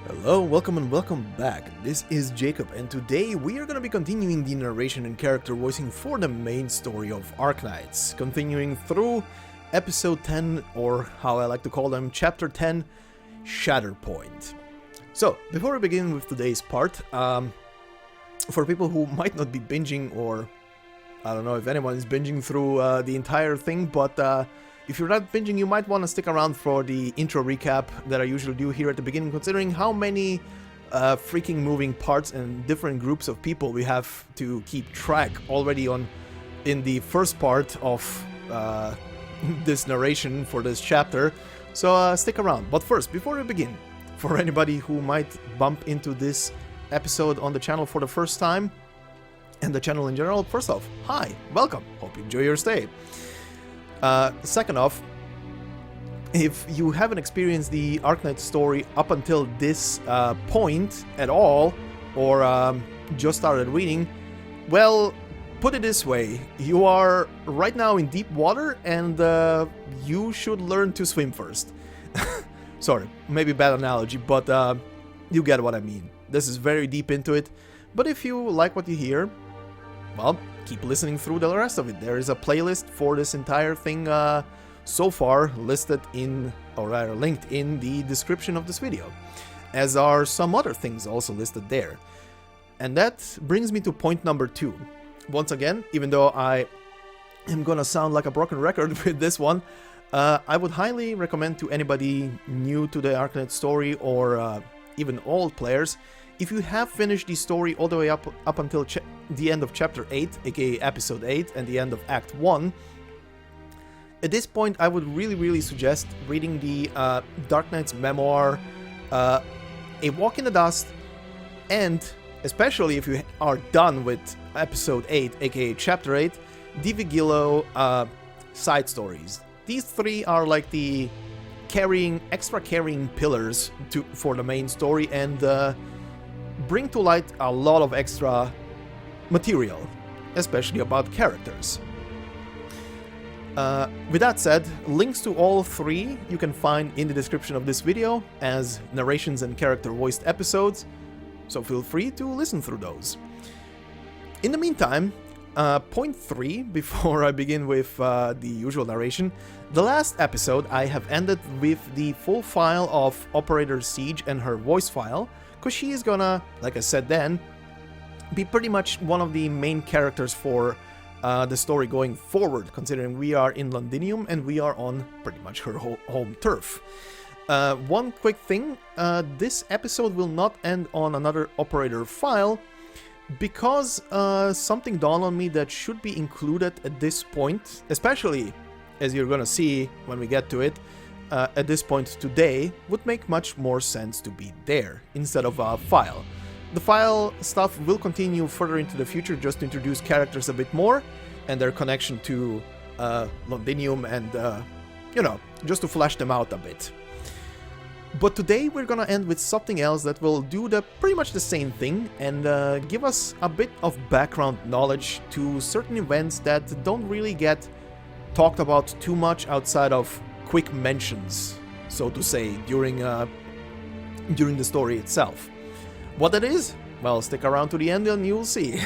Hello, welcome and welcome back. This is Jacob, and today we are going to be continuing the narration and character voicing for the main story of Arknights, continuing through episode 10, or how I like to call them, chapter 10, Shatterpoint. So, before we begin with today's part, for people who might not be binging, or I don't know if anyone is binging through the entire thing, but if you're not binging, you might want to stick around for the intro recap that I usually do here at the beginning, considering how many freaking moving parts and different groups of people we have to keep track already in the first part of this narration for this chapter. So stick around. But first, before we begin, for anybody who might bump into this episode on the channel for the first time, and the channel in general, first off, hi, welcome, hope you enjoy your stay. Second off, if you haven't experienced the Arknights story up until this point at all, or just started reading, well, put it this way, you are right now in deep water and you should learn to swim first. Sorry, maybe bad analogy, but you get what I mean. This is very deep into it, but if you like what you hear, well, keep listening through the rest of it. There is a playlist for this entire thing so far listed in, or rather linked in the description of this video, as are some other things also listed there. And that brings me to point number 2. Once again, even though I am gonna sound like a broken record with this one, I would highly recommend to anybody new to the Arknights story, or even old players, if you have finished the story all the way up until the end of chapter 8, aka episode 8, and the end of act 1, at this point I would really suggest reading the Dark Knight's memoir, A Walk in the Dust, and especially if you are done with episode 8, aka chapter 8, the Vigilo side stories. These three are like the extra carrying pillars for the main story, and bring to light a lot of extra material, especially about characters. With that said, links to all three you can find in the description of this video as narrations and character voiced episodes, so feel free to listen through those. In the meantime, point 3, before I begin with the usual narration, the last episode I have ended with the full file of Operator Siege and her voice file, because she is gonna, like I said then, be pretty much one of the main characters for the story going forward, considering we are in Londinium and we are on pretty much her home turf. One quick thing, this episode will not end on another operator file, because something dawned on me that should be included at this point, especially as you're gonna see when we get to it. At this point today, would make much more sense to be there instead of a file. The file stuff will continue further into the future, just to introduce characters a bit more and their connection to Londinium, and you know, just to flesh them out a bit. But today we're gonna end with something else that will do pretty much the same thing, and give us a bit of background knowledge to certain events that don't really get talked about too much outside of quick mentions, so to say, during the story itself. What that is? Well, stick around to the end and you'll see.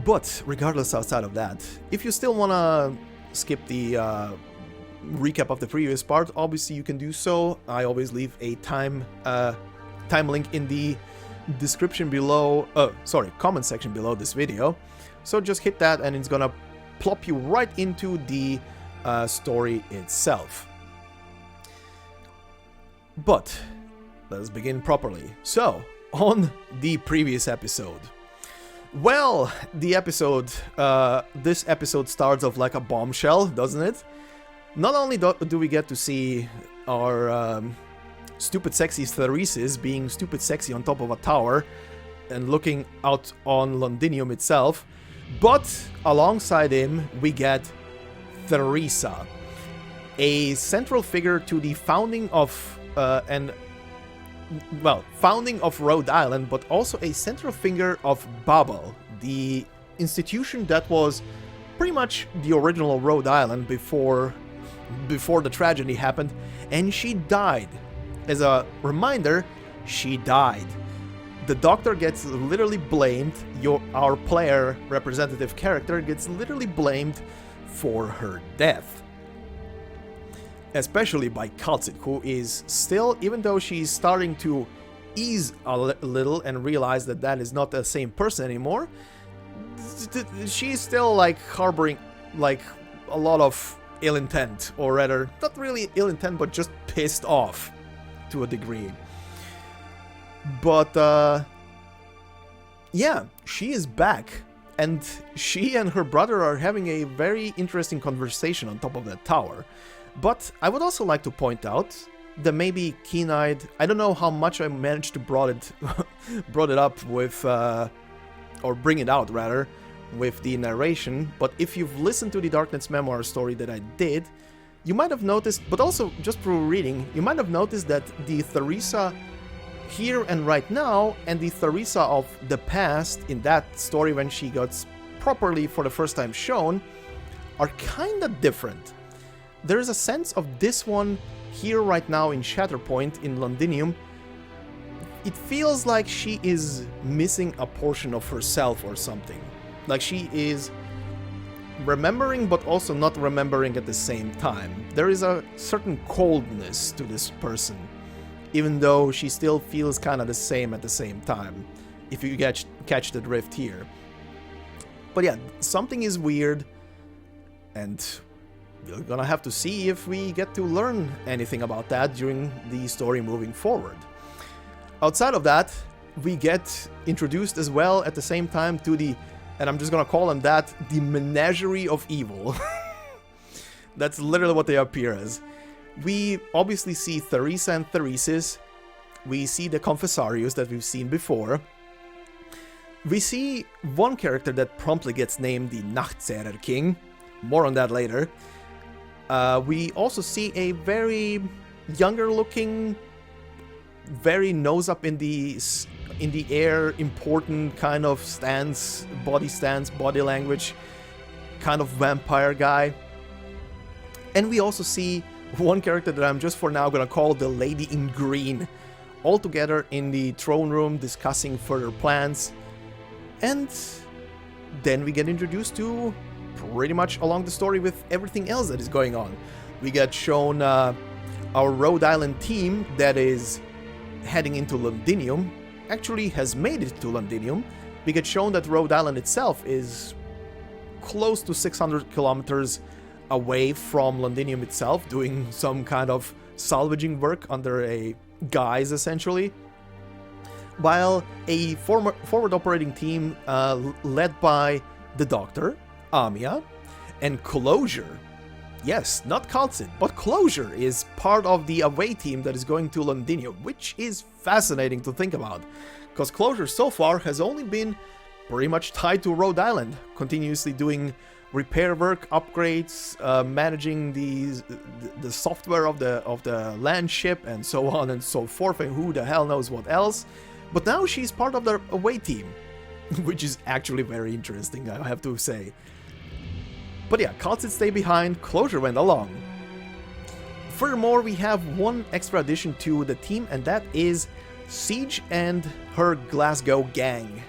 But regardless outside of that, if you still wanna skip the recap of the previous part, obviously you can do so. I always leave a time link in the description below, comment section below this video. So just hit that and it's gonna plop you right into the story itself. But let's begin properly. So, on the previous episode, well, the episode, this episode starts off like a bombshell, doesn't it? Not only do we get to see our stupid sexy Theresis being stupid sexy on top of a tower and looking out on Londinium itself, but alongside him we get Theresa, a central figure to the founding of founding of Rhode Island, but also a central figure of Babel, the institution that was pretty much the original Rhode Island before the tragedy happened, and she died As a reminder, she died. The Doctor gets literally blamed, our player representative character gets literally blamed for her death. Especially by Kal'tsit, who is still, even though she's starting to ease a little and realize that that is not the same person anymore, she's still like harboring like a lot of ill intent, or rather, not really ill intent, but just pissed off to a degree. But yeah, she is back, and she and her brother are having a very interesting conversation on top of that tower. But I would also like to point out that maybe keen-eyed, I don't know how much I managed to brought it up with, or bring it out rather, with the narration, but if you've listened to the Darknight's memoir story that I did, you might have noticed, but also just through reading, you might have noticed that the Theresa here and right now and the Theresa of the past in that story when she got properly for the first time shown are kinda different. There is a sense of this one here right now in Shatterpoint in Londinium. It feels like she is missing a portion of herself or something. Like she is remembering but also not remembering at the same time. There is a certain coldness to this person, even though she still feels kind of the same at the same time, if you catch the drift here. But yeah, something is weird, and we're gonna have to see if we get to learn anything about that during the story moving forward. Outside of that, we get introduced as well at the same time to the, and I'm just gonna call them that, the Menagerie of Evil. That's literally what they appear as. We obviously see Theresa and Theresis. We see the Confessarius that we've seen before. We see one character that promptly gets named the Nachtseher King. More on that later. We also see a very younger looking, very nose up in the air, important kind of stance, body language, kind of vampire guy. And we also see one character that I'm just for now gonna call the Lady in Green, all together in the throne room discussing further plans. And then we get introduced to pretty much along the story with everything else that is going on. We get shown our Rhode Island team that is heading into Londinium, actually has made it to Londinium. We get shown that Rhode Island itself is close to 600 kilometers away from Londinium itself, doing some kind of salvaging work under a guise, essentially. While a forward operating team led by the Doctor, Amia, and Closure, yes, not Kal'tsit, but Closure is part of the away team that is going to Londinium, which is fascinating to think about, because Closure so far has only been pretty much tied to Rhode Island, continuously doing repair work, upgrades, managing the software of the land ship, and so on and so forth, and who the hell knows what else. But now she's part of the away team, which is actually very interesting, I have to say. But yeah, Kal'tsit stayed behind, Closure went along. Furthermore, we have one extra addition to the team, and that is Siege and her Glasgow gang.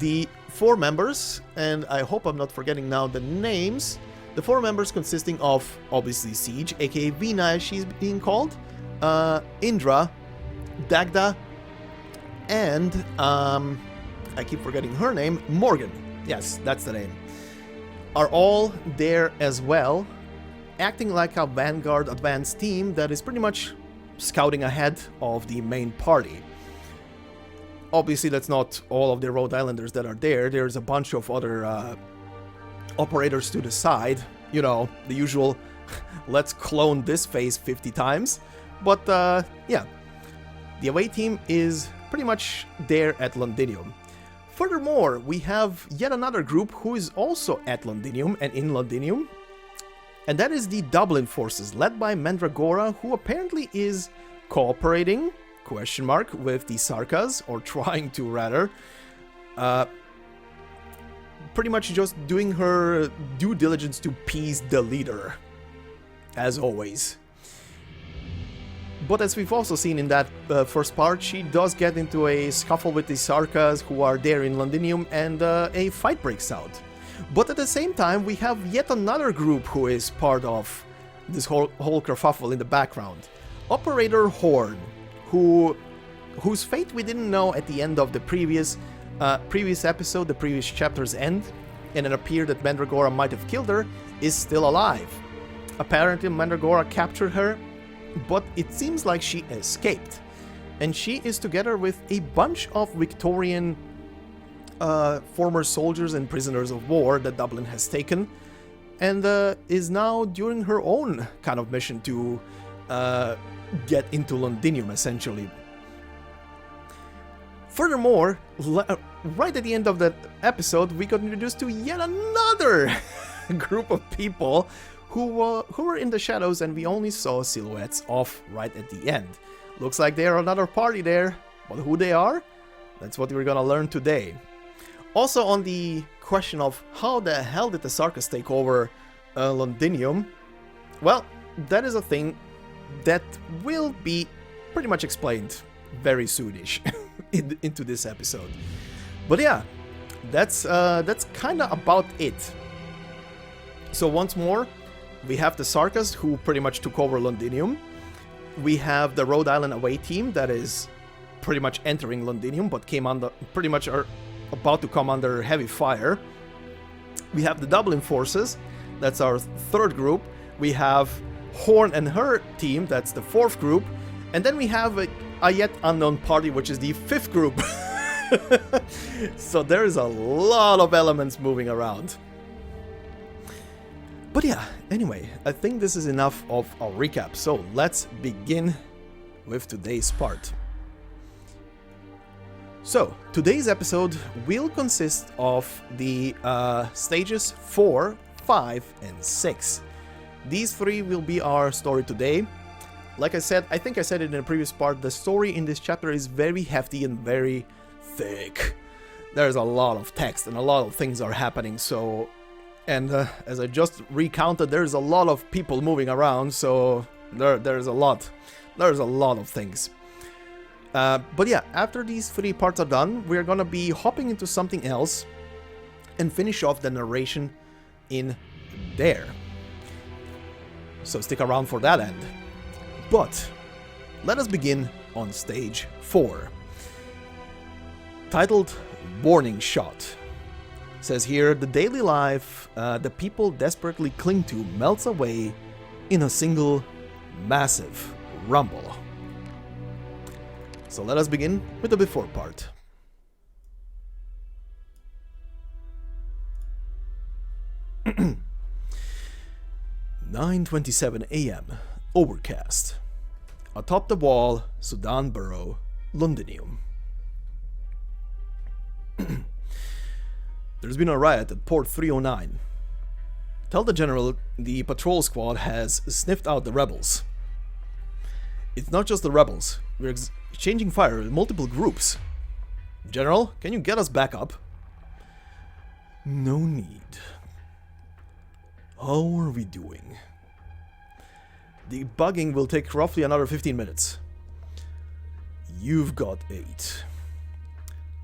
The 4 members, and I hope I'm not forgetting now the names, the 4 members consisting of, obviously, Siege, aka Vina as she's being called, Indra, Dagda, and, I keep forgetting her name, Morgan. Yes, that's the name. Are all there as well, acting like a vanguard advanced team that is pretty much scouting ahead of the main party. Obviously, that's not all of the Rhode Islanders that are there. There's a bunch of other operators to the side. You know, the usual, let's clone this face 50 times. But, yeah, the away team is pretty much there at Londinium. Furthermore, we have yet another group who is also at Londinium and in Londinium. And that is the Dublin forces, led by Mandragora, who apparently is cooperating, question mark, with the Sarkaz, or trying to rather. Pretty much just doing her due diligence to appease the leader, as always. But as we've also seen in that first part, she does get into a scuffle with the Sarkaz who are there in Londinium, and a fight breaks out. But at the same time, we have yet another group who is part of this whole kerfuffle in the background. Operator Horn, whose fate we didn't know at the end of the previous episode, the previous chapter's end, and it appeared that Mandragora might have killed her, is still alive. Apparently Mandragora captured her, but it seems like she escaped, and she is together with a bunch of Victorian former soldiers and prisoners of war that Dublin has taken, and is now doing her own kind of mission to get into Londinium, essentially. Furthermore, right at the end of that episode, we got introduced to yet another group of people who were in the shadows, and we only saw silhouettes of right at the end. Looks like they're another party there, but who they are? That's what we're gonna learn today. Also, on the question of how the hell did the Sarkaz take over Londinium, well, that is a thing that will be pretty much explained very soonish into this episode. But yeah, that's kind of about it. So once more, we have the Sarkaz who pretty much took over Londinium. We have the Rhode Island away team that is pretty much entering Londinium, but came under pretty much are about to come under heavy fire. We have the Dublin forces, that's our third group. We have Horn and her team, that's the fourth group, and then we have a yet unknown party, which is the fifth group. So there is a lot of elements moving around. But yeah, anyway, I think this is enough of a recap, so let's begin with today's part. So, today's episode will consist of the stages 4, 5, and 6. These three will be our story today. Like I said, I think I said it in the previous part, the story in this chapter is very hefty and very thick. There's a lot of text and a lot of things are happening, so... And as I just recounted, there's a lot of people moving around, so there's a lot of things. But yeah, after these three parts are done, we're gonna be hopping into something else and finish off the narration in there. So stick around for that end. But let us begin on stage 4. Titled Warning Shot. Says here, the daily life the people desperately cling to melts away in a single massive rumble. So let us begin with the before part. "9:27 a.m. Overcast. Atop the wall, Sudan Borough, Londinium. There's been a riot at Port 309. Tell the General the patrol squad has sniffed out the rebels. It's not just the rebels. We're exchanging fire with multiple groups. General, can you get us back up?" "No need. How are we doing?" "The bugging will take roughly another 15 minutes. You've got 8.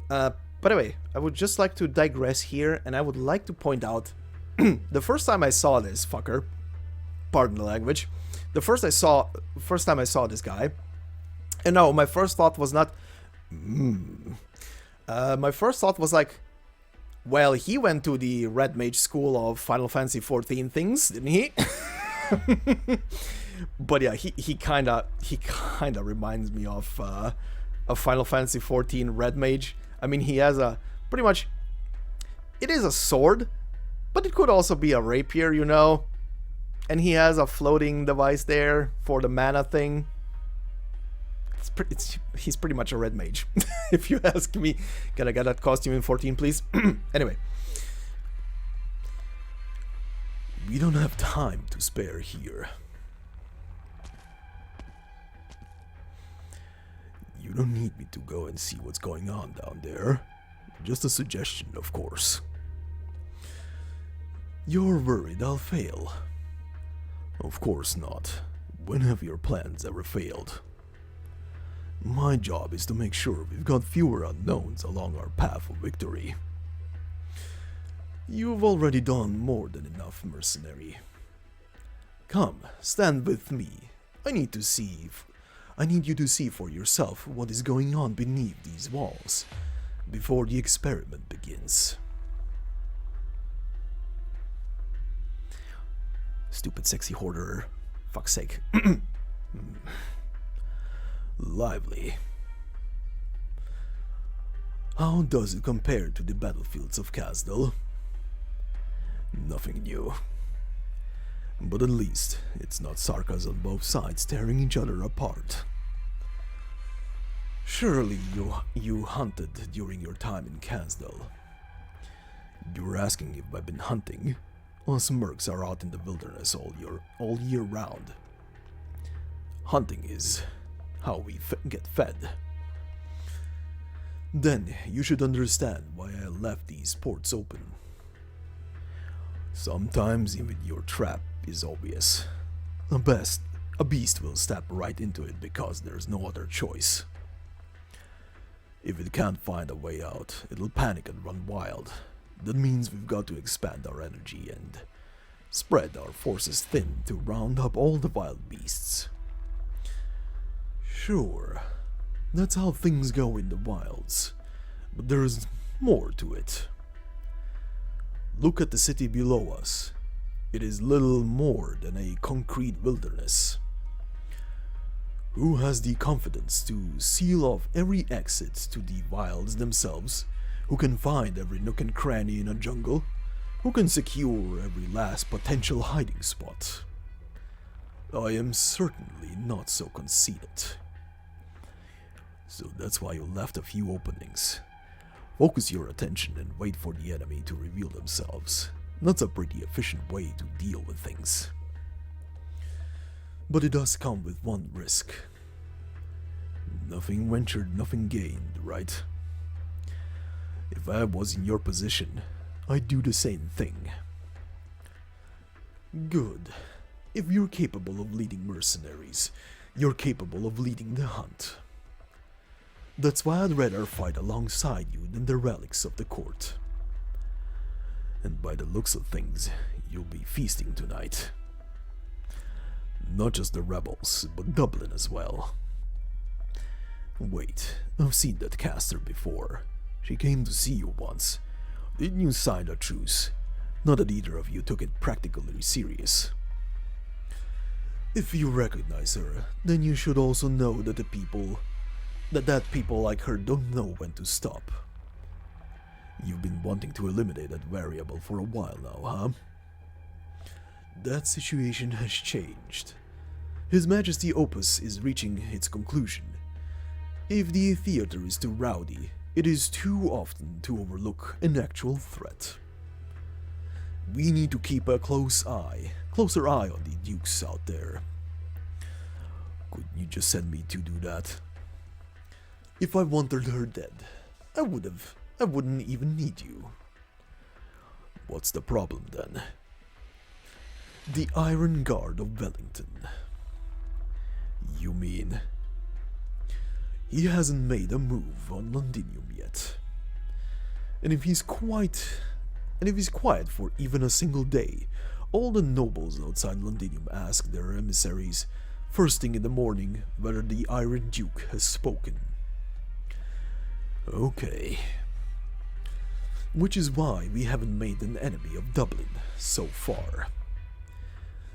By the way, I would just like to digress here, and I would like to point out the first time I saw this fucker, pardon the language, the first time I saw this guy, and no, my first thought was not, my first thought was like, well, he went to the Red Mage school of Final Fantasy XIV things, didn't he? But yeah, he kinda reminds me of a Final Fantasy XIV Red Mage. I mean, he has a, pretty much, it is a sword, but it could also be a rapier, you know? And he has a floating device there for the mana thing. He's pretty much a red mage, if you ask me. Can I get that costume in 14, please? Anyway. "We don't have time to spare here. You don't need me to go and see what's going on down there. Just a suggestion, of course. You're worried I'll fail? Of course not. When have your plans ever failed? My job is to make sure we've got fewer unknowns along our path of victory. You've already done more than enough, mercenary. Come, stand with me. I need you to see for yourself what is going on beneath these walls, before the experiment begins. Stupid sexy hoarder. Fuck's sake. Lively. How does it compare to the battlefields of Kasdal? Nothing new. But at least it's not Sarkaz on both sides tearing each other apart. Surely you hunted during your time in Kasdal. You were asking if I've been hunting. Us mercs are out in the wilderness all year round. Hunting is how we get fed. Then you should understand why I left these ports open. Sometimes even your trap is obvious. A beast will step right into it because there's no other choice. If it can't find a way out, it'll panic and run wild. That means we've got to expand our energy and spread our forces thin to round up all the wild beasts. Sure, that's how things go in the wilds, but there's more to it. Look at the city below us. It is little more than a concrete wilderness. Who has the confidence to seal off every exit to the wilds themselves? Who can find every nook and cranny in a jungle? Who can secure every last potential hiding spot? I am certainly not so conceited. So that's why you left a few openings. Focus your attention and wait for the enemy to reveal themselves. That's a pretty efficient way to deal with things. But it does come with one risk. Nothing ventured, nothing gained, right? If I was in your position, I'd do the same thing. Good. If you're capable of leading mercenaries, you're capable of leading the hunt. That's why I'd rather fight alongside you than the relics of the court. And by the looks of things, you'll be feasting tonight. Not just the rebels, but Dublin as well. Wait, I've seen that caster before. She came to see you once. Didn't you sign a truce? Not that either of you took it practically serious. If you recognize her, then you should also know that people like her don't know when to stop. You've been wanting to eliminate that variable for a while now, huh? That situation has changed. His Majesty Opus is reaching its conclusion. If the theater is too rowdy, it is too often to overlook an actual threat. We need to keep a closer eye on the dukes out there. Couldn't you just send me to do that? If I wanted her dead, I wouldn't even need you. What's the problem then? The Iron Guard of Wellington. You mean? He hasn't made a move on Londinium yet. And if he's quiet for even a single day, all the nobles outside Londinium ask their emissaries first thing in the morning whether the Iron Duke has spoken. Okay. Which is why we haven't made an enemy of Dublin so far.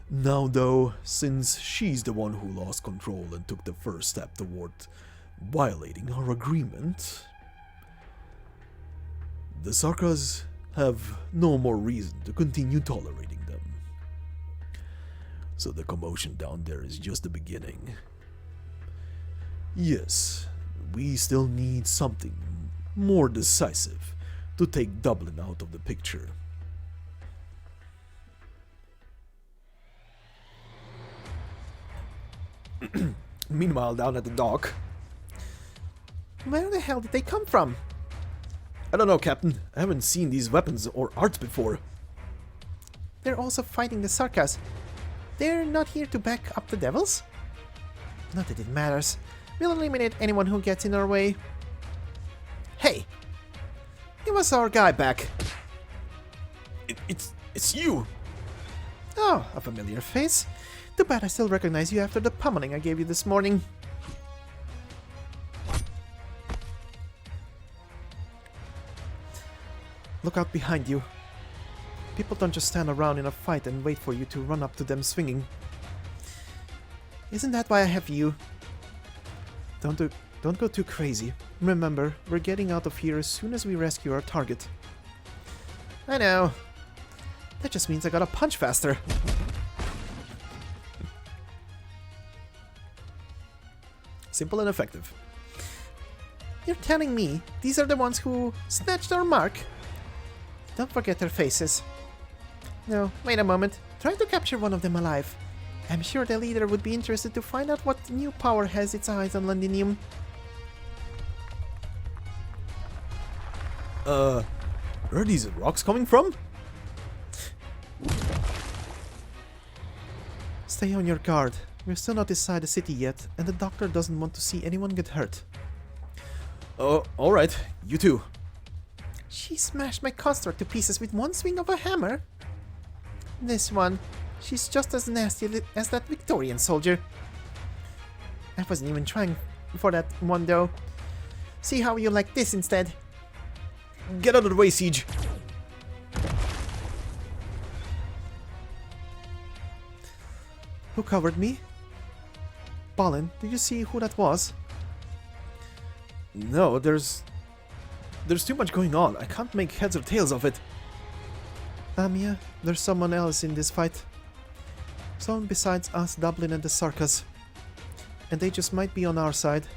Now though, since she's the one who lost control and took the first step toward violating our agreement, the Sarkaz have no more reason to continue tolerating them. So the commotion down there is just the beginning. Yes, we still need something more decisive to take Dublin out of the picture. Meanwhile, down at the dock. Where the hell did they come from? I don't know, Captain. I haven't seen these weapons or arts before. They're also fighting the Sarkaz. They're not here to back up the devils? Not that it matters. We'll eliminate anyone who gets in our way. Hey! Give us our guy back. It's you! Oh, a familiar face. Too bad I still recognize you after the pummeling I gave you this morning. Look out behind you. People don't just stand around in a fight and wait for you to run up to them swinging. Isn't that why I have you? Don't go too crazy. Remember, we're getting out of here as soon as we rescue our target. I know. That just means I gotta punch faster. Simple and effective. You're telling me these are the ones who snatched our mark? Don't forget their faces. No, wait a moment. Try to capture one of them alive. I'm sure the leader would be interested to find out what new power has its eyes on Londinium. Where are these rocks coming from? Stay on your guard. We're still not inside the city yet, and the doctor doesn't want to see anyone get hurt. Oh, alright. You too. She smashed my construct to pieces with one swing of a hammer. This one, she's just as nasty as that Victorian soldier. I wasn't even trying for that one though. See how you like this instead. Get out of the way, Siege! Who covered me? Balin, did you see who that was? No, there's too much going on. I can't make heads or tails of it. Amiya, there's someone else in this fight. Someone besides us, Dublin and the Sarkaz. And they just might be on our side.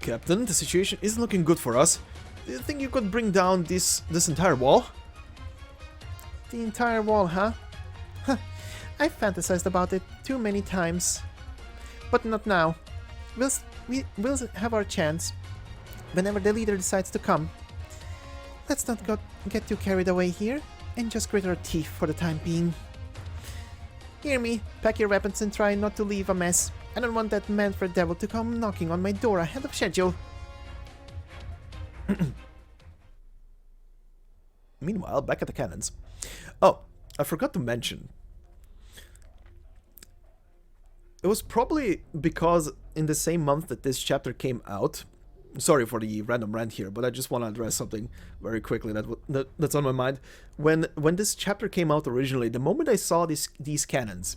Captain, the situation isn't looking good for us. Do you think you could bring down this entire wall? The entire wall, huh? Huh. I've fantasized about it too many times. But not now. We'll have our chance whenever the leader decides to come. Let's not get too carried away here and just grit our teeth for the time being. Hear me, pack your weapons and try not to leave a mess. I don't want that Manfred devil to come knocking on my door ahead of schedule. Meanwhile, back at the cannons. Oh, I forgot to mention. It was probably because in the same month that this chapter came out. Sorry for the random rant here, but I just want to address something very quickly that's on my mind. When this chapter came out originally, the moment I saw these cannons,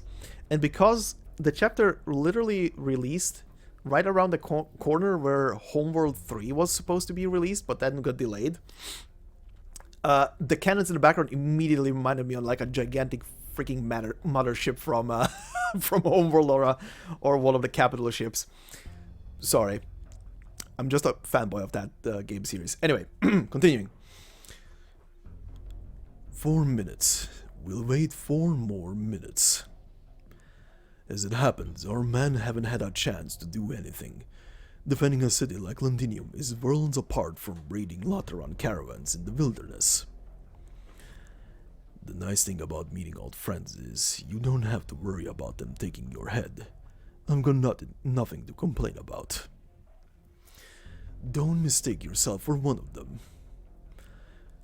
and because the chapter literally released right around the corner where Homeworld 3 was supposed to be released, but then got delayed, the cannons in the background immediately reminded me of like a gigantic freaking mothership from from Homeworld or one of the capital ships. Sorry. I'm just a fanboy of that game series. Anyway, continuing. 4 minutes. We'll wait 4 more minutes. As it happens, our men haven't had a chance to do anything. Defending a city like Londinium is worlds apart from raiding Lateran caravans in the wilderness. The nice thing about meeting old friends is you don't have to worry about them taking your head. I've got nothing to complain about. Don't mistake yourself for one of them.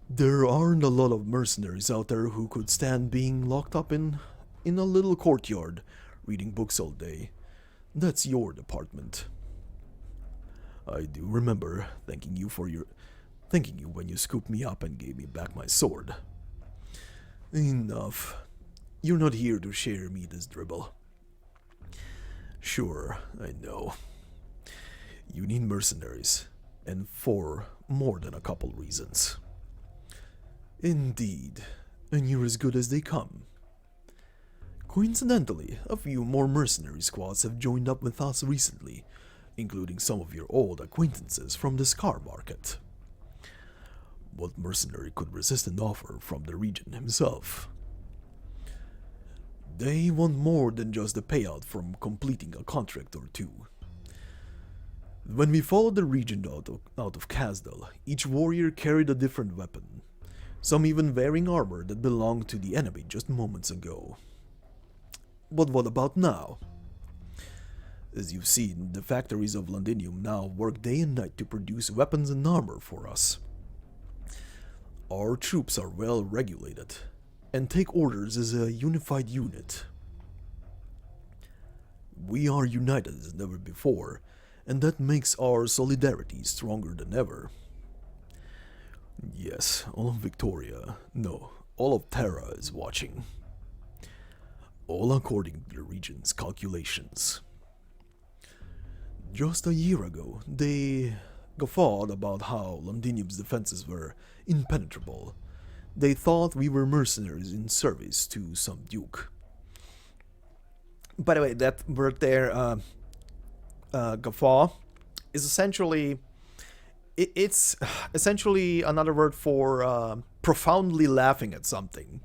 There aren't a lot of mercenaries out there who could stand being locked up in a little courtyard, reading books all day. That's your department. I do remember thanking you when you scooped me up and gave me back my sword. Enough. You're not here to share me this dribble. Sure, I know. You need mercenaries, and for more than a couple reasons. Indeed, and you're as good as they come. Coincidentally, a few more mercenary squads have joined up with us recently, including some of your old acquaintances from the Scar Market. What mercenary could resist an offer from the Regent himself? They want more than just the payout from completing a contract or two. When we followed the Regent out of Casdal, each warrior carried a different weapon, some even wearing armor that belonged to the enemy just moments ago. But what about now? As you've seen, the factories of Londinium now work day and night to produce weapons and armor for us. Our troops are well regulated and take orders as a unified unit. We are united as never before, and that makes our solidarity stronger than ever. Yes, all of Victoria, no, all of Terra is watching. All according to the region's calculations. Just a year ago, they guffawed about how Londinium's defenses were impenetrable. They thought we were mercenaries in service to some duke. By the way, that word there, guffaw, is essentially... It's essentially another word for profoundly laughing at something.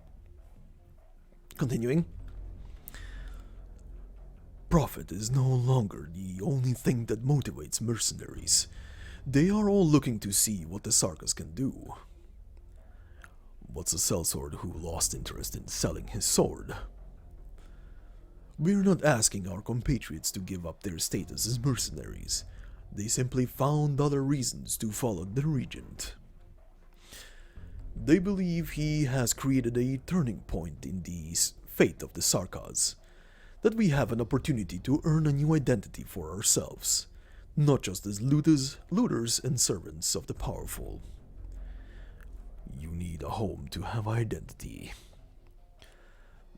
Continuing. Profit is no longer the only thing that motivates mercenaries. They are all looking to see what the Sarkaz can do. What's a sellsword who lost interest in selling his sword? We're not asking our compatriots to give up their status as mercenaries. They simply found other reasons to follow the regent. They believe he has created a turning point in the fate of the Sarkaz, that we have an opportunity to earn a new identity for ourselves, not just as looters and servants of the powerful. You need a home to have identity.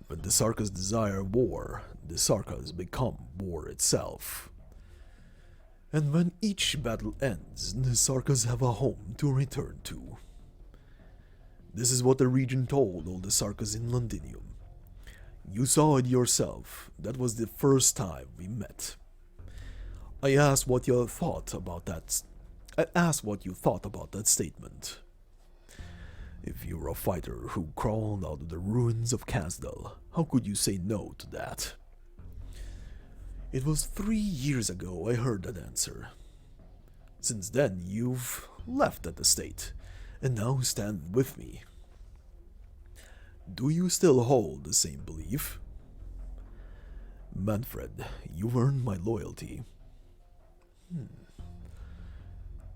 When the Sarkaz desire war, the Sarkaz become war itself. And when each battle ends, the Sarkaz have a home to return to. This is what the regent told all the Sarkaz in Londinium. You saw it yourself. That was the first time we met. I asked what you thought about that statement. If you're a fighter who crawled out of the ruins of Casdal, how could you say no to that? It was 3 years ago I heard that answer. Since then, you've left at the state, and now stand with me. Do you still hold the same belief? Manfred, you've earned my loyalty.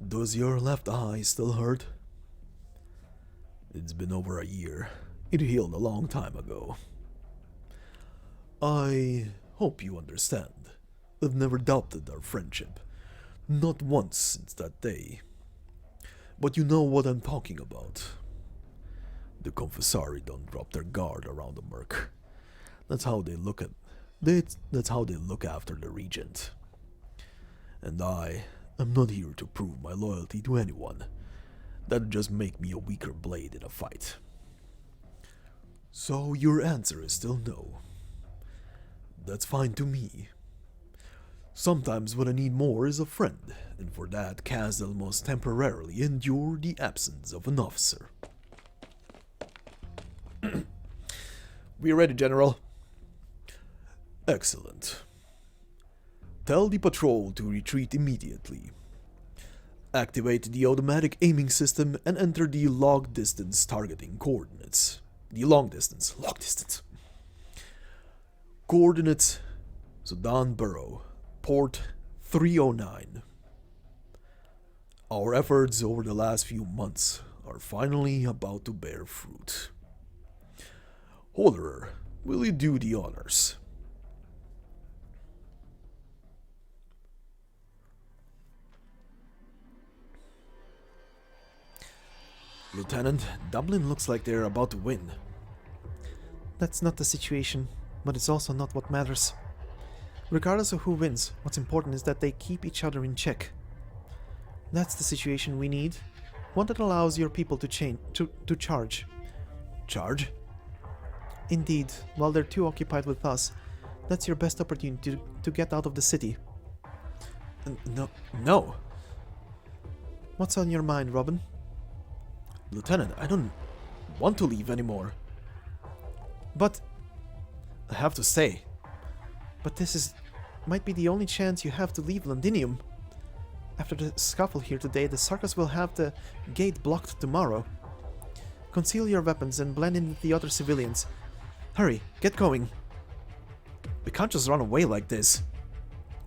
Does your left eye still hurt? It's been over a year. It healed a long time ago. I hope you understand. I've never doubted our friendship. Not once since that day. But you know what I'm talking about. The Confessari don't drop their guard around the Merc. That's how they look after the regent. And I am not here to prove my loyalty to anyone. That'd just make me a weaker blade in a fight. So your answer is still no. That's fine to me. Sometimes what I need more is a friend, and for that Casdal must temporarily endure the absence of an officer. We are ready, General. Excellent. Tell the patrol to retreat immediately. Activate the automatic aiming system and enter the long distance targeting coordinates. Long distance. Coordinates: Sudan Borough, Port 309. Our efforts over the last few months are finally about to bear fruit. Holderer, will you do the honors? Lieutenant, Dublin looks like they're about to win. That's not the situation, but it's also not what matters. Regardless of who wins, what's important is that they keep each other in check. That's the situation we need. One that allows your people to charge. Charge? Indeed, while they're too occupied with us, that's your best opportunity to get out of the city. No. What's on your mind, Robin? Lieutenant, I don't want to leave anymore. But I have to stay. But this might be the only chance you have to leave Londinium. After the scuffle here today, the Sarkaz will have the gate blocked tomorrow. Conceal your weapons and blend in with the other civilians. Hurry, get going. We can't just run away like this.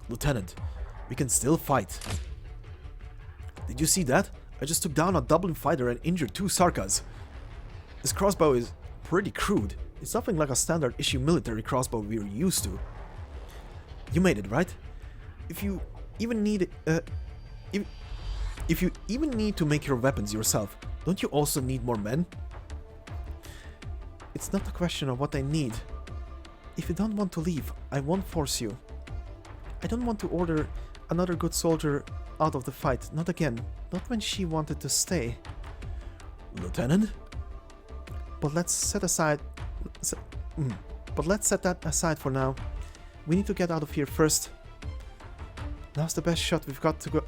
Lieutenant, we can still fight. Did you see that? I just took down a Dublin fighter and injured 2 Sarkaz. This crossbow is pretty crude. It's nothing like a standard issue military crossbow we're used to. You made it, right? If you even need if you even need to make your weapons yourself, don't you also need more men? It's not a question of what I need. If you don't want to leave, I won't force you. I don't want to order another good soldier out of the fight, not again, not when she wanted to stay. Lieutenant? But let's set that aside for now. We need to get out of here first. Now's the best shot we've got to go.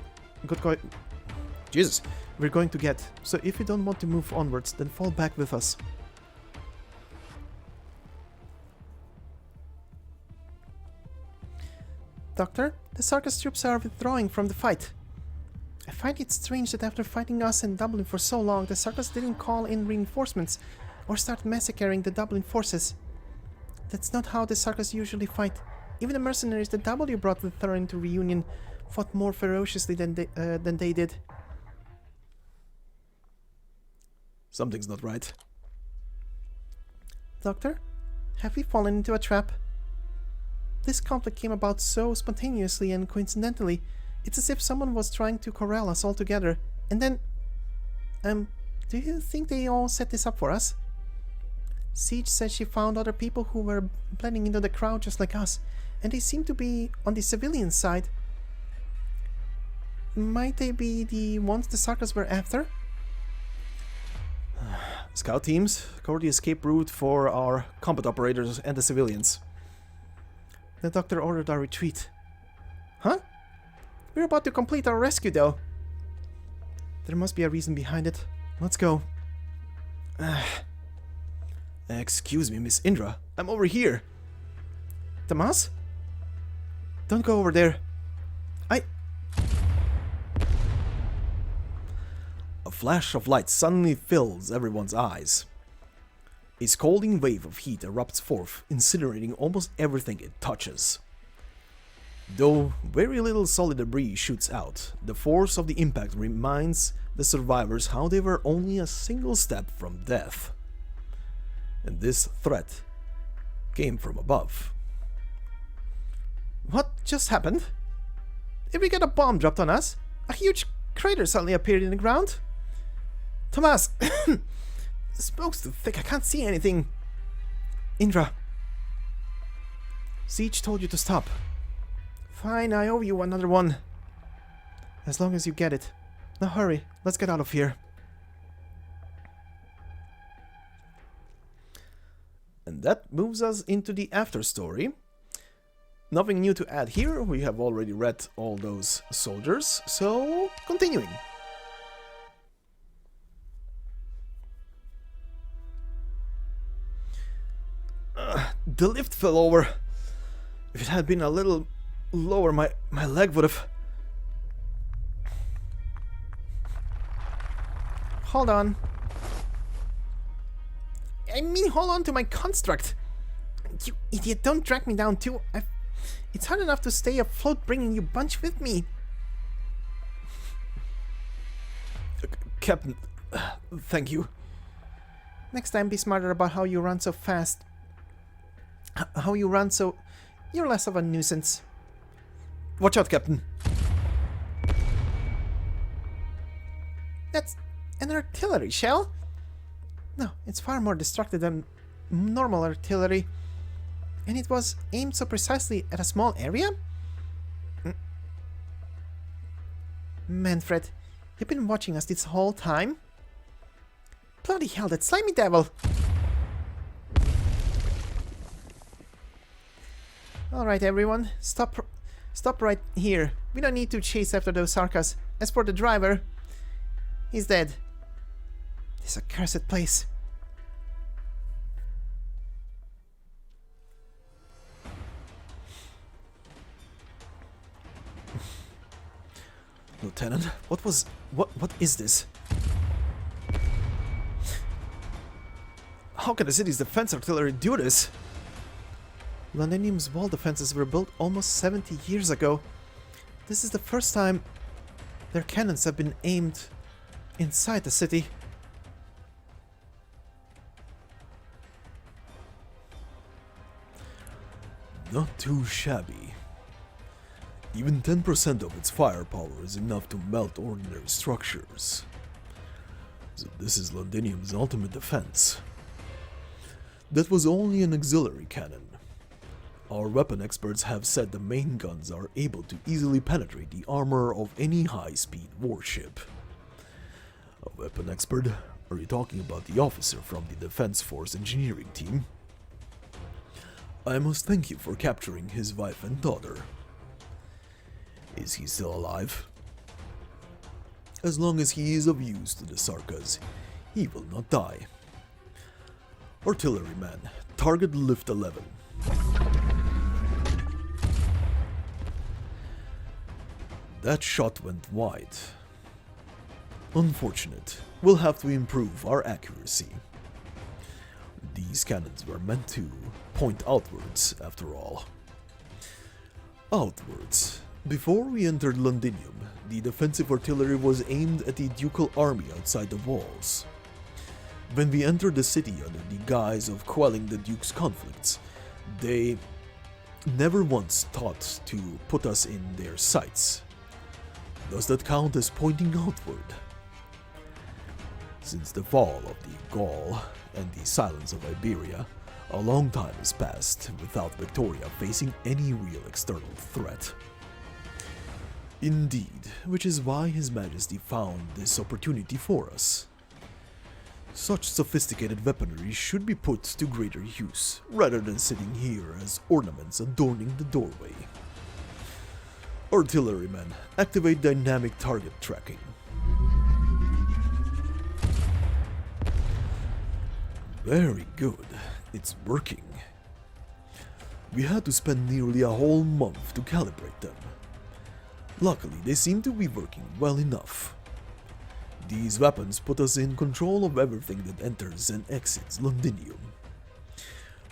Jesus, we're going to get. So if you don't want to move onwards, then fall back with us. Doctor, the Sarkaz troops are withdrawing from the fight. I find it strange that after fighting us in Dublin for so long, the Sarkaz didn't call in reinforcements or start massacring the Dublin forces. That's not how the Sarkaz usually fight. Even the mercenaries that W brought with her into reunion fought more ferociously than they did. Something's not right. Doctor, have we fallen into a trap? This conflict came about so spontaneously and coincidentally. It's as if someone was trying to corral us all together, and then... do you think they all set this up for us? Siege said she found other people who were blending into the crowd just like us, and they seem to be on the civilian side. Might they be the ones the Sarkaz were after? Scout teams, cover the escape route for our combat operators and the civilians. The doctor ordered our retreat. Huh? We're about to complete our rescue, though. There must be a reason behind it. Let's go. Excuse me, Miss Indra. I'm over here. Tomas? Don't go over there. A flash of light suddenly fills everyone's eyes. A scalding wave of heat erupts forth, incinerating almost everything it touches. Though very little solid debris shoots out, the force of the impact reminds the survivors how they were only a single step from death. And this threat came from above. What just happened? Did we get a bomb dropped on us? A huge crater suddenly appeared in the ground? Tomas! The smoke's too thick, I can't see anything. Indra. Siege told you to stop. Fine, I owe you another one. As long as you get it. Now hurry, let's get out of here. And that moves us into the after story. Nothing new to add here, we have already read all those soldiers, so continuing. The lift fell over. If it had been a little lower, my leg would have... Hold on. I mean, hold on to my construct. You idiot, don't drag me down too. It's hard enough to stay afloat bringing you bunch with me. Captain, thank you. Next time be smarter about how you run so fast. How you run so... You're less of a nuisance. Watch out, Captain. That's an artillery shell? No, it's far more destructive than normal artillery. And it was aimed so precisely at a small area? Manfred, you've been watching us this whole time? Bloody hell, that slimy devil! Alright everyone, stop right here. We don't need to chase after those Sarkaz. As for the driver, he's dead. This accursed place. Lieutenant, what is this? How can the city's defense artillery do this? Londinium's wall defenses were built almost 70 years ago. This is the first time their cannons have been aimed inside the city. Not too shabby. Even 10% of its firepower is enough to melt ordinary structures. So this is Londinium's ultimate defense. That was only an auxiliary cannon. Our weapon experts have said the main guns are able to easily penetrate the armor of any high-speed warship. A weapon expert? Are you talking about the officer from the Defense Force engineering team? I must thank you for capturing his wife and daughter. Is he still alive? As long as he is of use to the Sarkaz, he will not die. Artilleryman, target lift 11. That shot went wide. Unfortunate. We'll have to improve our accuracy. These cannons were meant to point outwards, after all. Outwards. Before we entered Londinium, the defensive artillery was aimed at the ducal army outside the walls. When we entered the city under the guise of quelling the Duke's conflicts, they never once thought to put us in their sights. Does that count as pointing outward? Since the fall of the Gaul and the silence of Iberia, a long time has passed without Victoria facing any real external threat. Indeed, which is why His Majesty found this opportunity for us. Such sophisticated weaponry should be put to greater use, rather than sitting here as ornaments adorning the doorway. Artillerymen, activate dynamic target tracking. Very good, it's working. We had to spend nearly a whole month to calibrate them. Luckily, they seem to be working well enough. These weapons put us in control of everything that enters and exits Londinium.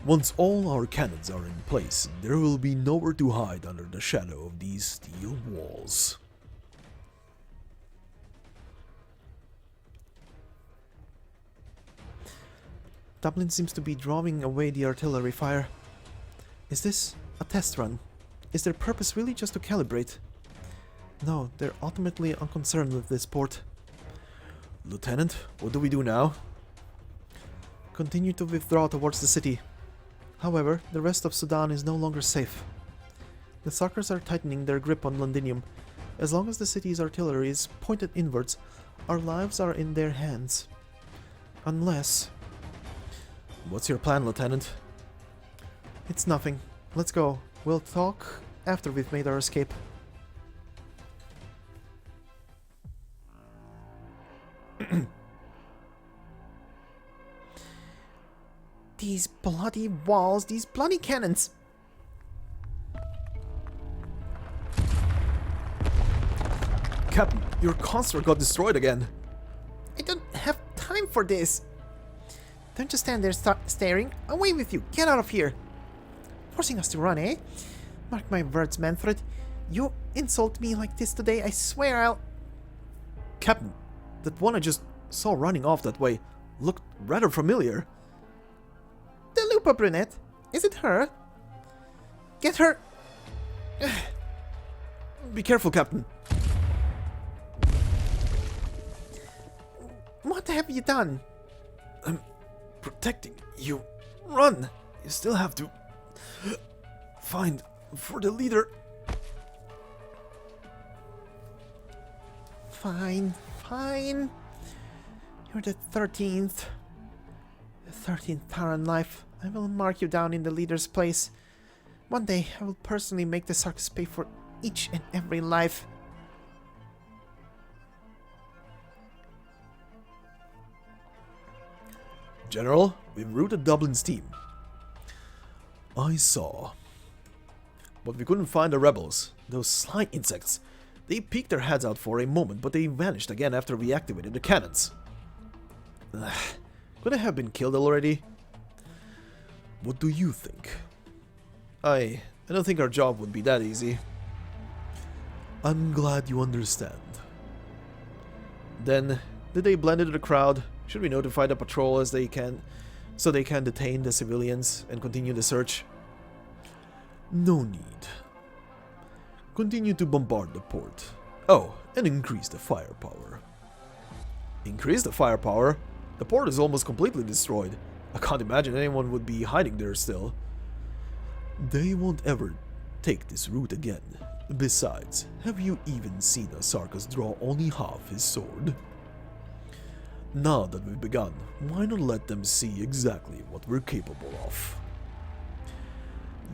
Once all our cannons are in place, there will be nowhere to hide under the shadow of these steel walls. Dublin seems to be drawing away the artillery fire. Is this a test run? Is their purpose really just to calibrate? No, they're ultimately unconcerned with this port. Lieutenant, what do we do now? Continue to withdraw towards the city. However, the rest of Sudan is no longer safe. The Sarkaz are tightening their grip on Londinium. As long as the city's artillery is pointed inwards, our lives are in their hands. Unless... What's your plan, Lieutenant? It's nothing. Let's go. We'll talk after we've made our escape. These bloody walls, these bloody cannons! Captain, your consort got destroyed again. I don't have time for this! Don't just stand there staring. Away with you! Get out of here! Forcing us to run, eh? Mark my words, Manfred. You insult me like this today, I swear I'll... Captain, that one I just saw running off that way looked rather familiar. The Lupa brunette? Is it her? Get her! Be careful, Captain. What have you done? I'm protecting you. Run! You still have to find for the leader. Fine, fine. You're the 13th. The 13th Taran life. I will mark you down in the leader's place. One day, I will personally make the Sarkaz pay for each and every life. General, we've routed Dublin's team. I saw. But we couldn't find the rebels. Those sly insects. They peeked their heads out for a moment, but they vanished again after we activated the cannons. Could I have been killed already? What do you think? I don't think our job would be that easy. I'm glad you understand. Then, did they blend into the crowd? Should we notify the patrol as they can, so they can detain the civilians and continue the search? No need. Continue to bombard the port. Oh, and increase the firepower. Increase the firepower? The port is almost completely destroyed. I can't imagine anyone would be hiding there still. They won't ever take this route again. Besides, have you even seen a Sarkaz draw only half his sword? Now that we've begun, why not let them see exactly what we're capable of?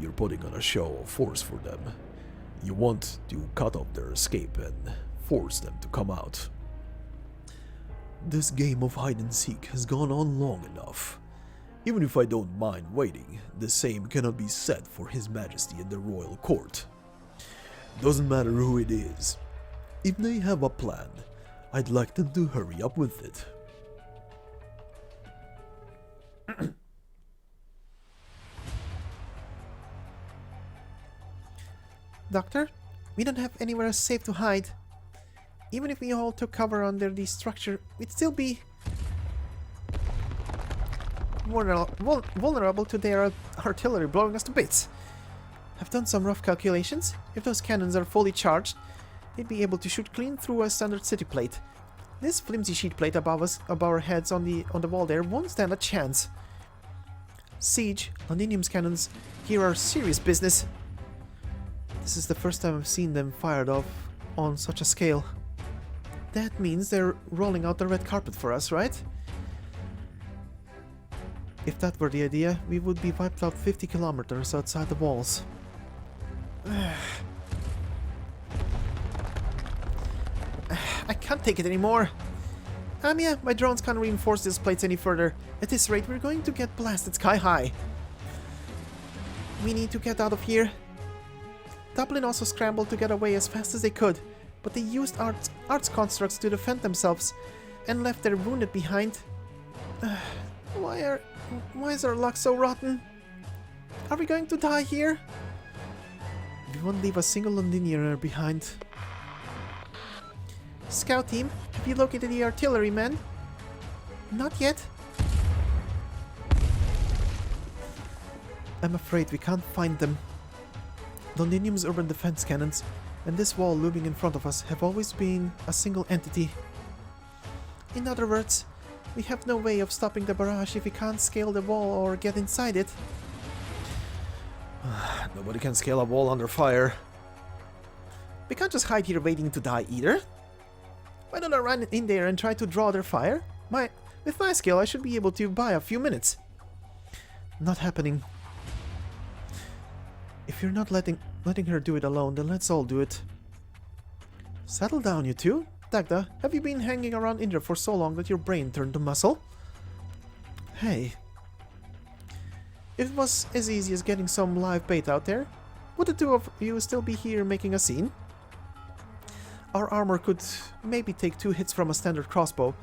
You're putting on a show of force for them. You want to cut off their escape and force them to come out. This game of hide-and-seek has gone on long enough. Even if I don't mind waiting, the same cannot be said for His Majesty and the royal court. Doesn't matter who it is. If they have a plan, I'd like them to hurry up with it. Doctor, we don't have anywhere safe to hide. Even if we all took cover under the structure, we'd still be vulnerable to their artillery blowing us to bits. I've done some rough calculations. If those cannons are fully charged, they'd be able to shoot clean through a standard city plate. This flimsy sheet plate above us, above our heads on the wall there, won't stand a chance. Siege, Londinium's cannons here are serious business. This is the first time I've seen them fired off on such a scale. That means they're rolling out the red carpet for us, right? If that were the idea, we would be wiped out 50 kilometers outside the walls. I can't take it anymore. Yeah, my drones can't reinforce these plates any further. At this rate, we're going to get blasted sky high. We need to get out of here. Dublin also scrambled to get away as fast as they could, but they used arts constructs to defend themselves and left their wounded behind. Why is our luck so rotten? Are we going to die here? We won't leave a single Londinianer behind. Scout team, have you located the artillerymen? Not yet. I'm afraid we can't find them. Londinium's urban defense cannons and this wall looming in front of us have always been a single entity. In other words, we have no way of stopping the barrage if we can't scale the wall or get inside it. Nobody can scale a wall under fire. We can't just hide here waiting to die either. Why don't I run in there and try to draw their fire? With my skill, I should be able to buy a few minutes. Not happening. If you're not letting her do it alone, then let's all do it. Settle down, you two. Dagda, have you been hanging around in there for so long that your brain turned to muscle? Hey. If it was as easy as getting some live bait out there, would the two of you still be here making a scene? Our armor could maybe take 2 hits from a standard crossbow.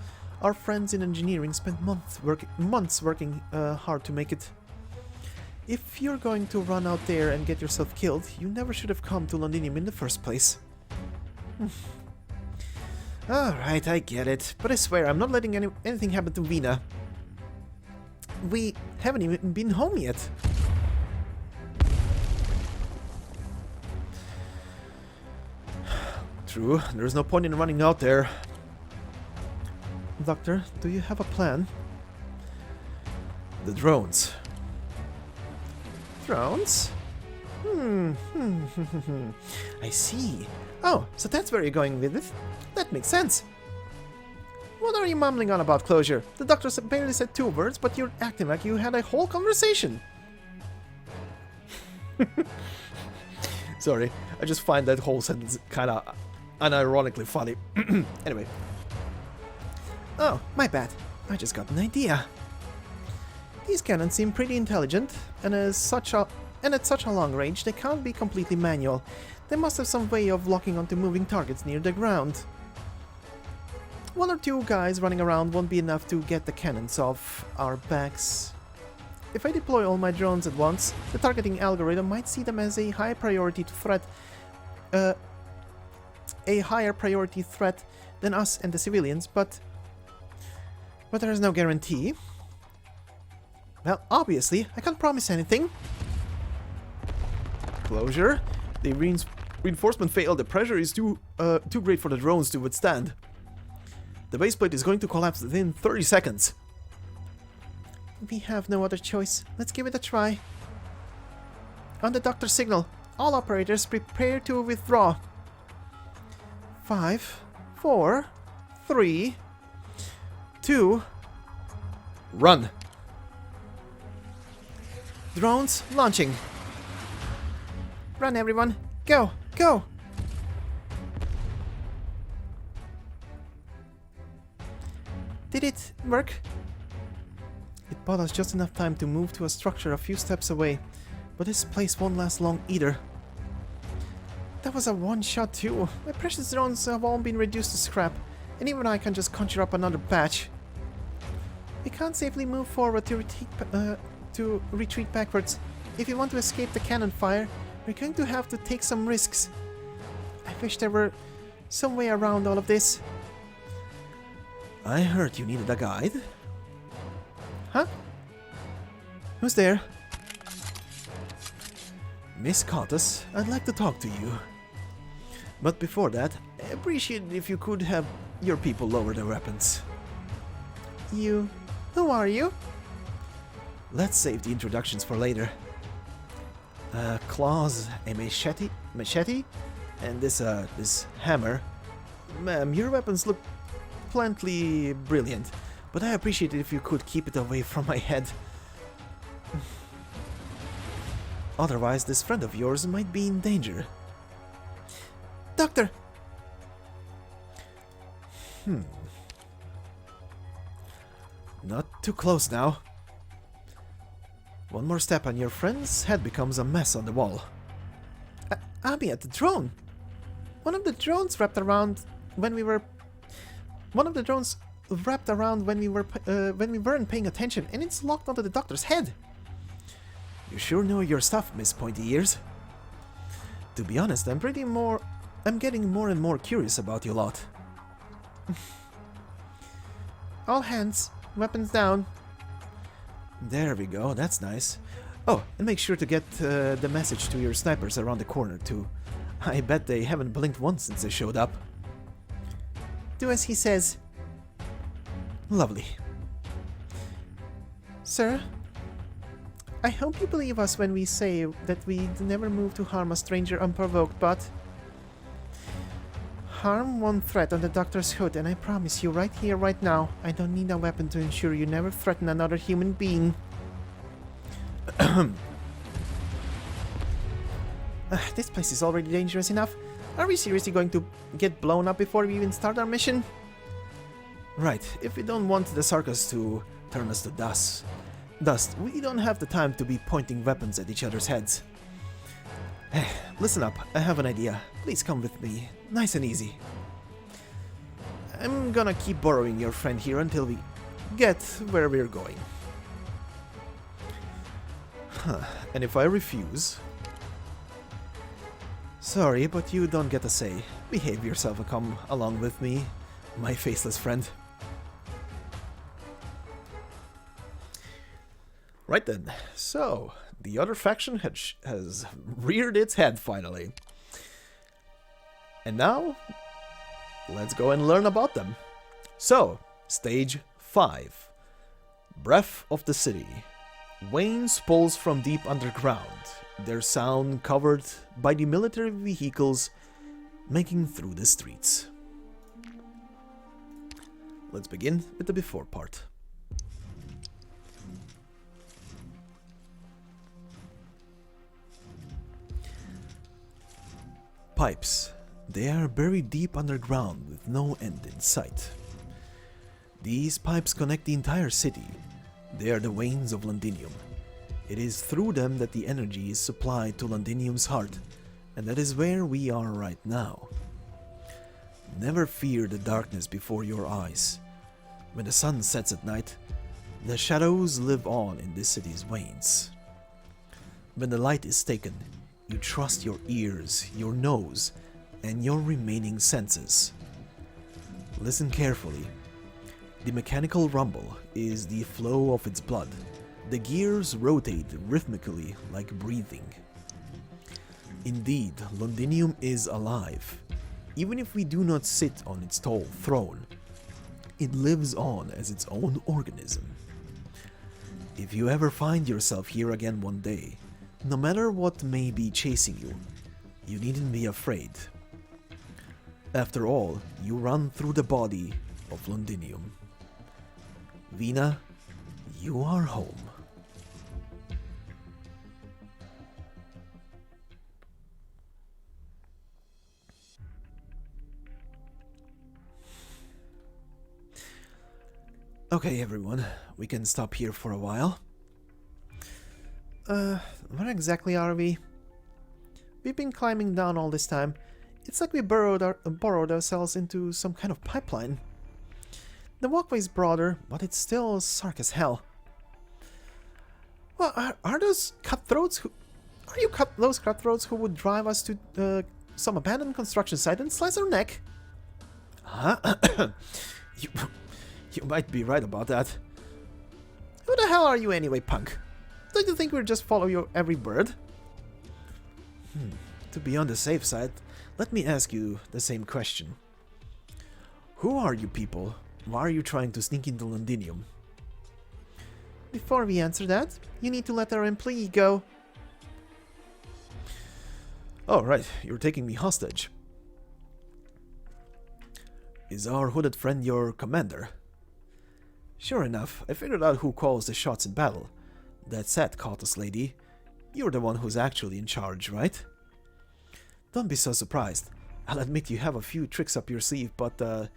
Our friends in engineering spent months working hard to make it. If you're going to run out there and get yourself killed, you never should have come to Londinium in the first place. Alright, I get it, but I swear I'm not letting anything happen to Vina. We haven't even been home yet. True, there's no point in running out there. Doctor, do you have a plan? The drones. Drones? I see. Oh, so that's where you're going with it? That makes sense. What are you mumbling on about closure? The doctor barely said 2 words, but you're acting like you had a whole conversation. Sorry, I just find that whole sentence kinda unironically funny. Anyway. Oh, my bad. I just got an idea. These cannons seem pretty intelligent, and at such a long range, they can't be completely manual. They must have some way of locking onto moving targets near the ground. 1 or 2 guys running around won't be enough to get the cannons off our backs. If I deploy all my drones at once, the targeting algorithm might see them as a high priority threat, a higher priority threat than us and the civilians, but there is no guarantee. Well, obviously, I can't promise anything. Closure. The reinforcement failed. The pressure is too great for the drones to withstand. The baseplate is going to collapse within 30 seconds. We have no other choice. Let's give it a try. On the doctor signal, all operators prepare to withdraw. 5, 4, 3, 2... Run! Drones launching. Run, everyone. Go! Go! Did it work? It bought us just enough time to move to a structure a few steps away, but this place won't last long either. That was a one-shot too. My precious drones have all been reduced to scrap, and even I can just conjure up another batch. We can't safely move forward to retreat backwards. If we want to escape the cannon fire, we're going to have to take some risks. I wish there were some way around all of this. I heard you needed a guide. Huh? Who's there? Miss Cottas, I'd like to talk to you. But before that, I appreciate it if you could have your people lower their weapons. You... Who are you? Let's save the introductions for later. Claws, a machete, and this hammer. Ma'am, your weapons look plenty brilliant, but I appreciate it if you could keep it away from my head. Otherwise, this friend of yours might be in danger. Doctor! Not too close now. One more step and your friend's head becomes a mess on the wall. Abby at the drone! One of the drones wrapped around when we were... One of the drones wrapped around when we weren't paying attention, and it's locked onto the doctor's head. You sure know your stuff, Miss Pointy Ears. To be honest, I'm getting more and more curious about you lot. All hands, weapons down. There we go, that's nice. Oh, and make sure to get the message to your snipers around the corner too. I bet they haven't blinked once since they showed up. Do as he says. Lovely. Sir? I hope you believe us when we say that we'd never move to harm a stranger unprovoked, but... Harm one threat on the doctor's hood, and I promise you right here, right now, I don't need a weapon to ensure you never threaten another human being. This place is already dangerous enough. Are we seriously going to get blown up before we even start our mission? Right, if we don't want the Sarkaz to turn us to dust, we don't have the time to be pointing weapons at each other's heads. Listen up, I have an idea. Please come with me, nice and easy. I'm gonna keep borrowing your friend here until we get where we're going. And if I refuse... Sorry, but you don't get a say. Behave yourself and come along with me, my faceless friend. Right then, so the other faction has reared its head finally. And now, let's go and learn about them. So, stage 5. Breath of the City. Wains pulse from deep underground, their sound covered by the military vehicles making through the streets. Let's begin with the before part. Pipes. They are buried deep underground with no end in sight. These pipes connect the entire city. They are the veins of Londinium. It is through them that the energy is supplied to Londinium's heart, and that is where we are right now. Never fear the darkness before your eyes. When the sun sets at night, The shadows live on in this city's veins. When the light is taken, you trust your ears, your nose, and your remaining senses. Listen carefully. The mechanical rumble is the flow of its blood. The gears rotate rhythmically like breathing. Indeed, Londinium is alive. Even if we do not sit on its tall throne, it lives on as its own organism. If you ever find yourself here again one day, no matter what may be chasing you, you needn't be afraid. After all, you run through the body of Londinium. Vina, you are home. Okay, everyone, we can stop here for a while. Where exactly are we? We've been climbing down all this time. It's like we burrowed ourselves into some kind of pipeline. The walkway's broader, but it's still dark as hell. Well, are those cutthroats who... Are you those cutthroats who would drive us to some abandoned construction site and slice our neck? Huh? You might be right about that. Who the hell are you anyway, punk? Don't you think we'll just follow your every word? To be on the safe side, let me ask you the same question. Who are you people? Why are you trying to sneak into Londinium? Before we answer that, you need to let our employee go. Oh, right, you're taking me hostage. Is our hooded friend your commander? Sure enough, I figured out who calls the shots in battle. That said, Cultist lady, you're the one who's actually in charge, right? Don't be so surprised. I'll admit you have a few tricks up your sleeve, but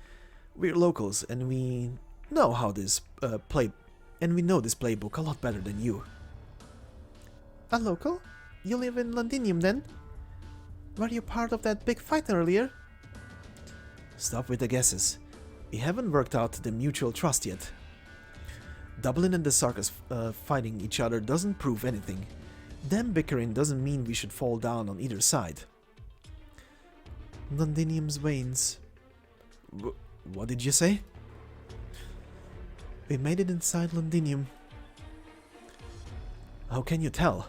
we're locals and we know how this know this playbook a lot better than you. A local? You live in Londinium then? Were you part of that big fight earlier? Stop with the guesses. We haven't worked out the mutual trust yet. Dublin and the Sarkaz fighting each other doesn't prove anything. Them bickering doesn't mean we should fall down on either side. Londinium's veins. What did you say? We made it inside Londinium. How can you tell?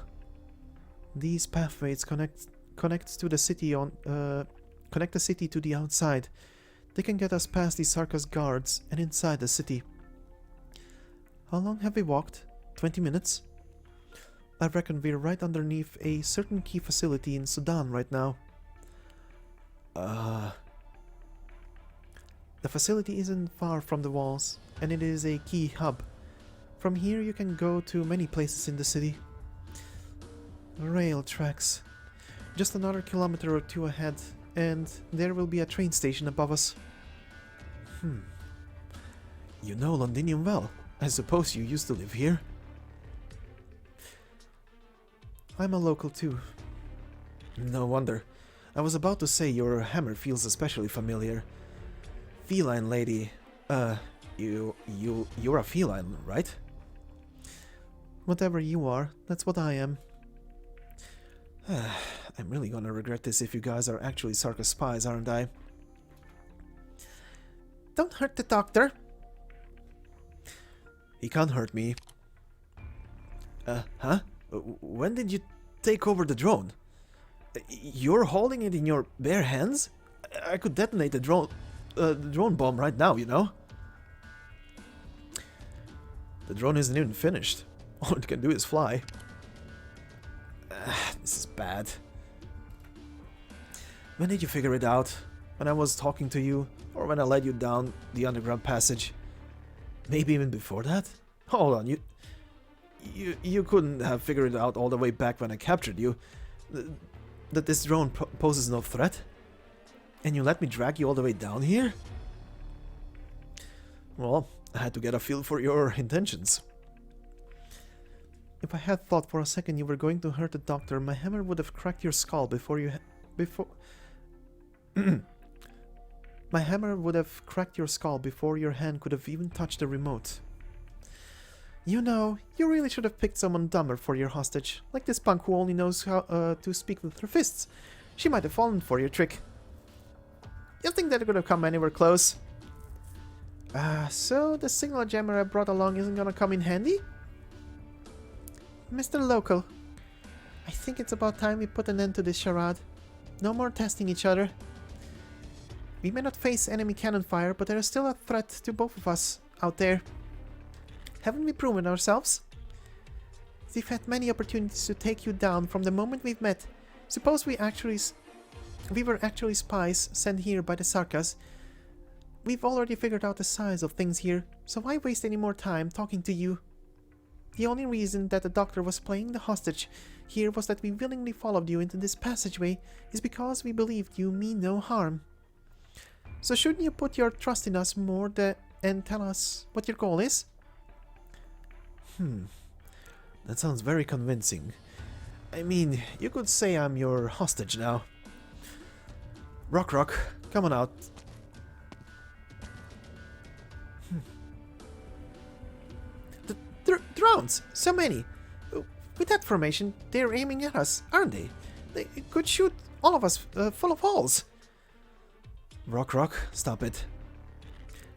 These pathways connect to the city connect the city to the outside. They can get us past the Sarkaz guards and inside the city. How long have we walked? 20 minutes? I reckon we're right underneath a certain key facility in Sudan right now. The facility isn't far from the walls, and it is a key hub. From here you can go to many places in the city. Rail tracks. Just another kilometer or two ahead, and there will be a train station above us. You know Londinium well. I suppose you used to live here? I'm a local too. No wonder. I was about to say your hammer feels especially familiar. Feline lady. You're a feline, right? Whatever you are, that's what I am. I'm really gonna regret this if you guys are actually Sarkaz spies, aren't I? Don't hurt the doctor. He can't hurt me. Huh? When did you take over the drone? You're holding it in your bare hands? I could detonate the drone bomb right now, you know? The drone isn't even finished. All it can do is fly. This is bad. When did you figure it out? When I was talking to you? Or when I led you down the underground passage? Maybe even before that? Hold on, you couldn't have figured it out all the way back when I captured you. That this drone poses no threat? And you let me drag you all the way down here? Well, I had to get a feel for your intentions. If I had thought for a second you were going to hurt the doctor, my hammer would have cracked your skull before you My hammer would have cracked your skull before your hand could have even touched the remote. You know, you really should have picked someone dumber for your hostage, like this punk who only knows how to speak with her fists. She might have fallen for your trick. You think that could have come anywhere close? So the signal jammer I brought along isn't gonna come in handy? Mr. Local, I think it's about time we put an end to this charade. No more testing each other. We may not face enemy cannon fire, but there is still a threat to both of us out there. Haven't we proven ourselves? We've had many opportunities to take you down from the moment we've met. Suppose we were actually spies sent here by the Sarkaz. We've already figured out the size of things here, so why waste any more time talking to you? The only reason that the doctor was playing the hostage here was that we willingly followed you into this passageway is because we believed you mean no harm. So shouldn't you put your trust in us more and tell us what your goal is? That sounds very convincing. I mean, you could say I'm your hostage now. Rock, come on out. Drones! So many! With that formation, they're aiming at us, aren't they? They could shoot all of us full of holes. Rock, stop it.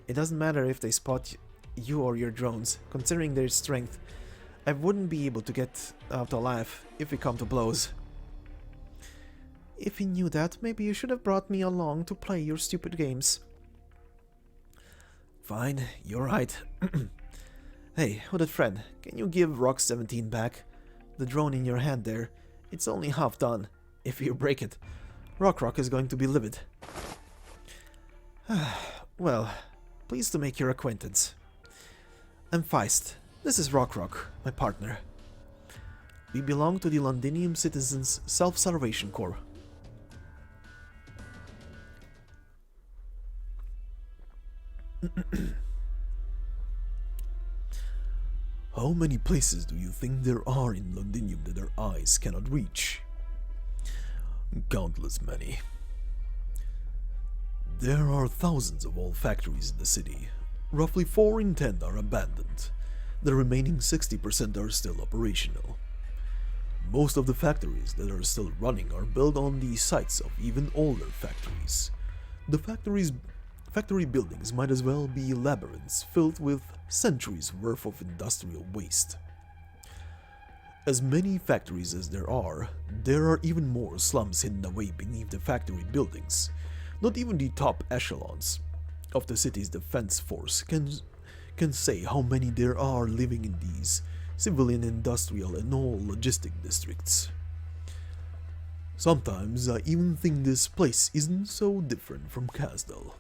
It doesn't matter if they spot you or your drones. Considering their strength, I wouldn't be able to get out alive if we come to blows. If you knew that, maybe you should have brought me along to play your stupid games. Fine, you're right. Hey, hooded friend, can you give Rock 17 back? The drone in your hand there, it's only half done. If you break it, Rock is going to be livid. Well, pleased to make your acquaintance. I'm Feist. This is Rock, my partner. We belong to the Londinium Citizens Self-Salvation Corps. How many places do you think there are in Londinium that our eyes cannot reach? Countless many. There are thousands of old factories in the city. Roughly 4 in 10 are abandoned. The remaining 60% are still operational. Most of the factories that are still running are built on the sites of even older factories. The factory buildings might as well be labyrinths filled with centuries worth of industrial waste. As many factories as there are even more slums hidden away beneath the factory buildings. Not even the top echelons of the city's defense force can say how many there are living in these civilian, industrial, and all logistic districts. Sometimes I even think this place isn't so different from Casdal.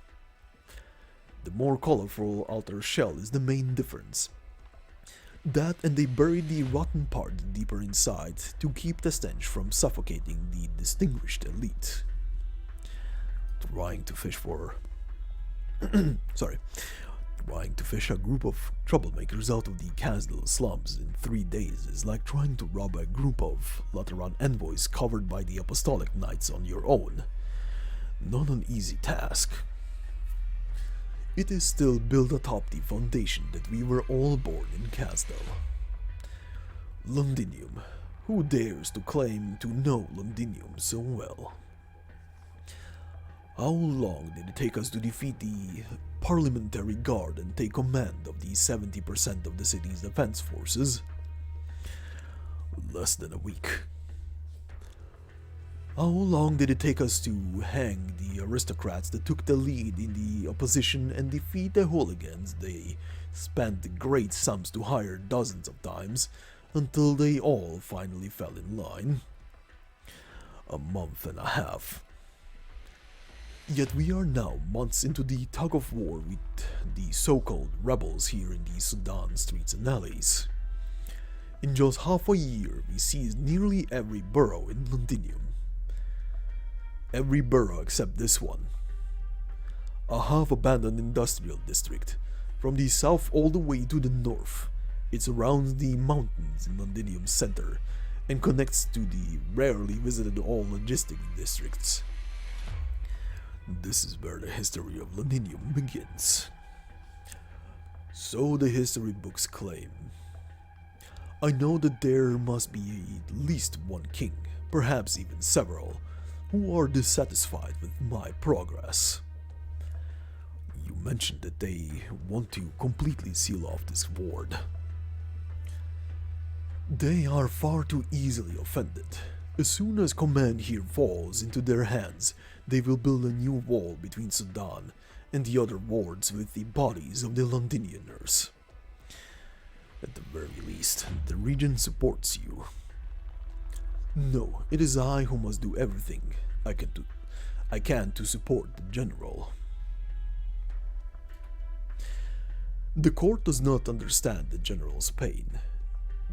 The more colorful outer shell is the main difference. That, and they buried the rotten part deeper inside to keep the stench from suffocating the distinguished elite. Trying to fish a group of troublemakers out of the Casdal slums in 3 days is like trying to rob a group of Lateran envoys covered by the Apostolic Knights on your own. Not an easy task. It is still built atop the foundation that we were all born in Casdal. Londinium. Who dares to claim to know Londinium so well? How long did it take us to defeat the Parliamentary Guard and take command of the 70% of the city's defense forces? Less than a week. How long did it take us to hang the aristocrats that took the lead in the opposition and defeat the hooligans they spent great sums to hire dozens of times until they all finally fell in line? A month and a half. Yet we are now months into the tug of war with the so-called rebels here in the Sudan streets and alleys. In just half a year, we seized nearly every borough in Londinium. Every borough except this one. A half-abandoned industrial district, from the south all the way to the north. It surrounds the mountains in Londinium's center and connects to the rarely visited all logistic districts. This is where the history of Londinium begins. So the history books claim. I know that there must be at least one king, perhaps even several, who are dissatisfied with my progress. You mentioned that they want to completely seal off this ward. They are far too easily offended. As soon as command here falls into their hands, they will build a new wall between Sudan and the other wards with the bodies of the Londinianers. At the very least, the region supports you. No, it is I who must do everything I can to support the general. The court does not understand the general's pain.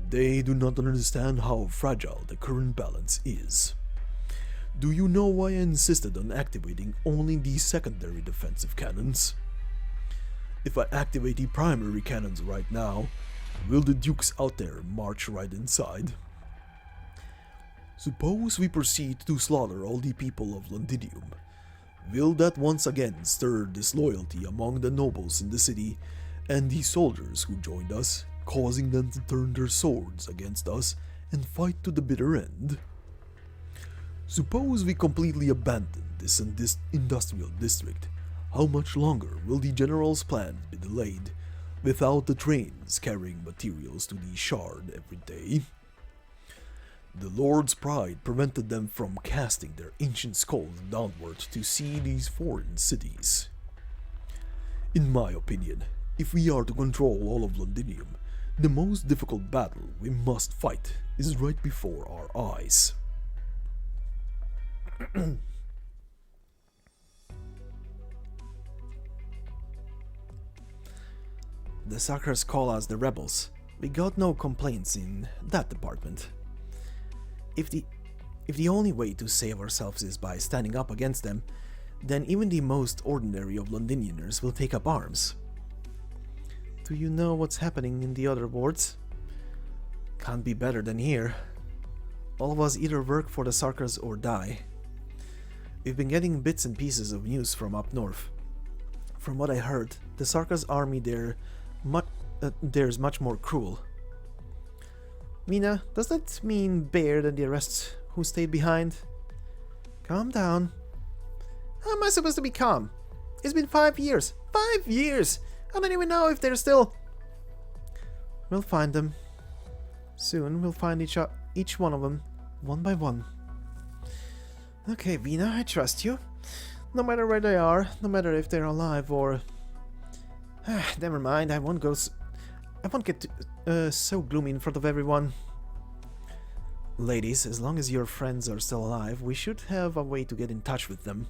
They do not understand how fragile the current balance is. Do you know why I insisted on activating only the secondary defensive cannons? If I activate the primary cannons right now, will the dukes out there march right inside? Suppose we proceed to slaughter all the people of Londinium. Will that once again stir disloyalty among the nobles in the city and the soldiers who joined us, causing them to turn their swords against us and fight to the bitter end? Suppose we completely abandon this industrial district. How much longer will the general's plans be delayed without the trains carrying materials to the shard every day? The Lord's pride prevented them from casting their ancient skulls downward to see these foreign cities. In my opinion, if we are to control all of Londinium, the most difficult battle we must fight is right before our eyes. The Sarkaz call us the rebels. We got no complaints in that department. If the only way to save ourselves is by standing up against them, then even the most ordinary of Londinianers will take up arms. Do you know what's happening in the other wards? Can't be better than here. All of us either work for the Sarkaz or die. We've been getting bits and pieces of news from up north. From what I heard, the Sarkaz army there's much more cruel. Mina, does that mean Bear than the rest who stayed behind? Calm down. How am I supposed to be calm? It's been 5 years. 5 years! I don't even know if they're still... We'll find them. Soon we'll find each one of them, one by one. Okay, Vina, I trust you. No matter where they are, no matter if they're alive or... Never mind, I won't get so gloomy in front of everyone. Ladies, as long as your friends are still alive, we should have a way to get in touch with them.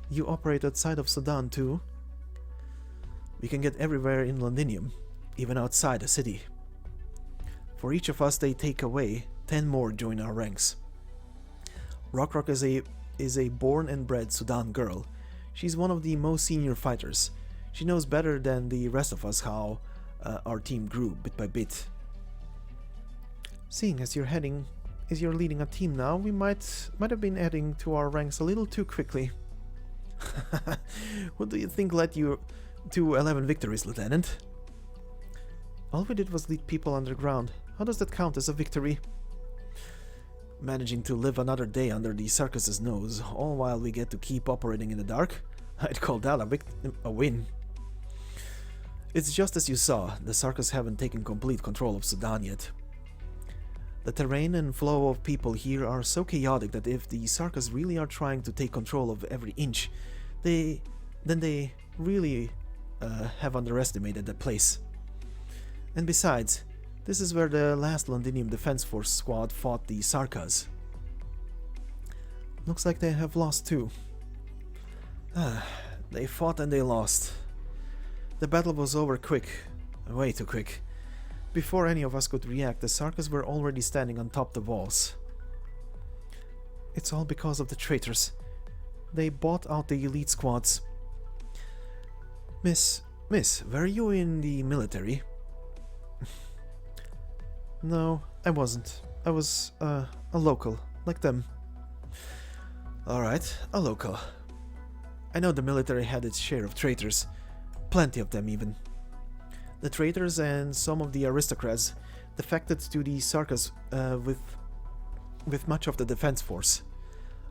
You operate outside of Sudan too? We can get everywhere in Londinium, even outside the city. For each of us they take away, 10 more join our ranks. Rock is a born and bred Sudan girl. She's one of the most senior fighters. She knows better than the rest of us how our team grew bit by bit. Seeing as you're leading a team now, we might have been adding to our ranks a little too quickly. What do you think led you to 11 victories, Lieutenant? All we did was lead people underground. How does that count as a victory? Managing to live another day under the Sarkaz's nose, all while we get to keep operating in the dark? I'd call that a win. It's just as you saw, the Sarkaz haven't taken complete control of Sudan yet. The terrain and flow of people here are so chaotic that if the Sarkaz really are trying to take control of every inch, then they really have underestimated the place. And besides, this is where the last Londinium Defense Force squad fought the Sarkaz. Looks like they have lost too. They fought and they lost. The battle was over quick, way too quick. Before any of us could react, the Sarkaz were already standing on top the walls. It's all because of the traitors. They bought out the elite squads. Miss, were you in the military? No, I wasn't. I was, a local, like them. Alright, a local. I know the military had its share of traitors. Plenty of them, even. The traitors and some of the aristocrats, defected to the Sarkaz with much of the defense force.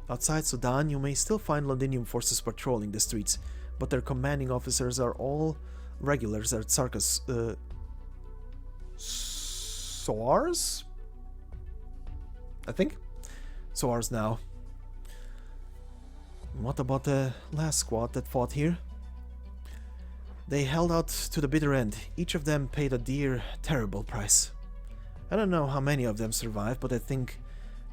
Outside Sudan, you may still find Londinium forces patrolling the streets, but their commanding officers are all regulars at Sarkaz. SOARs? I think? SOARs now. What about the last squad that fought here? They held out to the bitter end. Each of them paid a dear, terrible price. I don't know how many of them survived, but I think,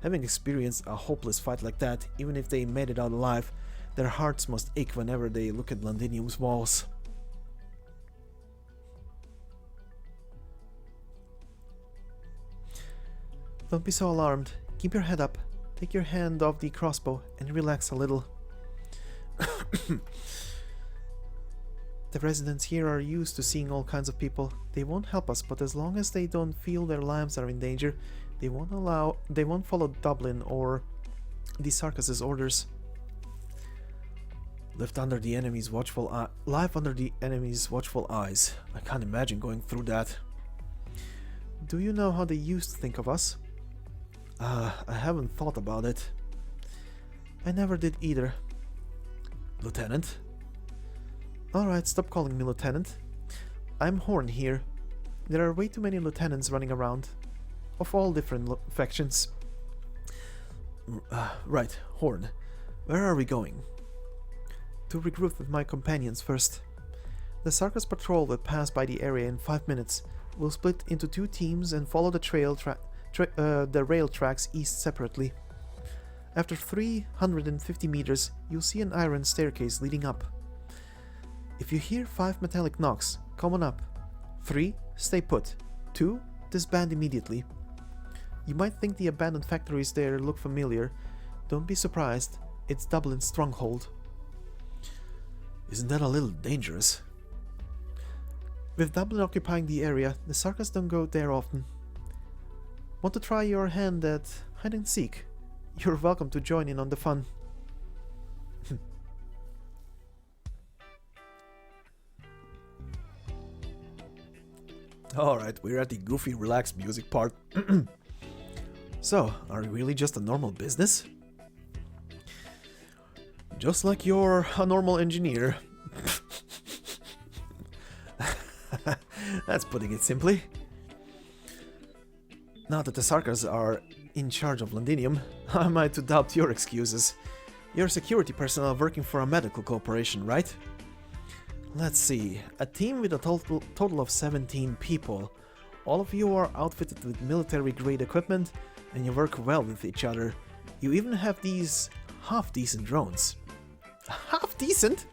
having experienced a hopeless fight like that, even if they made it out alive, their hearts must ache whenever they look at Londinium's walls. Don't be so alarmed. Keep your head up. Take your hand off the crossbow and relax a little. The residents here are used to seeing all kinds of people. They won't help us, but as long as they don't feel their lives are in danger, they won't follow Dublin or the Sarkaz's orders. Live under the enemy's watchful eyes. I can't imagine going through that. Do you know how they used to think of us? I haven't thought about it. I never did either. Lieutenant? Alright, stop calling me Lieutenant. I'm Horn here. There are way too many lieutenants running around. Of all different factions. Right, Horn. Where are we going? To regroup with my companions first. The Sarkaz patrol will pass by the area in 5 minutes. We'll split into 2 teams and follow the rail tracks east separately. After 350 meters, you'll see an iron staircase leading up. If you hear 5 metallic knocks, come on up. 3, stay put. 2, disband immediately. You might think the abandoned factories there look familiar. Don't be surprised, it's Dublin's stronghold. Isn't that a little dangerous? With Dublin occupying the area, the Sarkaz don't go there often. Want to try your hand at hide and seek? You're welcome to join in on the fun. Alright, we're at the goofy, relaxed music part. So, are you really just a normal business? Just like you're a normal engineer. That's putting it simply. Now that the Sarkaz are in charge of Londinium, I'm to doubt your excuses. You're security personnel working for a medical corporation, right? Let's see, a team with a total of 17 people. All of you are outfitted with military-grade equipment, and you work well with each other. You even have these half-decent drones. Half-decent?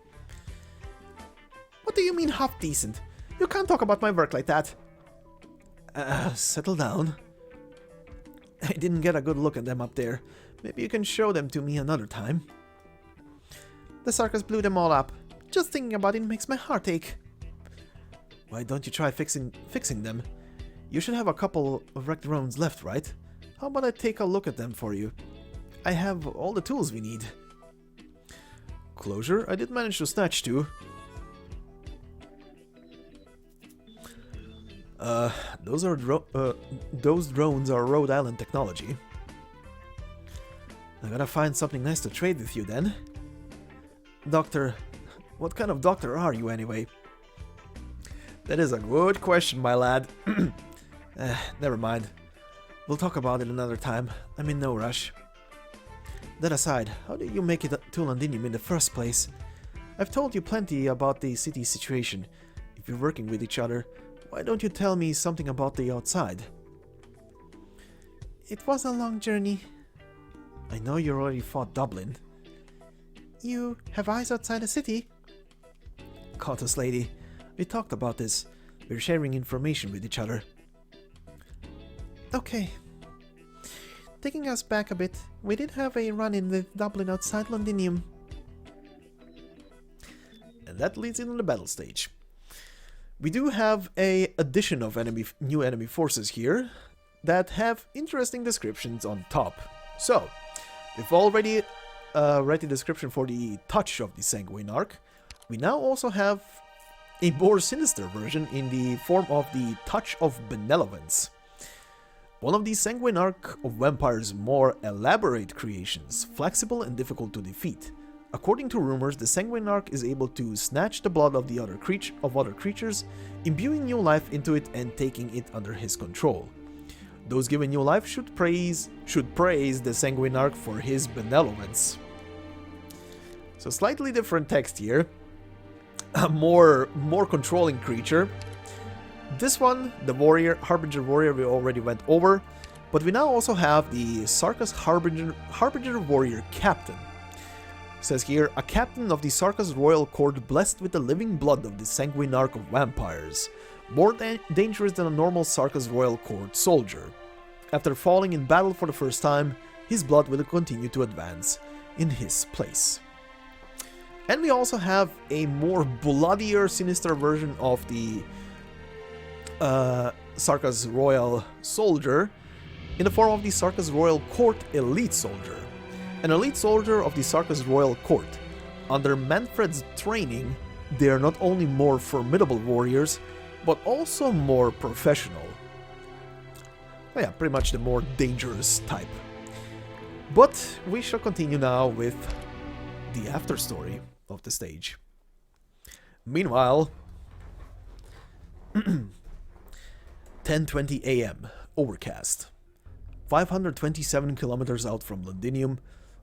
What do you mean half-decent? You can't talk about my work like that. Settle down. I didn't get a good look at them up there. Maybe you can show them to me another time. The Sarkaz blew them all up. Just thinking about it makes my heart ache. Why don't you try fixing them? You should have a couple of wrecked drones left, right? How about I take a look at them for you? I have all the tools we need. Closure, I did manage to snatch 2. Those drones are Rhode Island technology. I gotta find something nice to trade with you then. Doctor, what kind of doctor are you anyway? That is a good question, my lad. Never mind. We'll talk about it another time. I'm in no rush. That aside, how did you make it to Londinium in the first place? I've told you plenty about the city situation. If you're working with each other, why don't you tell me something about the outside? It was a long journey. I know you already fought Dublin. You have eyes outside the city? Caught us, lady. We talked about this. We're sharing information with each other. Okay. Taking us back a bit, we did have a run-in with Dublin outside Londinium. And that leads into the battle stage. We do have an addition of new enemy forces here that have interesting descriptions on top. So, we've already read the description for the touch of the Sanguine Arc. We now also have a more sinister version in the form of the touch of benevolence. One of the Sanguine Arc of Vampire's more elaborate creations, flexible and difficult to defeat. According to rumors, the Sanguine Arc is able to snatch the blood of other creatures, imbuing new life into it and taking it under his control. Those given new life should praise the Sanguine Arc for his benevolence. So slightly different text here. A more controlling creature. This one, the warrior, Harbinger warrior, we already went over, but we now also have the Sarkaz Harbinger warrior captain. It says here, a captain of the Sarkaz royal court blessed with the living blood of the Sanguine Arc of Vampires, more dangerous than a normal Sarkaz royal court soldier. After falling in battle for the first time, his blood will continue to advance in his place. And we also have a more bloodier, sinister version of the Sarkaz royal soldier in the form of the Sarkaz royal court elite soldier. An elite soldier of the Sarkaz royal court. Under Manfred's training, they are not only more formidable warriors, but also more professional. Well, yeah, pretty much the more dangerous type. But we shall continue now with the after story of the stage. Meanwhile, 10:20 AM, overcast. 527 kilometers out from Londinium,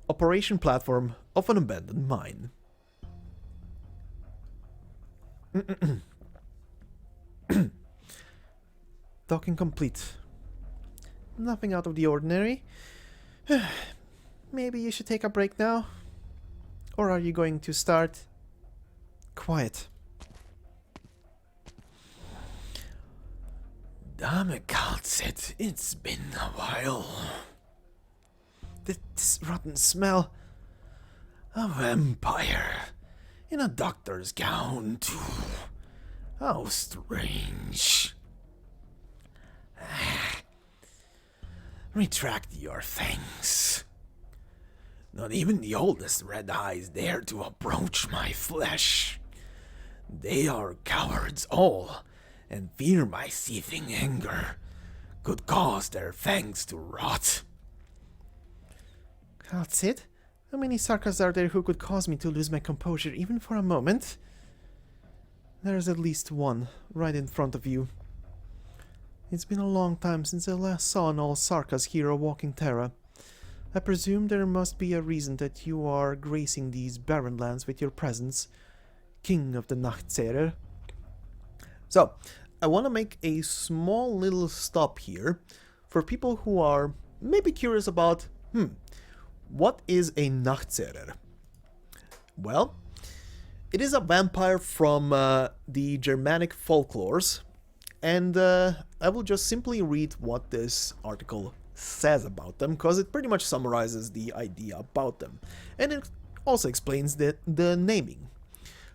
operation platform of an abandoned mine. Docking complete. Nothing out of the ordinary. Maybe you should take a break now? Or are you going to start? Quiet. Damn it, Calcit, it's been a while. This rotten smell. A vampire. In a doctor's gown, too. How strange. Retract your thanks. Not even the oldest red eyes dare to approach my flesh. They are cowards all, and fear my seething anger could cause their fangs to rot. That's it? How many Sarkaz are there who could cause me to lose my composure even for a moment? There's at least one, right in front of you. It's been a long time since I last saw an all-Sarkaz hero walking Terra. I presume there must be a reason that you are gracing these barren lands with your presence, King of the Nachtserer. So, I want to make a small little stop here for people who are maybe curious about, what is a Nachtserer? Well, it is a vampire from the Germanic folklores, and I will just simply read what this article says about them, because it pretty much summarizes the idea about them, and it also explains the naming.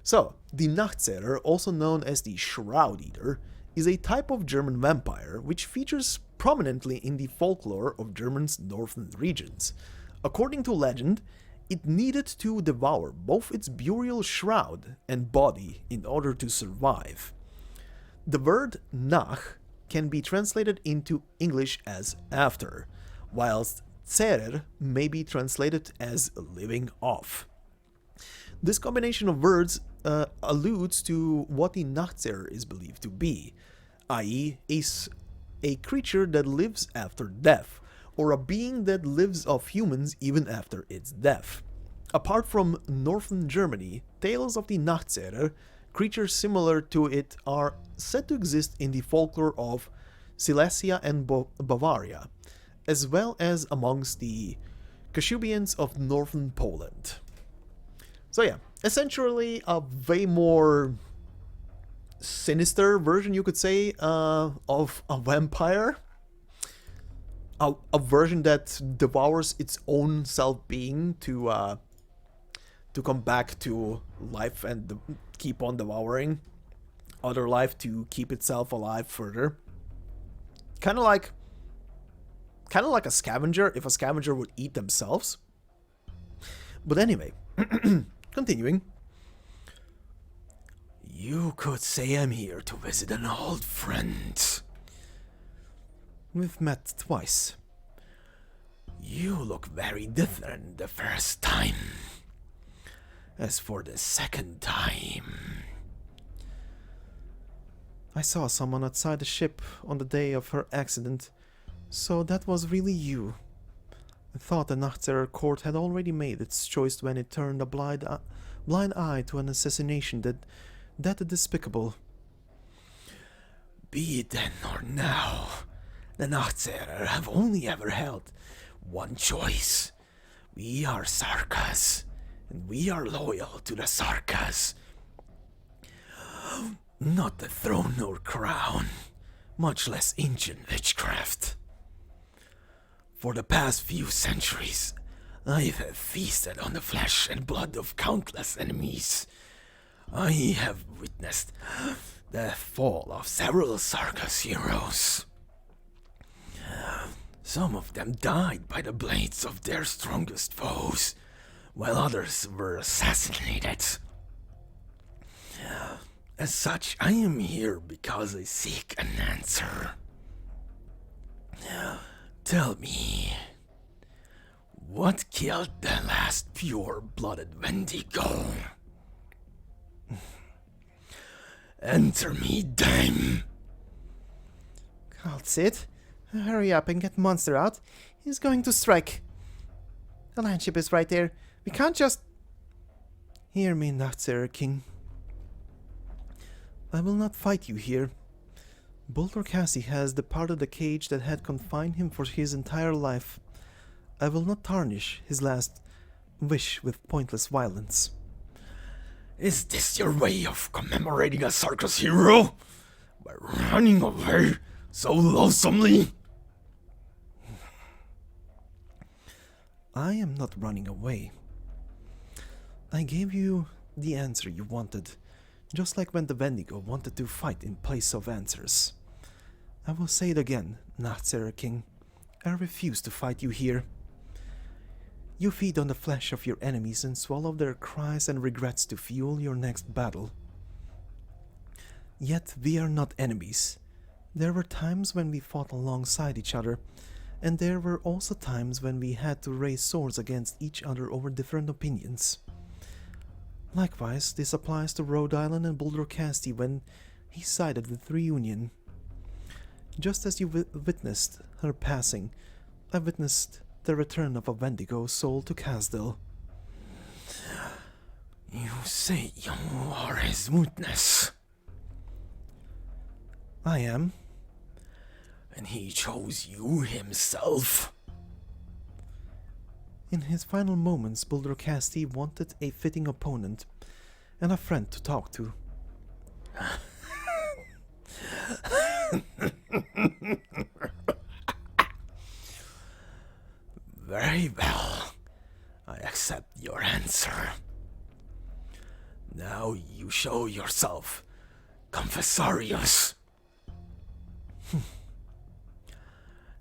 So, the Nachtserer, also known as the Shroud Eater, is a type of German vampire which features prominently in the folklore of Germany's northern regions. According to legend, it needed to devour both its burial shroud and body in order to survive. The word nach can be translated into English as after, whilst Zerer may be translated as living off. This combination of words alludes to what the Nachtserer is believed to be, i.e. a creature that lives after death, or a being that lives off humans even after its death. Apart from northern Germany, tales of the Nachtserer, creatures similar to it, are said to exist in the folklore of Silesia and Bavaria, as well as amongst the Kashubians of northern Poland. So yeah, essentially a way more sinister version, you could say, of a vampire. A version that devours its own self-being to come back to life and keep on devouring other life to keep itself alive further. Kind of like a scavenger, if a scavenger would eat themselves. But anyway, continuing. You could say I'm here to visit an old friend. We've met twice. You look very different the first time. As for the second time... I saw someone outside the ship on the day of her accident, so that was really you. I thought the Nachtserer court had already made its choice when it turned a blind eye to an assassination that despicable. Be it then or now, the Nachtserer have only ever held one choice. We are Sarkaz, and we are loyal to the Sarkaz. Not the throne or crown, much less ancient witchcraft. For the past few centuries, I have feasted on the flesh and blood of countless enemies. I have witnessed the fall of several Sarkaz heroes. Some of them died by the blades of their strongest foes, while others were assassinated. As such, I am here because I seek an answer. Tell me, what killed the last pure-blooded Wendigo? Answer me, dame! Sid, hurry up and get Monster out. He's going to strike. The landship is right there. We can't just... Hear me, Nachtserer King. I will not fight you here. Bultorcassi has departed the cage that had confined him for his entire life. I will not tarnish his last wish with pointless violence. Is this your way of commemorating a Sarkaz hero? By running away so loathsomely? I am not running away. I gave you the answer you wanted, just like when the Wendigo wanted to fight in place of answers. I will say it again, Nachtserer King. I refuse to fight you here. You feed on the flesh of your enemies and swallow their cries and regrets to fuel your next battle. Yet we are not enemies. There were times when we fought alongside each other, and there were also times when we had to raise swords against each other over different opinions. Likewise, this applies to Rhode Island and Bultorcassi when he sided with Reunion. Just as you witnessed her passing, I witnessed the return of a Wendigo soul to Casdell. You say you are his witness. I am. And he chose you himself? In his final moments, Bultorcassi wanted a fitting opponent and a friend to talk to. Very well. I accept your answer. Now you show yourself, Confessarius.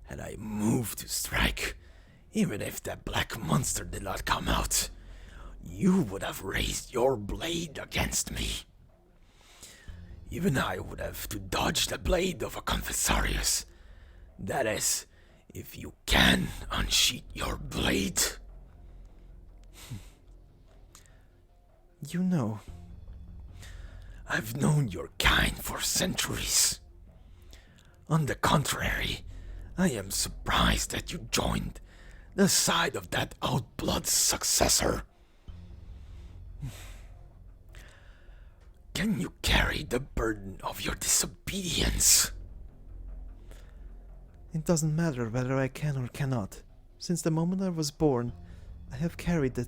Had I moved to strike, even if that black monster did not come out, you would have raised your blade against me. Even I would have to dodge the blade of a Confessarius. That is, if you can unsheath your blade. You know. I've known your kind for centuries. On the contrary, I am surprised that you joined the side of that outblood successor. Can you carry the burden of your disobedience? It doesn't matter whether I can or cannot. Since the moment I was born, I have carried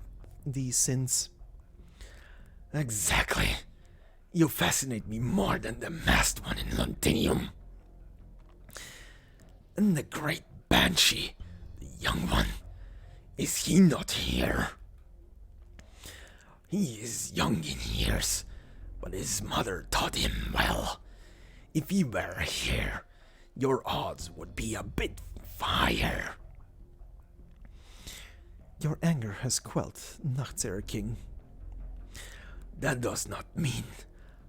these sins. Exactly. You fascinate me more than the masked one in Londinium. And the great Banshee, the young one, is he not here? He is young in years, but his mother taught him well. If he were here, your odds would be a bit higher. Your anger has quelled, Nachtserer King. That does not mean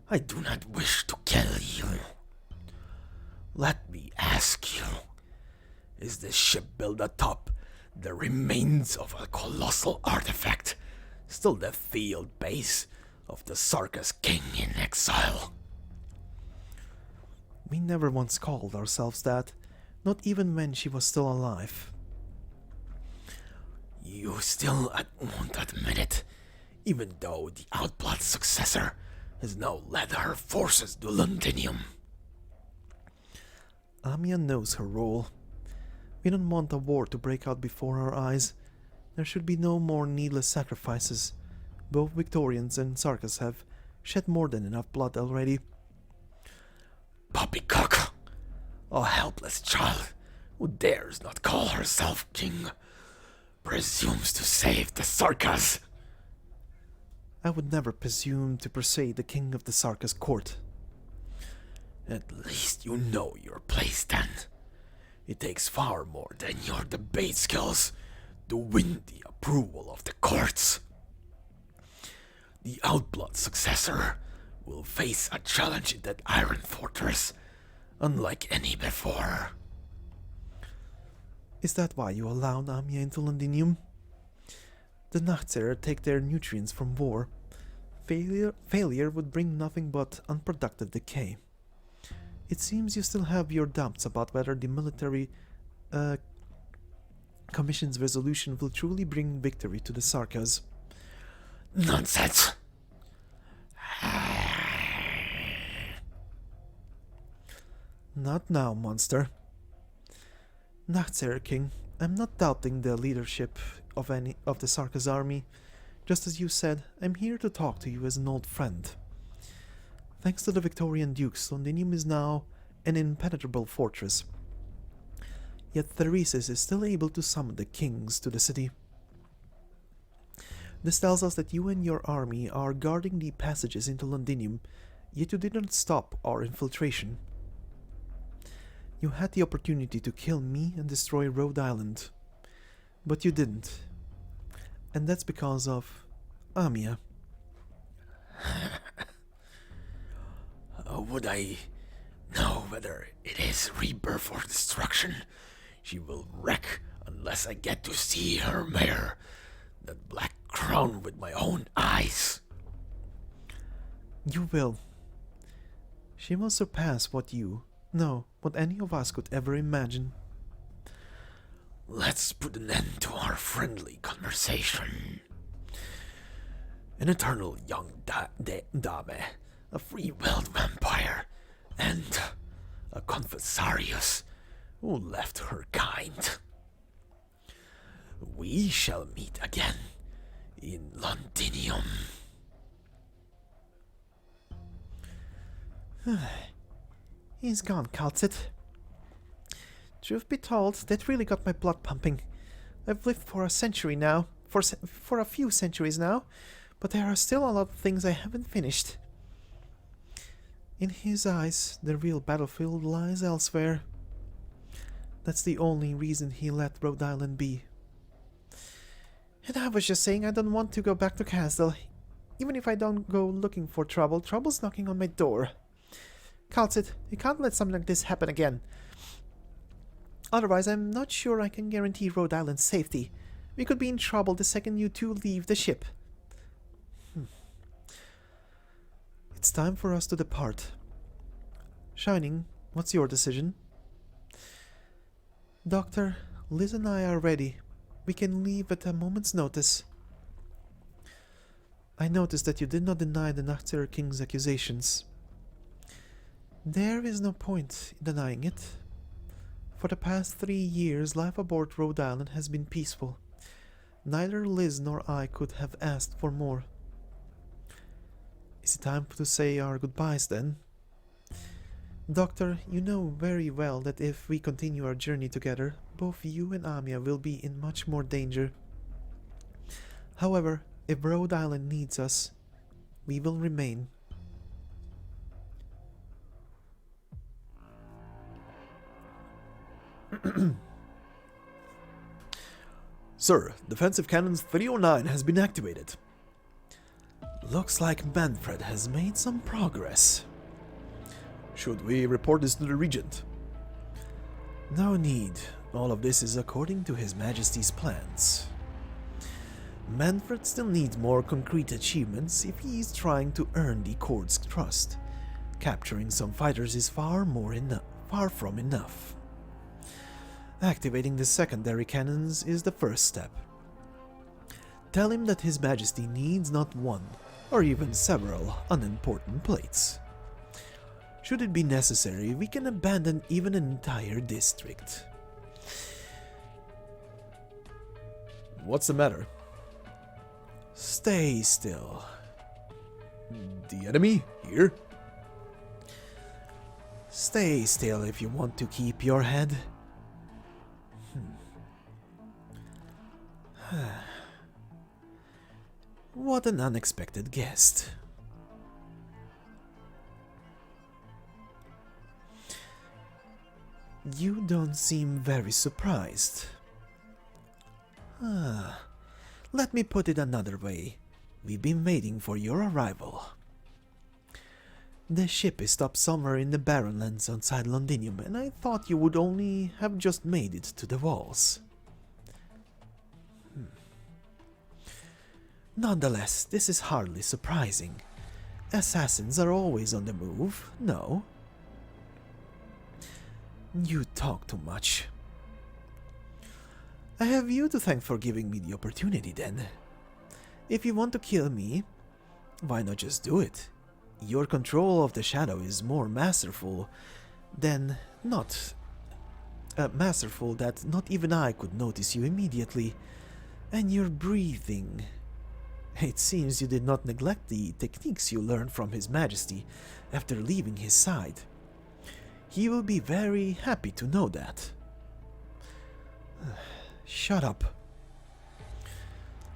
I do not wish to kill you. Let me ask you, is the ship built atop the remains of a colossal artifact, still the field base of the Sarkaz king in exile. We never once called ourselves that, not even when she was still alive. You still won't admit it, even though the Outblood's successor has now led her forces to Londinium. Amiya knows her role. We don't want a war to break out before our eyes. There should be no more needless sacrifices. Both Victorians and Sarkaz have shed more than enough blood already. Poppycock! A helpless child who dares not call herself king, presumes to save the Sarkaz. I would never presume to persuade the king of the Sarkaz court. At least you know your place then. It takes far more than your debate skills to win the approval of the courts. The Outblood successor will face a challenge in that iron fortress, unlike any before. Is that why you allowed Amiya into Londinium? The Nachtseher take their nutrients from war. Failure would bring nothing but unproductive decay. It seems you still have your doubts about whether the military commission's resolution will truly bring victory to the Sarkaz. Nonsense! Not now, monster. Nachtseher King, I'm not doubting the leadership of any of the Sarkaz army. Just as you said, I'm here to talk to you as an old friend. Thanks to the Victorian dukes, Londinium is now an impenetrable fortress. Yet Theresis is still able to summon the kings to the city. This tells us that you and your army are guarding the passages into Londinium, yet you didn't stop our infiltration. You had the opportunity to kill me and destroy Rhode Island, but you didn't. And that's because of Amiya. Would I know whether it is rebirth or destruction? She will wreck unless I get to see her mare, that black crown, with my own eyes. You will. She will surpass what any of us could ever imagine. Let's put an end to our friendly conversation. An eternal young dame, a free-willed vampire, and a confessarius who left her kind. We shall meet again in Londinium. He's gone, Kaltzit. Truth be told, that really got my blood pumping. I've lived for a century now, for a few centuries now, but there are still a lot of things I haven't finished. In his eyes, the real battlefield lies elsewhere. That's the only reason he let Rhode Island be. And I was just saying I don't want to go back to Castle. Even if I don't go looking for trouble, trouble's knocking on my door. Kaltzit, you can't let something like this happen again. Otherwise, I'm not sure I can guarantee Rhode Island's safety. We could be in trouble the second you two leave the ship. It's time for us to depart. Shining, what's your decision? Doctor, Liz and I are ready. We can leave at a moment's notice. I noticed that you did not deny the Nachtseher King's accusations. There is no point in denying it. For the past 3 years, life aboard Rhode Island has been peaceful. Neither Liz nor I could have asked for more. Is it time to say our goodbyes then? Doctor, you know very well that if we continue our journey together, both you and Amiya will be in much more danger. However, if Rhode Island needs us, we will remain. Sir, defensive cannons 309 has been activated. Looks like Manfred has made some progress. Should we report this to the Regent? No need. All of this is according to His Majesty's plans. Manfred still needs more concrete achievements if he is trying to earn the court's trust. Capturing some fighters is far from enough. Activating the secondary cannons is the first step. Tell him that His Majesty needs not one, or even several, unimportant plates. Should it be necessary, we can abandon even an entire district. What's the matter? Stay still. The enemy? Here? Stay still if you want to keep your head. What an unexpected guest. You don't seem very surprised. Let me put it another way. We've been waiting for your arrival. The ship is stopped somewhere in the barren lands outside Londinium, and I thought you would only have just made it to the walls. Nonetheless, this is hardly surprising. Assassins are always on the move, no? You talk too much. I have you to thank for giving me the opportunity then. If you want to kill me, why not just do it? Your control of the shadow is more masterful than masterful that not even I could notice you immediately. And your breathing. It seems you did not neglect the techniques you learned from His Majesty after leaving his side. He will be very happy to know that. Shut up.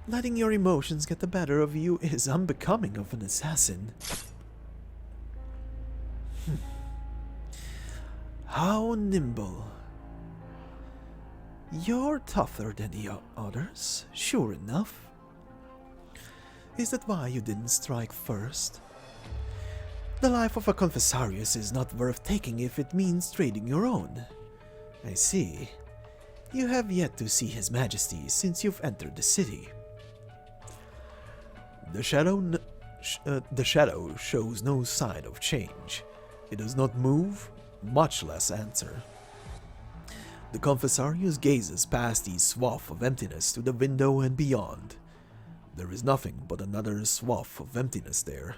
Letting your emotions get the better of you is unbecoming of an assassin. How nimble. You're tougher than the others, sure enough. Is that why you didn't strike first? The life of a confessarius is not worth taking if it means trading your own. I see. You have yet to see His Majesty since you've entered the city. The shadow shows no sign of change. It does not move, much less answer. The confessarius gazes past the swath of emptiness to the window and beyond. There is nothing but another swath of emptiness there.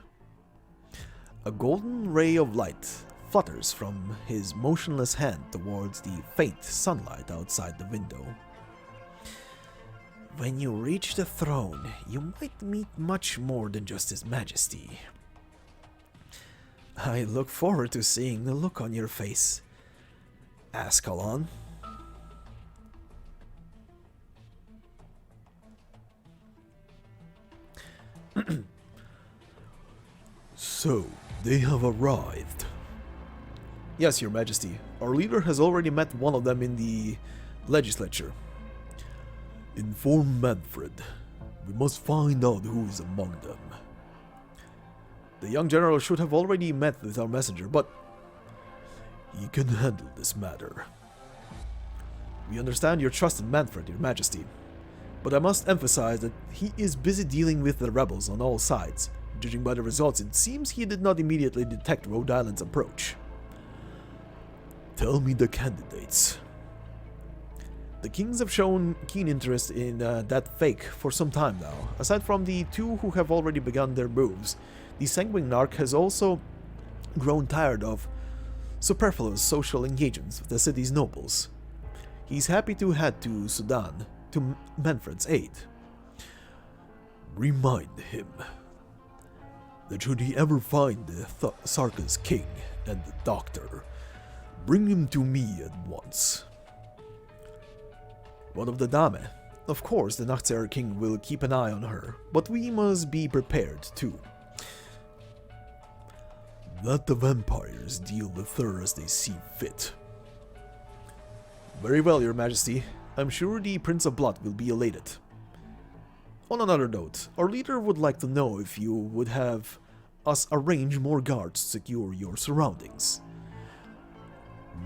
A golden ray of light flutters from his motionless hand towards the faint sunlight outside the window. When you reach the throne, you might meet much more than just His Majesty. I look forward to seeing the look on your face, Ascalon. So, they have arrived. Yes, Your Majesty. Our leader has already met one of them in the legislature. Inform Manfred. We must find out who is among them. The young general should have already met with our messenger, but he can handle this matter. We understand your trust in Manfred, Your Majesty. But I must emphasize that he is busy dealing with the rebels on all sides. Judging by the results, it seems he did not immediately detect Rhode Island's approach. Tell me the candidates. The kings have shown keen interest in that fake for some time now. Aside from the two who have already begun their moves, the sanguine narc has also grown tired of superfluous social engagements with the city's nobles. He's happy to head to Sudan to Manfred's aid. Remind him that should he ever find the Sarkaz king and the doctor, bring him to me at once. What of the Dame? Of course, the Naxar king will keep an eye on her, but we must be prepared too. Let the vampires deal with her as they see fit. Very well, Your Majesty. I'm sure the Prince of Blood will be elated. On another note, our leader would like to know if you would have us arrange more guards to secure your surroundings.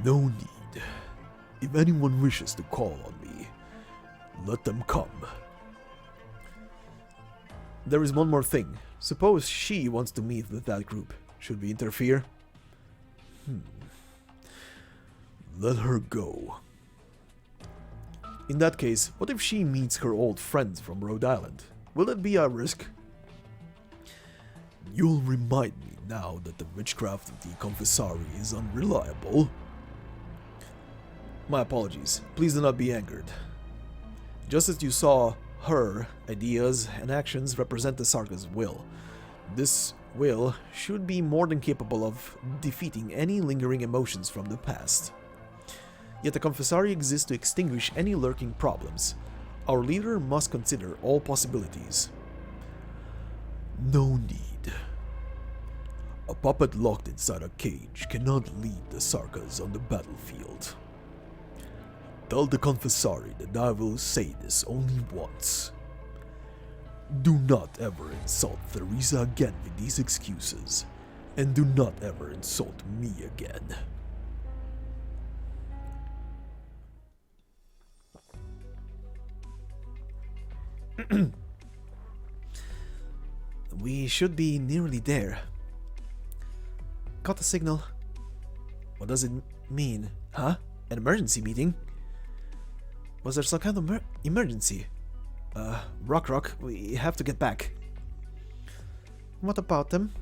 No need. If anyone wishes to call on me, let them come. There is one more thing. Suppose she wants to meet with that group. Should we interfere? Let her go. In that case, what if she meets her old friends from Rhode Island? Will it be a risk? You'll remind me now that the witchcraft of the Confessari is unreliable. My apologies. Please do not be angered. Just as you saw, her ideas and actions represent the Sarkaz will. This will should be more than capable of defeating any lingering emotions from the past. Yet the Confessari exists to extinguish any lurking problems. Our leader must consider all possibilities. No need. A puppet locked inside a cage cannot lead the Sarkaz on the battlefield. Tell the Confessari that I will say this only once. Do not ever insult Theresa again with these excuses, and do not ever insult me again. We should be nearly there. Got the signal. What does it mean? Huh? An emergency meeting? Was there some kind of emergency? Rock, we have to get back. What about them?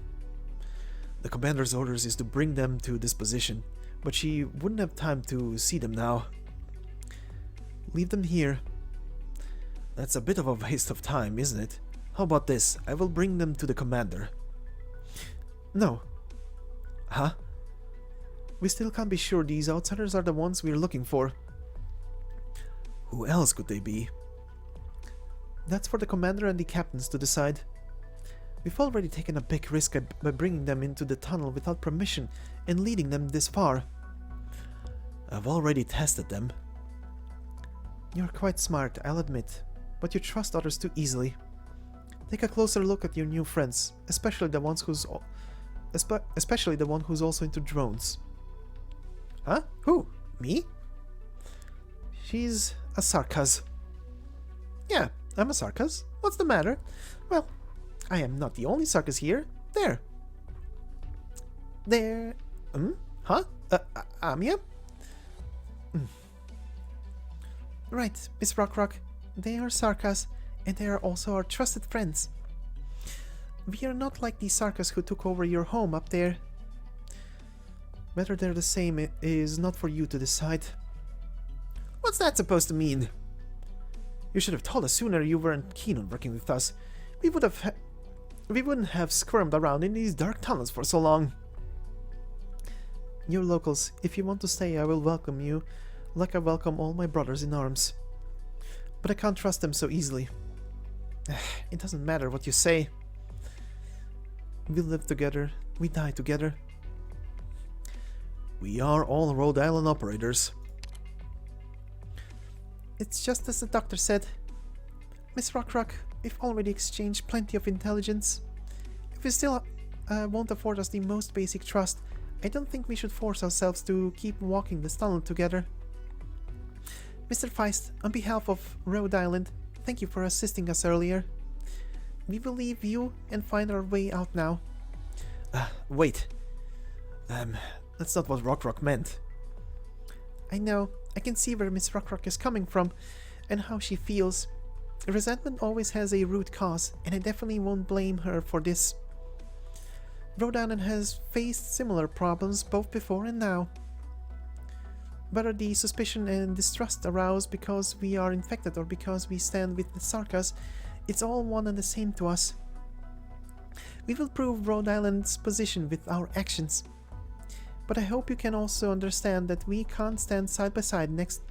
The commander's orders is to bring them to this position, but she wouldn't have time to see them now. Leave them here. That's a bit of a waste of time, isn't it? How about this? I will bring them to the commander. No. Huh? We still can't be sure these outsiders are the ones we're looking for. Who else could they be? That's for the commander and the captains to decide. We've already taken a big risk by bringing them into the tunnel without permission and leading them this far. I've already tested them. You're quite smart, I'll admit, but you trust others too easily. Take a closer look at your new friends, especially the one who's also into drones. Huh? Who? Me? She's a Sarkaz. Yeah, I'm a Sarkaz. What's the matter? Well, I am not the only Sarkaz here. There. Huh? Amia? Right, Miss Rock. They are Sarkaz, and they are also our trusted friends. We are not like the Sarkaz who took over your home up there. Whether they're the same is not for you to decide. What's that supposed to mean? You should have told us sooner you weren't keen on working with us. We wouldn't have squirmed around in these dark tunnels for so long. You're locals. If you want to stay, I will welcome you, like I welcome all my brothers in arms. But I can't trust them so easily. It doesn't matter what you say. We live together, we die together. We are all Rhode Island operators. It's just as the doctor said. Miss Rock, we've already exchanged plenty of intelligence. If you still won't afford us the most basic trust, I don't think we should force ourselves to keep walking this tunnel together. Mr. Feist, on behalf of Rhode Island, thank you for assisting us earlier. We will leave you and find our way out now. Wait. That's not what Rock meant. I know. I can see where Miss Rock is coming from and how she feels. Resentment always has a root cause, and I definitely won't blame her for this. Rhode Island has faced similar problems both before and now. Whether the suspicion and distrust arouse because we are infected or because we stand with the Sarkaz, it's all one and the same to us. We will prove Rhode Island's position with our actions. But I hope you can also understand that we can't stand side by side next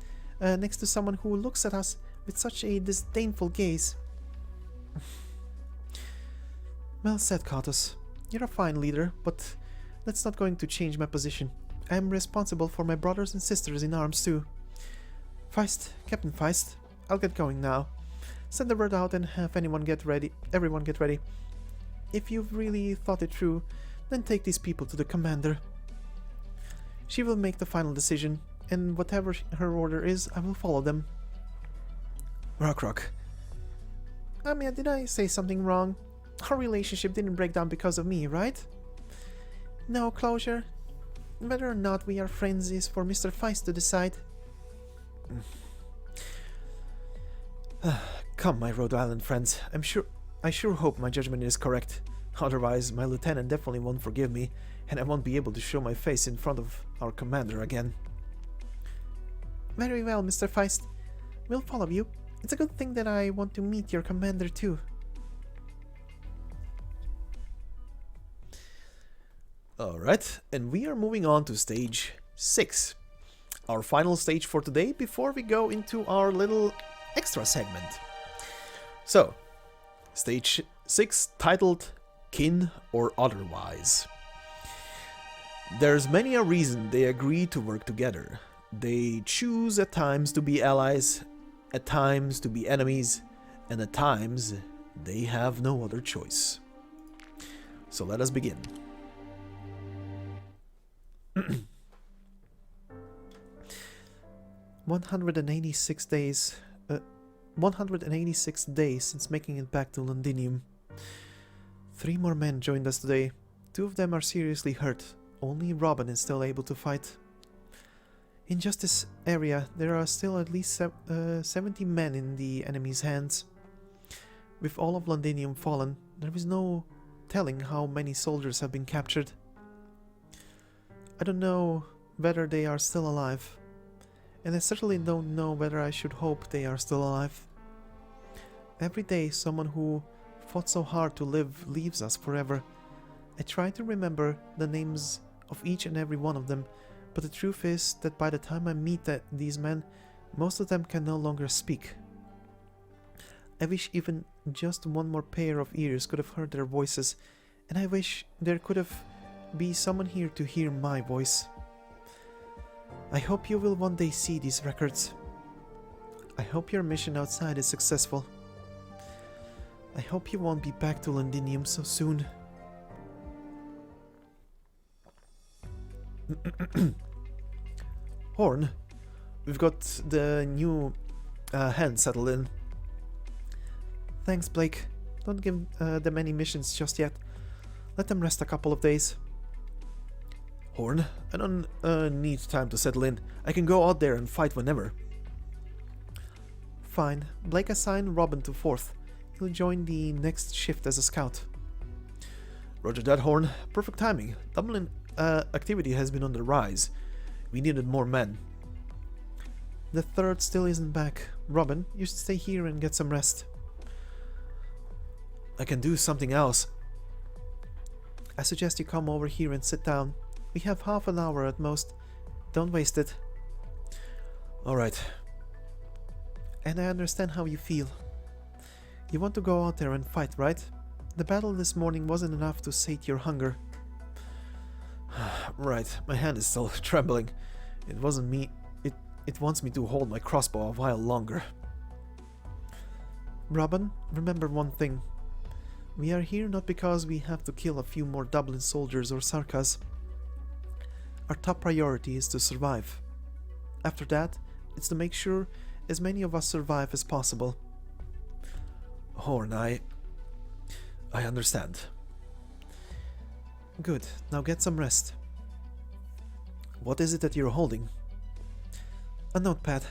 to someone who looks at us with such a disdainful gaze. Well said, Katos. You're a fine leader, but that's not going to change my position. I am responsible for my brothers and sisters in arms too. Feist, Captain Feist, I'll get going now. Send the word out and have everyone get ready. If you've really thought it through, then take these people to the commander. She will make the final decision, and whatever her order is, I will follow them. Rock. Amiya, did I say something wrong? Our relationship didn't break down because of me, right? No, Closure. Whether or not we are friends is for Mr. Feist to decide. Come, my Rhode Island friends. I sure hope my judgment is correct. Otherwise, my lieutenant definitely won't forgive me, and I won't be able to show my face in front of our commander again. Very well, Mr. Feist. We'll follow you. It's a good thing that I want to meet your commander too. Alright, and we are moving on to stage 6. Our final stage for today before we go into our little extra segment. So, stage 6 titled Kin or Otherwise. There's many a reason they agree to work together. They choose at times to be allies, at times to be enemies, and at times they have no other choice. So let us begin. 186 days. 186 days since making it back to Londinium. 3 more men joined us today. 2 of them are seriously hurt. Only Robin is still able to fight. In just this area, there are still at least 70 men in the enemy's hands. With all of Londinium fallen, there is no telling how many soldiers have been captured. I don't know whether they are still alive, and I certainly don't know whether I should hope they are still alive. Every day someone who fought so hard to live leaves us forever. I try to remember the names of each and every one of them, but the truth is that by the time I meet these men, most of them can no longer speak. I wish even just one more pair of ears could have heard their voices, and I wish there could have be someone here to hear my voice. I hope you will one day see these records. I hope your mission outside is successful. I hope you won't be back to Londinium so soon. Horn, we've got the new hand settled in. Thanks, Blake. Don't give them any missions just yet. Let them rest a couple of days. Horn, I don't need time to settle in. I can go out there and fight whenever. Fine. Blake assigned Robin to 4th. He'll join the next shift as a scout. Roger that, Horn. Perfect timing. Dublin activity has been on the rise. We needed more men. The 3rd still isn't back. Robin, you should stay here and get some rest. I can do something else. I suggest you come over here and sit down. We have half an hour at most. Don't waste it. Alright. And I understand how you feel. You want to go out there and fight, right? The battle this morning wasn't enough to sate your hunger. Right, my hand is still trembling. It wasn't me. It wants me to hold my crossbow a while longer. Robin, remember one thing. We are here not because we have to kill a few more Dublin soldiers or Sarkaz. Our top priority is to survive. After that, it's to make sure as many of us survive as possible. Horn, I understand. Good, now get some rest. What is it that you're holding? A notepad.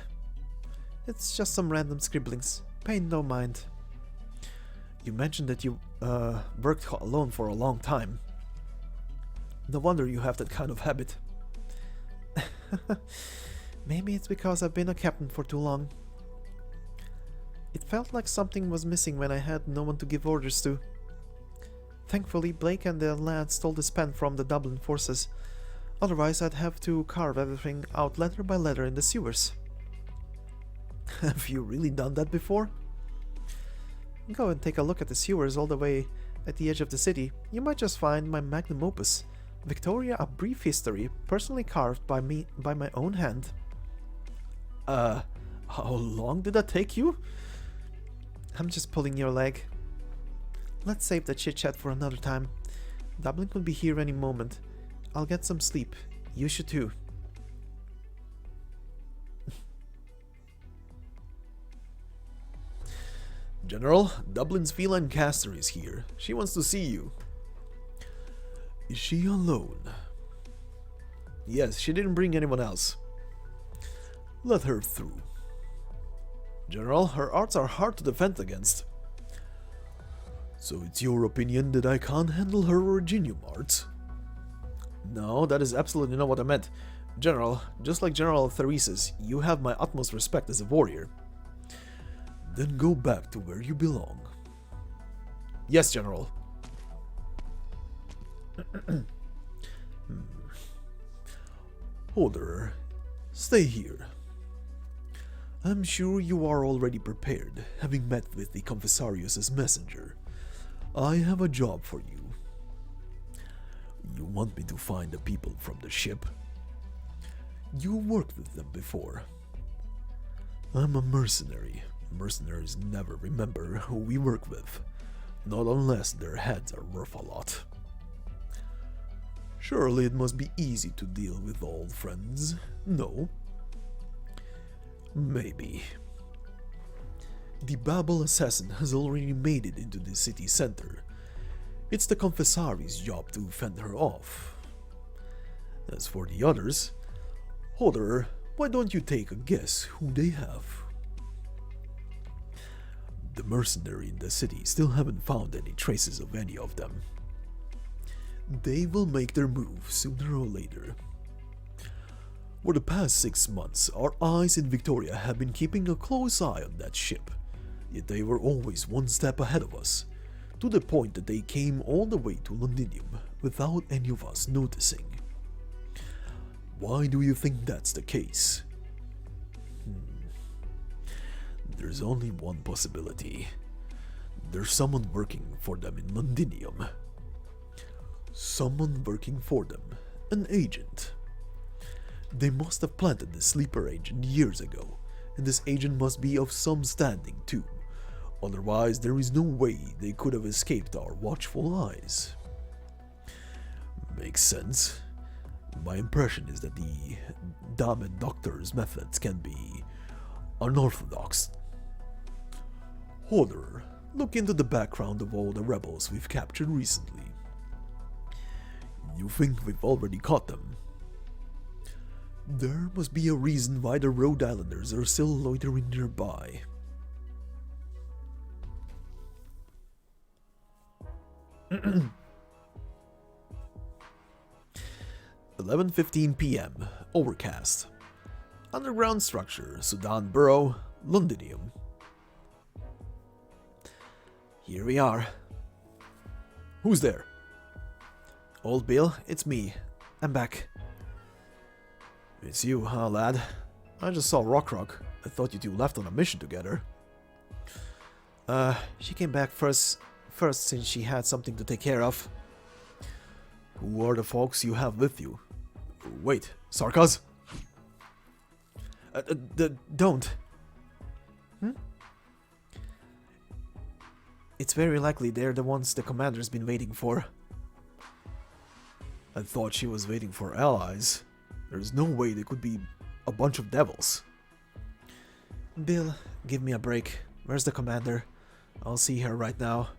It's just some random scribblings. Pay no mind. You mentioned that you worked alone for a long time. No wonder you have that kind of habit. Maybe it's because I've been a captain for too long. It felt like something was missing when I had no one to give orders to. Thankfully, Blake and the lads stole this pen from the Dublin forces. Otherwise, I'd have to carve everything out letter by letter in the sewers. Have you really done that before? Go and take a look at the sewers all the way at the edge of the city. You might just find my magnum opus, Victoria: A Brief History, personally carved by me by my own hand. How long did that take you? I'm just pulling your leg. Let's save the chit-chat for another time. Dublin could be here any moment. I'll get some sleep. You should too. General, Dublin's feline caster is here. She wants to see you. Is she alone? Yes, she didn't bring anyone else. Let her through. General, her arts are hard to defend against. So it's your opinion that I can't handle her Originium arts? No, that is absolutely not what I meant. General, just like General Therese's, you have my utmost respect as a warrior. Then go back to where you belong. Yes, General. Orderer, stay here. I'm sure you are already prepared, having met with the Confessarius' messenger. I have a job for you. You want me to find the people from the ship? You worked with them before. I'm a mercenary. Mercenaries never remember who we work with, not unless their heads are worth a lot. Surely it must be easy to deal with old friends, no? Maybe. The Babel assassin has already made it into the city center. It's the Confessari's job to fend her off. As for the others, Orderer, why don't you take a guess who they have? The mercenary in the city still haven't found any traces of any of them. They will make their move sooner or later. For the past 6 months, our eyes in Victoria have been keeping a close eye on that ship, yet they were always one step ahead of us, to the point that they came all the way to Londinium without any of us noticing. Why do you think that's the case? There's only one possibility. There's someone working for them in Londinium. Someone working for them, an agent. They must have planted the sleeper agent years ago, and this agent must be of some standing too. Otherwise, there is no way they could have escaped our watchful eyes. Makes sense. My impression is that the damned doctor's methods can be unorthodox. Orderer, look into the background of all the rebels we've captured recently. You think we've already caught them? There must be a reason why the Rhode Islanders are still loitering nearby. (11:15 p.m. Overcast. Underground structure, Sudan Borough, Londinium. Here we are. Who's there? Old Bill, it's me. I'm back. It's you, huh, lad? I just saw Rock. I thought you two left on a mission together. She came back first since she had something to take care of. Who are the folks you have with you? Wait, Sarkaz? Don't. It's very likely they're the ones the commander's been waiting for. I thought she was waiting for allies. There's no way they could be a bunch of devils. Bill, give me a break. Where's the commander? I'll see her right now.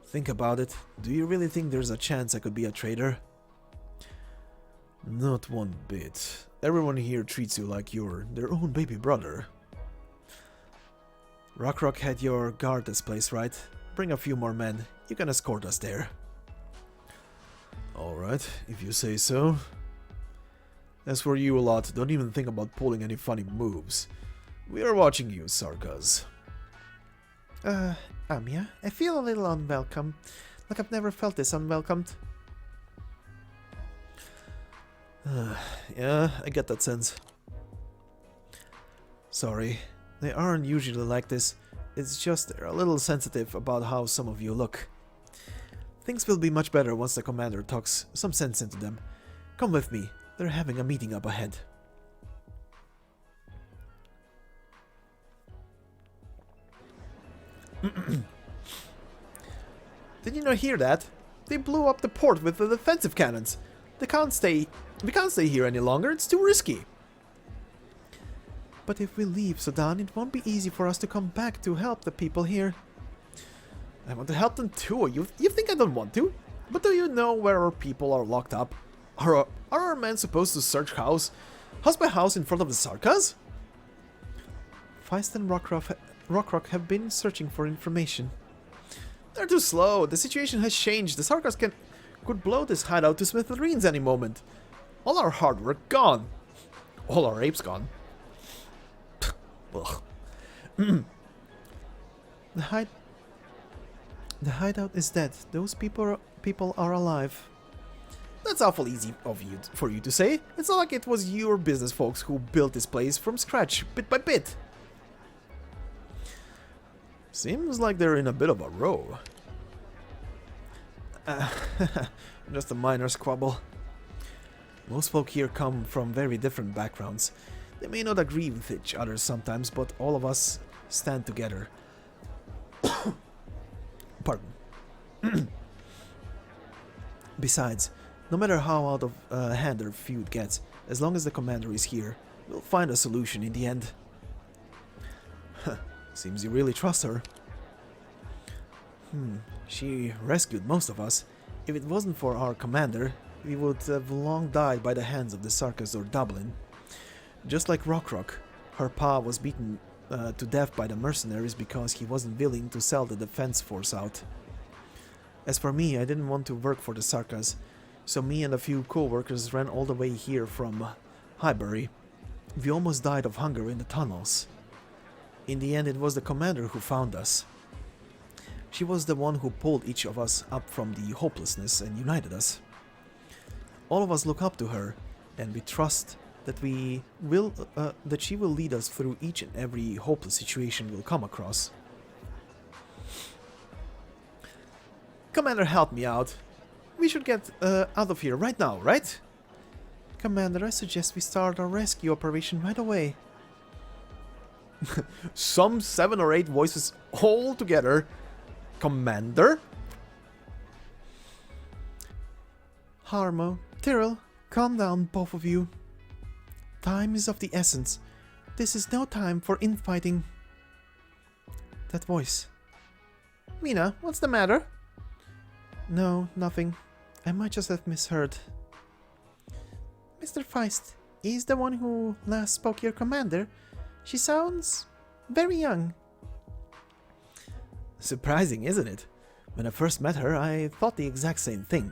Think about it. Do you really think there's a chance I could be a traitor? Not one bit. Everyone here treats you like you're their own baby brother. Rock had your guard this place, right? Bring a few more men. You can escort us there. Alright, if you say so. As for you lot, don't even think about pulling any funny moves. We are watching you, Sarkaz. Amia, I feel a little unwelcome. Like I've never felt this unwelcomed. Yeah, I get that sense. Sorry, they aren't usually like this. It's just they're a little sensitive about how some of you look. Things will be much better once the commander talks some sense into them. Come with me, they're having a meeting up ahead. Did you not hear that? They blew up the port with the defensive cannons. We can't stay here any longer, it's too risky. But if we leave Sudan, it won't be easy for us to come back to help the people here. I want to help them too. You think I don't want to? But do you know where our people are locked up? Are our men supposed to search house by house in front of the Sarkaz? Feist and Rockrock have been searching for information. They're too slow. The situation has changed. The Sarkaz could blow this hideout to smithereens any moment. All our hard work gone. All our apes gone. Ugh. The hideout is dead. Those people are alive. That's awful easy for you to say. It's not like it was your business folks who built this place from scratch, bit by bit. Seems like they're in a bit of a row. Just a minor squabble. Most folk here come from very different backgrounds. They may not agree with each other sometimes, but all of us stand together. Pardon. Besides, no matter how out of hand their feud gets, as long as the commander is here, we'll find a solution in the end. Seems you really trust her. She rescued most of us. If it wasn't for our commander, we would have long died by the hands of the Sarkaz or Dublin. Just like Rockrock, her pa was beaten to death by the mercenaries because he wasn't willing to sell the defense force out. As for me, I didn't want to work for the Sarkaz, so me and a few co-workers ran all the way here from Highbury. We almost died of hunger in the tunnels. In the end, it was the commander who found us. She was the one who pulled each of us up from the hopelessness and united us. All of us look up to her, and we trust that that she will lead us through each and every hopeless situation we'll come across. Commander, help me out. We should get out of here right now, right? Commander, I suggest we start our rescue operation right away. Some 7 or 8 voices all together. Commander? Harmo, Tyrrell, calm down, both of you. Time is of the essence. This is no time for infighting. That voice. Mina, what's the matter? No, nothing. I might just have misheard. Mr. Feist, is the one who last spoke your commander. She sounds very young. Surprising, isn't it? When I first met her, I thought the exact same thing.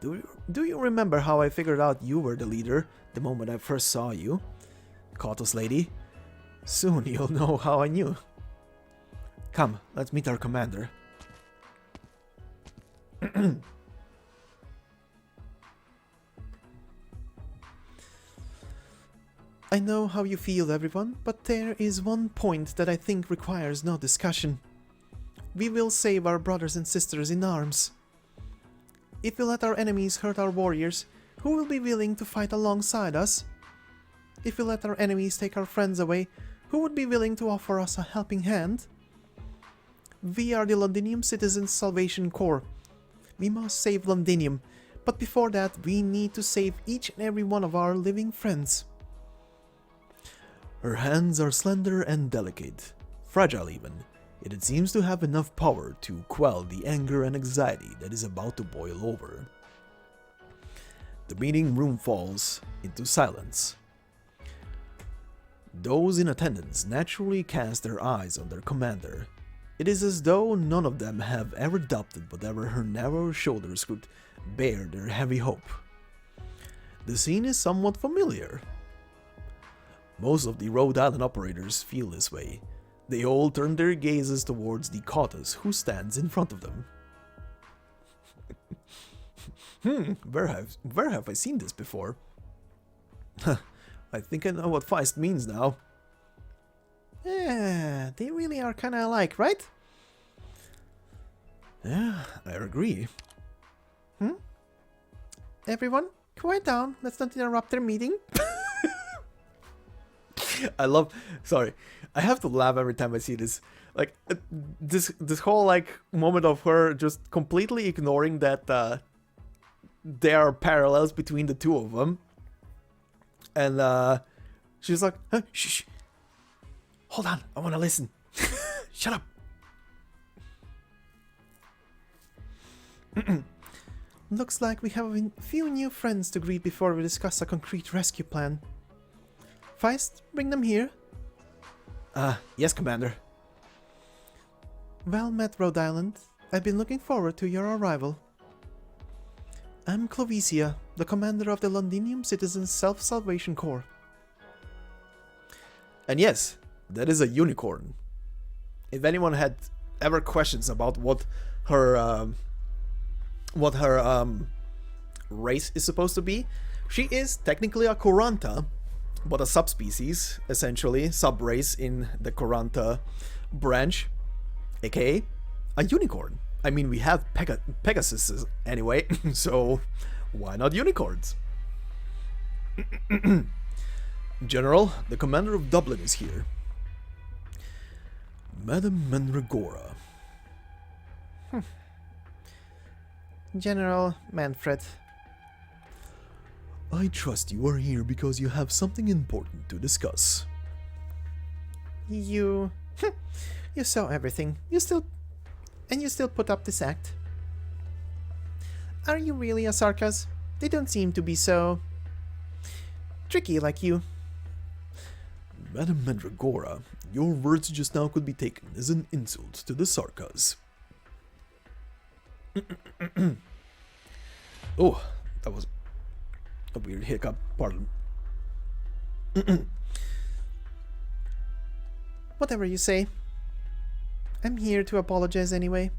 Do you remember how I figured out you were the leader the moment I first saw you? Kotos lady? Soon you'll know how I knew. Come, let's meet our commander. I know how you feel, everyone, but there is one point that I think requires no discussion. We will save our brothers and sisters in arms. If we let our enemies hurt our warriors, who will be willing to fight alongside us? If we let our enemies take our friends away, who would be willing to offer us a helping hand? We are the Londinium Citizens Salvation Corps. We must save Londinium, but before that we need to save each and every one of our living friends. Her hands are slender and delicate, fragile even, yet it seems to have enough power to quell the anger and anxiety that is about to boil over. The meeting room falls into silence. Those in attendance naturally cast their eyes on their commander. It is as though none of them have ever doubted whatever her narrow shoulders could bear their heavy hope. The scene is somewhat familiar. Most of the Rhode Island operators feel this way. They all turn their gazes towards the Kotos who stands in front of them. Where have I seen this before? I think I know what Feist means now. Yeah, they really are kinda alike, right? Yeah, I agree. Everyone, quiet down. Let's not interrupt their meeting. Sorry, I have to laugh every time I see this. Like, this whole, like, moment of her just completely ignoring that there are parallels between the two of them. And She's like, huh, shh. Hold on, I want to listen. Shut up. Looks like we have a few new friends to greet before we discuss a concrete rescue plan. Feist, bring them here. Yes, Commander. Well met, Rhode Island. I've been looking forward to your arrival. I'm Clovicia, the commander of the Londinium Citizens Self-Salvation Corps. And yes, that is a unicorn. If anyone had ever questions about what her race is supposed to be, she is technically a Kuranta, but a subspecies, essentially, subrace in the Kuranta branch, aka a unicorn. I mean, we have Pegasus anyway, so why not unicorns? General, the commander of Dublin is here. Madam Mandragora. General Manfred. I trust you are here because you have something important to discuss. You saw everything. You still put up this act. Are you really a Sarkaz? They don't seem to be so tricky like you. Madam Mandragora, your words just now could be taken as an insult to the Sarkaz. Oh, that was a weird hiccup, pardon. Whatever you say. I'm here to apologize anyway.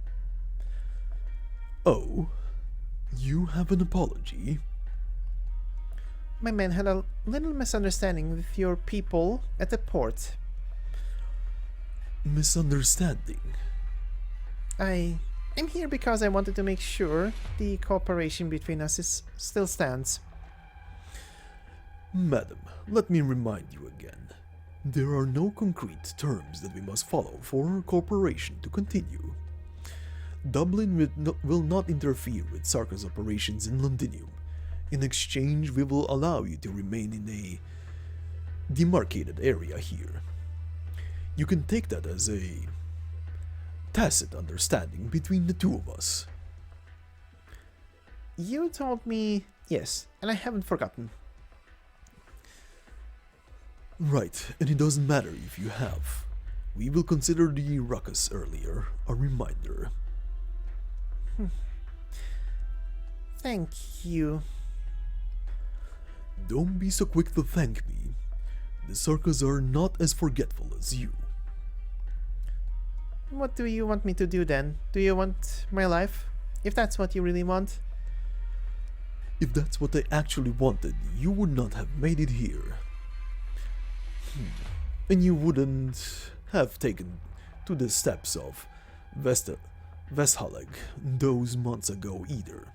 Oh, you have an apology? My men had a little misunderstanding with your people at the port. Misunderstanding? I'm here because I wanted to make sure the cooperation between us still stands. Madam, let me remind you again. There are no concrete terms that we must follow for our cooperation to continue. Dublin will not interfere with Sarkaz operations in Londinium. In exchange, we will allow you to remain in a demarcated area here. You can take that as a tacit understanding between the two of us. You told me yes, and I haven't forgotten. Right, and it doesn't matter if you have. We will consider the ruckus earlier a reminder. Thank you. Don't be so quick to thank me. The Sarkaz are not as forgetful as you. What do you want me to do then? Do you want my life? If that's what you really want. If that's what I actually wanted, you would not have made it here. And you wouldn't have taken to the steps of Vesthaleg those months ago either.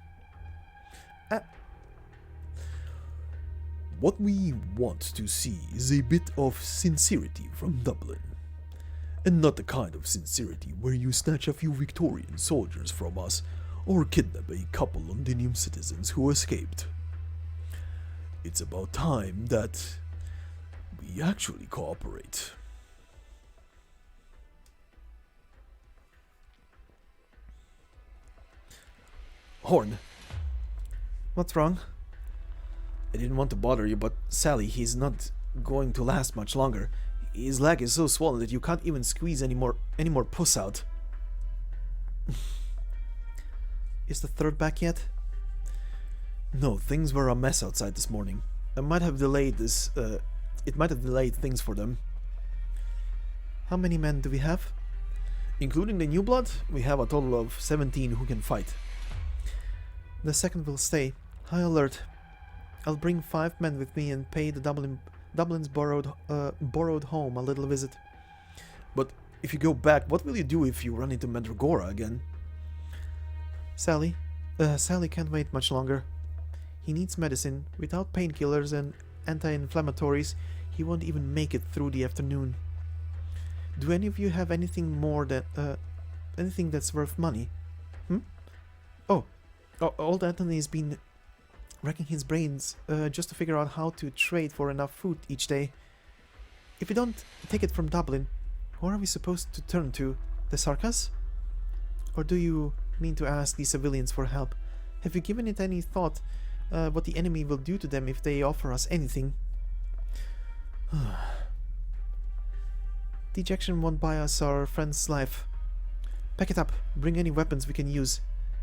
What we want to see is a bit of sincerity from Dublin. And not the kind of sincerity where you snatch a few Victorian soldiers from us or kidnap a couple Londinium citizens who escaped. It's about time that we actually cooperate. Horn, What's wrong? I didn't want to bother you, but Sally, he's not going to last much longer. His leg is so swollen that you can't even squeeze any more pus out. Is the third back yet? No, things were a mess outside this morning. I might have delayed this, it might have delayed things for them. How many men do we have? Including the new blood, we have a total of 17 who can fight. The second will stay. High alert. I'll bring 5 men with me and pay the Dublin's borrowed home a little visit. But if you go back, what will you do if you run into Mandragora again? Sally can't wait much longer. He needs medicine. Without painkillers and anti-inflammatories, he won't even make it through the afternoon. Do any of you have anything more than anything that's worth money? Oh, old Anthony's been racking his brains just to figure out how to trade for enough food each day. If we don't take it from Dublin, who are we supposed to turn to? The Sarkaz? Or do you mean to ask these civilians for help? Have you given it any thought what the enemy will do to them if they offer us anything? Dejection won't buy us our friend's life. Pack it up. Bring any weapons we can use.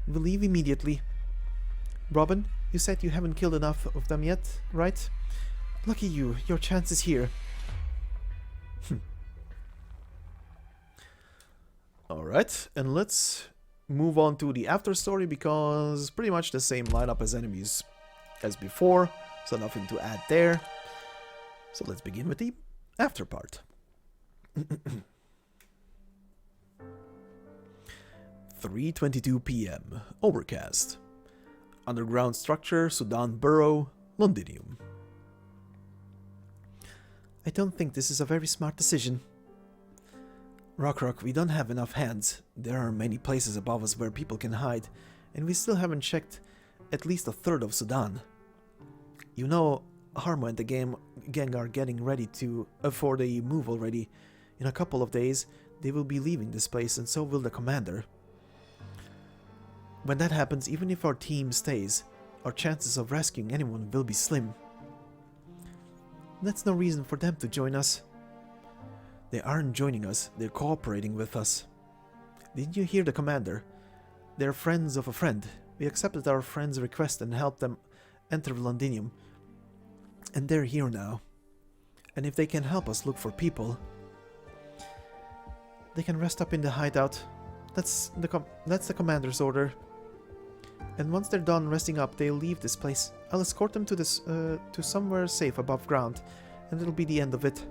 We'll leave immediately. Robin, you said you haven't killed enough of them yet, right? Lucky you. Your chance is here. Alright, and let's move on to the after story because pretty much the same lineup as enemies as before, so nothing to add there. So let's begin with the after part. 3:22 p.m. Overcast. Underground structure, Sudan Burrow, Londinium. I don't think this is a very smart decision. Rock, we don't have enough hands. There are many places above us where people can hide, and we still haven't checked at least a third of Sudan. You know, Harmo and the gang are getting ready to for the move already. In a couple of days, they will be leaving this place, and so will the commander. When that happens, even if our team stays, our chances of rescuing anyone will be slim. That's no reason for them to join us. They aren't joining us, they're cooperating with us. Didn't you hear the commander? They're friends of a friend. We accepted our friend's request and helped them enter Londinium. And they're here now. And if they can help us look for people, they can rest up in the hideout. That's the commander's order. And once they're done resting up, they'll leave this place. I'll escort them to somewhere safe above ground, and it'll be the end of it.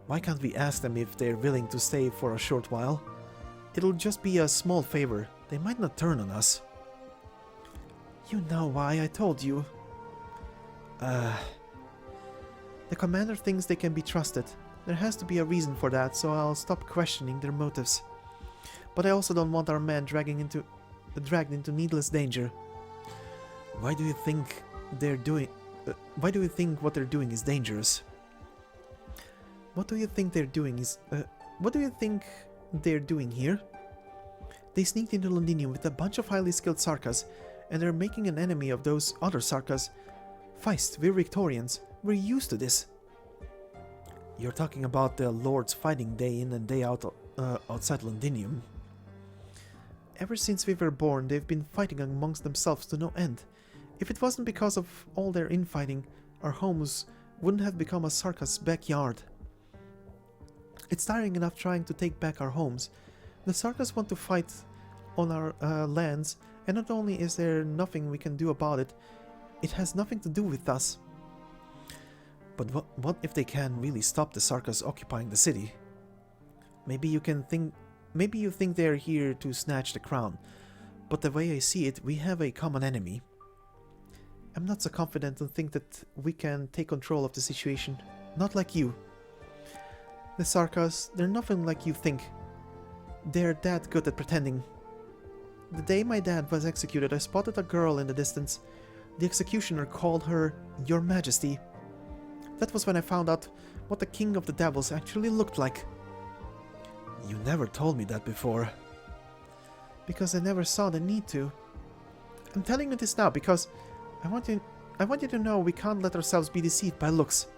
Why can't we ask them if they're willing to stay for a short while? It'll just be a small favor. They might not turn on us. You know why, I told you. The commander thinks they can be trusted. There has to be a reason for that, so I'll stop questioning their motives. But I also don't want our men dragged into needless danger. Why do you think what they're doing is dangerous? What do you think they're doing here? They sneaked into Londinium with a bunch of highly skilled Sarkaz, and they're making an enemy of those other Sarkaz. Feist, we're Victorians. We're used to this. You're talking about the lords fighting day in and day out outside Londinium. Ever since we were born, they've been fighting amongst themselves to no end. If it wasn't because of all their infighting, our homes wouldn't have become a Sarkaz backyard. It's tiring enough trying to take back our homes. The Sarkaz want to fight on our lands, and not only is there nothing we can do about it, it has nothing to do with us. But what if they can really stop the Sarkaz occupying the city? Maybe you think they're here to snatch the crown, but the way I see it, we have a common enemy. I'm not so confident and think that we can take control of the situation. Not like you. The Sarkaz, they're nothing like you think. They're that good at pretending. The day my dad was executed, I spotted a girl in the distance. The executioner called her Your Majesty. That was when I found out what the King of the Devils actually looked like. You never told me that before. Because I never saw the need to. I'm telling you this now because I want you to know we can't let ourselves be deceived by looks.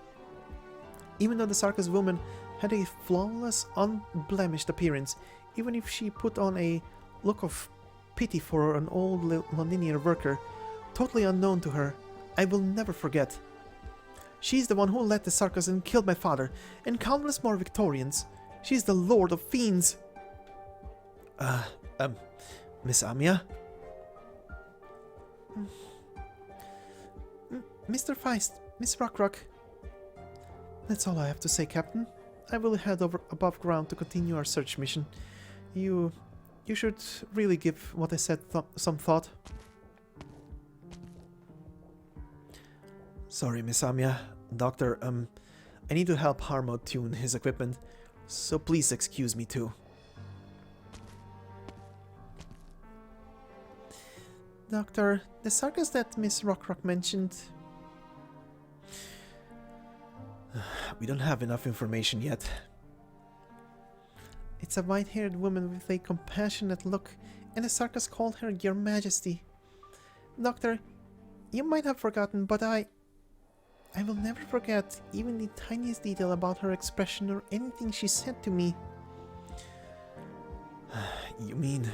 Even though the Sarkaz woman had a flawless, unblemished appearance, even if she put on a look of pity for an old Londinian worker, totally unknown to her, I will never forget. She's the one who led the Sarkaz and killed my father, and countless more Victorians. She's the Lord of Fiends. Miss Amia? Mr. Feist, Miss Rock. That's all I have to say, Captain. I will head over above ground to continue our search mission. You should really give what I said some thought. Sorry, Miss Amia. Doctor, I need to help Harmo tune his equipment, so please excuse me too. Doctor, the Sarkaz that Miss Rock mentioned... We don't have enough information yet. It's a white-haired woman with a compassionate look, and the Sarkaz called her Your Majesty. Doctor, you might have forgotten, but I will never forget even the tiniest detail about her expression or anything she said to me. You mean...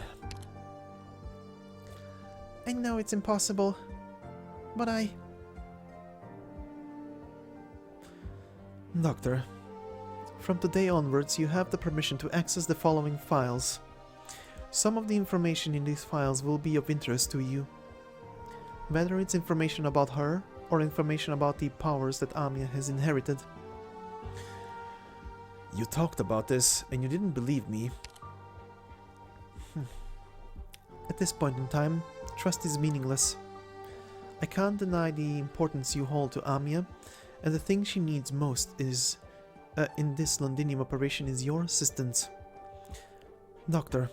I know it's impossible, but Doctor, from today onwards you have the permission to access the following files. Some of the information in these files will be of interest to you. Whether it's information about her, or information about the powers that Amiya has inherited. You talked about this, and you didn't believe me. At this point in time, trust is meaningless. I can't deny the importance you hold to Amiya, and the thing she needs most is, in this Londinium operation, is your assistance. Doctor,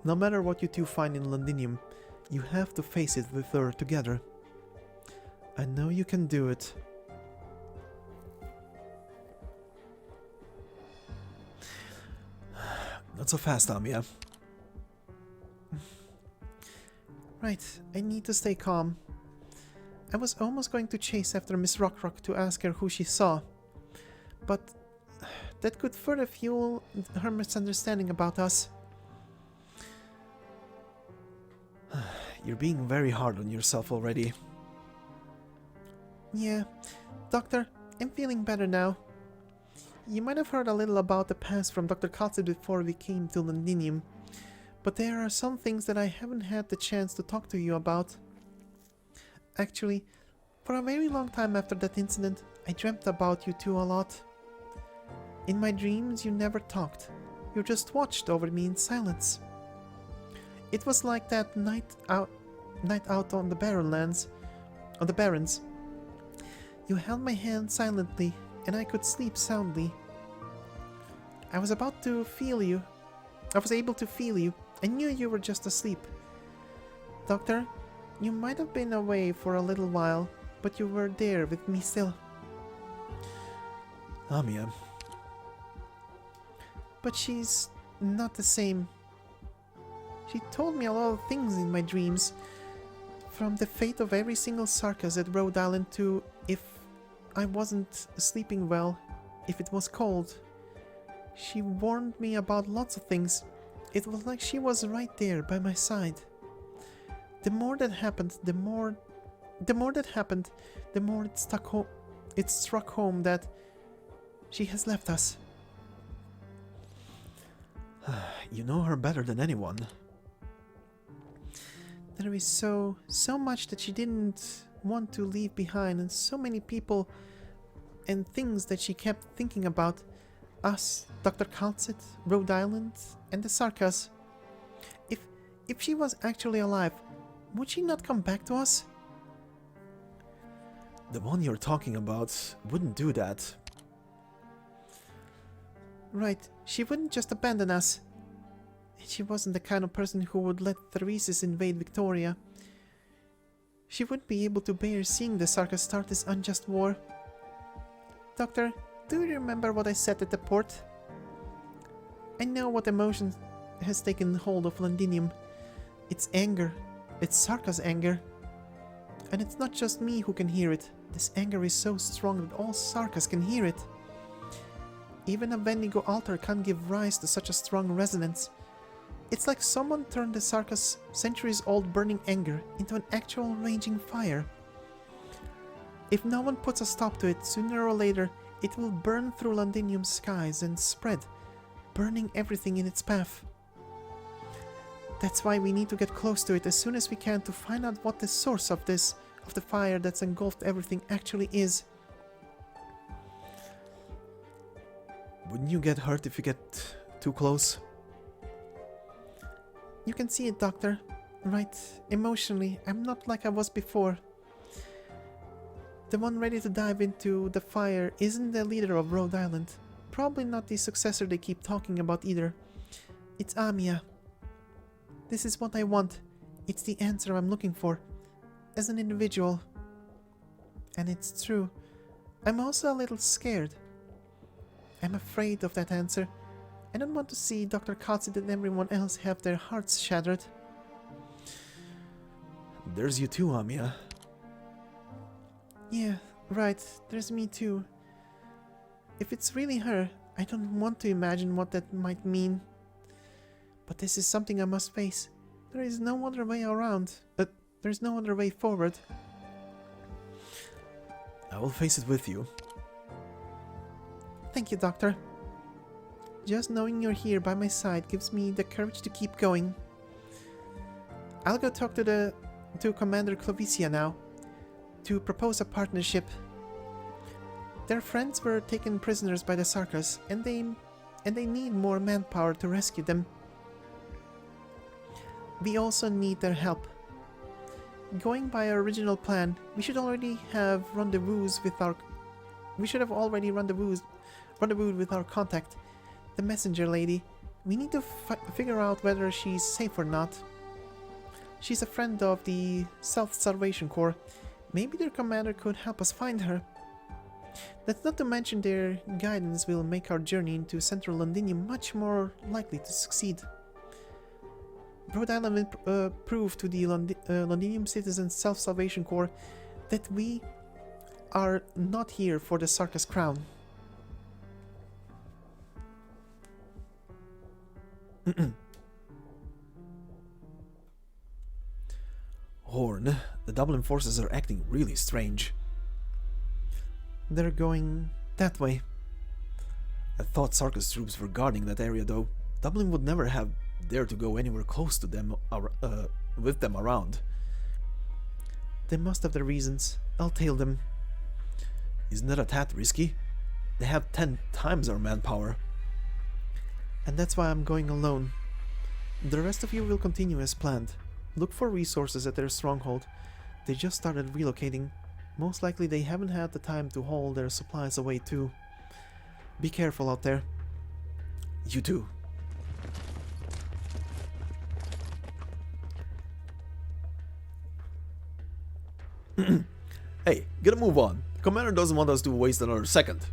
no matter what you two find in Londinium, you have to face it with her together. I know you can do it. Not so fast, Amiya. Right, I need to stay calm. I was almost going to chase after Miss Rockrock to ask her who she saw, but that could further fuel her misunderstanding about us. You're being very hard on yourself already. Yeah, Doctor, I'm feeling better now. You might have heard a little about the past from Dr. Katsu before we came to Londinium, but there are some things that I haven't had the chance to talk to you about. Actually, for a very long time after that incident, I dreamt about you two a lot. In my dreams, you never talked. You just watched over me in silence. It was like that night out on the Barrens. You held my hand silently, and I could sleep soundly. I was able to feel you. I knew you were just asleep. Doctor, you might have been away for a little while, but you were there with me still. Amiya. But she's not the same. She told me a lot of things in my dreams. From the fate of every single Sarkaz at Rhode Island to if I wasn't sleeping well, if it was cold. She warned me about lots of things. It was like she was right there by my side. The more that happened, the more it struck home that she has left us. You know her better than anyone. There is so much that she didn't want to leave behind, and so many people and things that she kept thinking about. Us, Dr. Kaltsit, Rhode Island, and the Sarkaz. If she was actually alive, would she not come back to us? The one you're talking about wouldn't do that. Right, she wouldn't just abandon us. She wasn't the kind of person who would let Theresis invade Victoria. She wouldn't be able to bear seeing the Sarkaz start this unjust war. Doctor, do you remember what I said at the port? I know what emotion has taken hold of Londinium. It's anger. It's Sarkaz anger. And it's not just me who can hear it. This anger is so strong that all Sarkaz can hear it. Even a Wendigo altar can't give rise to such a strong resonance. It's like someone turned the Sarkaz centuries-old burning anger into an actual raging fire. If no one puts a stop to it, sooner or later, it will burn through Londinium's skies and spread, burning everything in its path. That's why we need to get close to it as soon as we can to find out what the source of the fire that's engulfed everything actually is. Wouldn't you get hurt if you get too close? You can see it, Doctor. Right, emotionally, I'm not like I was before. The one ready to dive into the fire isn't the leader of Rhode Island. Probably not the successor they keep talking about either. It's Amiya. This is what I want. It's the answer I'm looking for. As an individual. And it's true. I'm also a little scared. I'm afraid of that answer. I don't want to see Dr. Katsid and everyone else have their hearts shattered. There's you too, Amia. Yeah, right, there's me too. If it's really her, I don't want to imagine what that might mean. But this is something I must face. There is no other way around. There's no other way forward. I will face it with you. Thank you, Doctor. Just knowing you're here by my side gives me the courage to keep going. I'll go talk to Commander Clovicia now, to propose a partnership. Their friends were taken prisoners by the Sarkaz, and they need more manpower to rescue them. We also need their help. Going by our original plan, we should already have rendezvoused with our contact, the messenger lady. We need to figure out whether she's safe or not. She's a friend of the Self-Salvation Corps. Maybe their commander could help us find her. That's not to mention their guidance will make our journey into central Londinium much more likely to succeed. Rhode Island will prove to the Londinium Citizens Self-Salvation Corps that we are not here for the Sarkaz crown. Horn, the Dublin forces are acting really strange. They're going that way. I thought Sarkaz troops were guarding that area though. Dublin would never have dared to go anywhere close to them, with them around. They must have their reasons. I'll tail them. Isn't that a tad risky? They have 10 times our manpower. And that's why I'm going alone. The rest of you will continue as planned. Look for resources at their stronghold. They just started relocating. Most likely they haven't had the time to haul their supplies away too. Be careful out there. You too. Hey, get a move on. The commander doesn't want us to waste another second.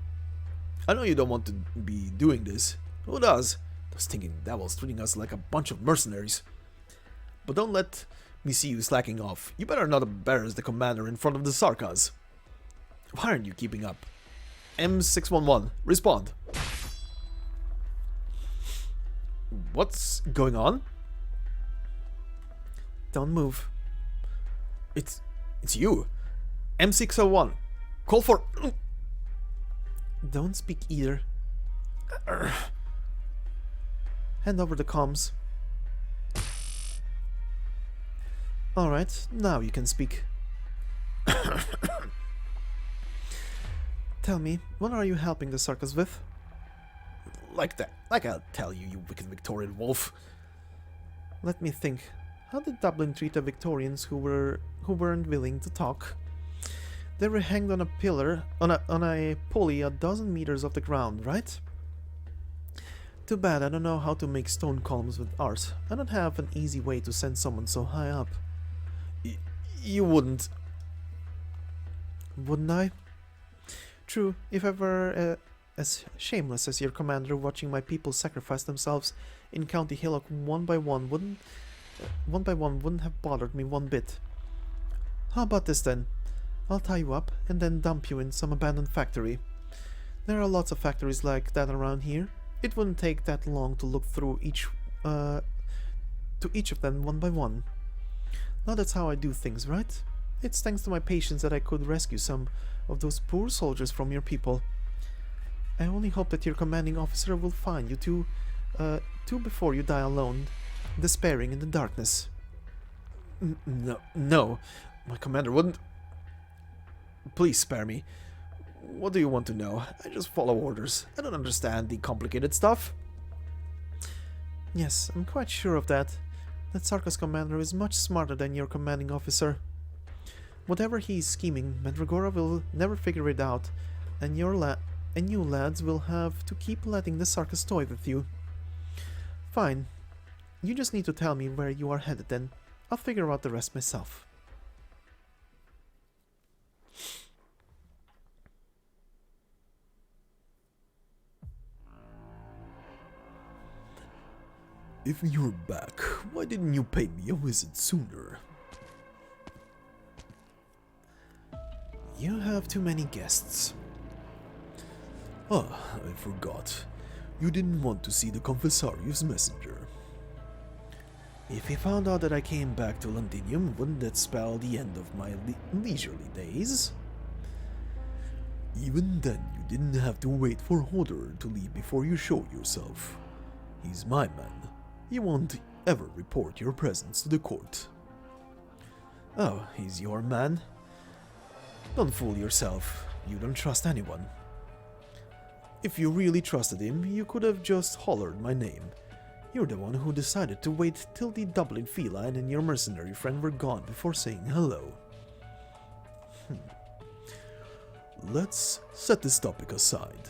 I know you don't want to be doing this. Who does? Those stinking devils treating us like a bunch of mercenaries. But don't let me see you slacking off. You better not embarrass the commander in front of the Sarkaz. Why aren't you keeping up? M611, respond. What's going on? Don't move. It's you. M601. Call for... Don't speak either. Hand over the comms. Alright, now you can speak. Tell me, what are you helping the Sarkaz with? Like that. Like I'll tell you, you wicked Victorian wolf. Let me think. How did Dublin treat the Victorians who weren't willing to talk? They were hanged on a pillar, on a pulley a dozen meters off the ground, right? Too bad I don't know how to make stone columns with art. I don't have an easy way to send someone so high up. You wouldn't. Wouldn't I? True, if I were as shameless as your commander watching my people sacrifice themselves in County Hillock one by one wouldn't have bothered me one bit. How about this then? I'll tie you up and then dump you in some abandoned factory. There are lots of factories like that around here. It wouldn't take that long to look through each of them one by one. Now that's how I do things, right? It's thanks to my patience that I could rescue some of those poor soldiers from your people. I only hope that your commanding officer will find you two before you die alone, despairing in the darkness. No, my commander wouldn't. Please spare me. What do you want to know? I just follow orders. I don't understand the complicated stuff. Yes, I'm quite sure of that. That Sarkaz commander is much smarter than your commanding officer. Whatever he is scheming, Mandragora will never figure it out, and you lads will have to keep letting the Sarkaz toy with you. Fine. You just need to tell me where you are headed then. I'll figure out the rest myself. If you're back, why didn't you pay me a visit sooner? You have too many guests. Ah, I forgot. You didn't want to see the Confessarius messenger. If he found out that I came back to Londinium, wouldn't that spell the end of my leisurely days? Even then, you didn't have to wait for Hodor to leave before you showed yourself. He's my man. He won't ever report your presence to the court. Oh, he's your man? Don't fool yourself. You don't trust anyone. If you really trusted him, you could have just hollered my name. You're the one who decided to wait till the Dublin feline and your mercenary friend were gone before saying hello. Let's set this topic aside.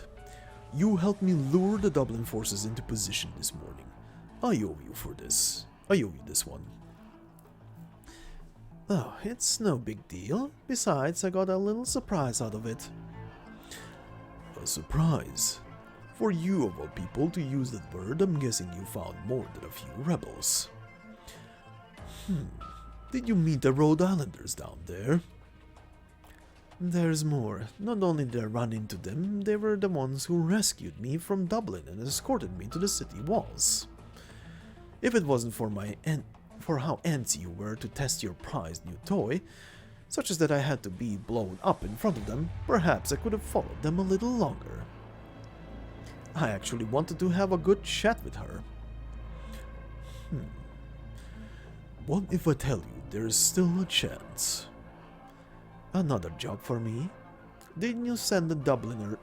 You helped me lure the Dublin forces into position this morning. I owe you for this. I owe you this one. Oh, it's no big deal. Besides, I got a little surprise out of it. A surprise? For you of all people to use that word, I'm guessing you found more than a few rebels. Did you meet the Rhode Islanders down there? There's more. Not only did I run into them, they were the ones who rescued me from Dublin and escorted me to the city walls. If it wasn't for how antsy you were to test your prized new toy, such as that I had to be blown up in front of them, perhaps I could have followed them a little longer. I actually wanted to have a good chat with her. What if I tell you there's still a chance? Another job for me? Didn't you send the Dublins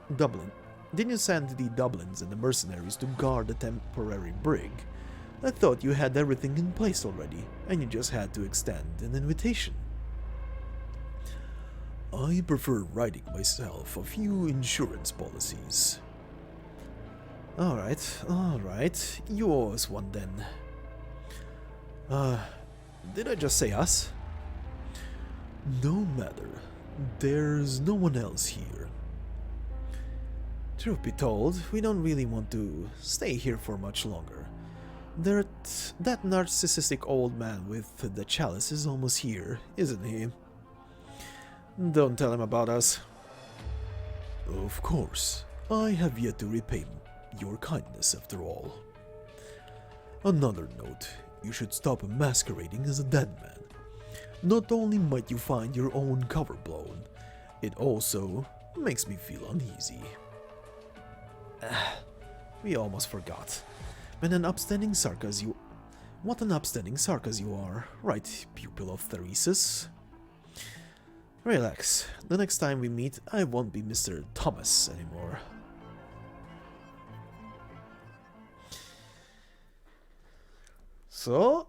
and the mercenaries to guard the temporary brig? I thought you had everything in place already, and you just had to extend an invitation. I prefer writing myself a few insurance policies. Alright, you owe us one then. Did I just say us? No matter, there's no one else here. Truth be told, we don't really want to stay here for much longer. That narcissistic old man with the chalice is almost here, isn't he? Don't tell him about us. Of course, I have yet to repay your kindness after all. Another note, you should stop masquerading as a dead man. Not only might you find your own cover blown, it also makes me feel uneasy. We almost forgot. What an upstanding Sarkaz you are, right, pupil of Theresis? Relax, the next time we meet, I won't be Mr. Thomas anymore. So,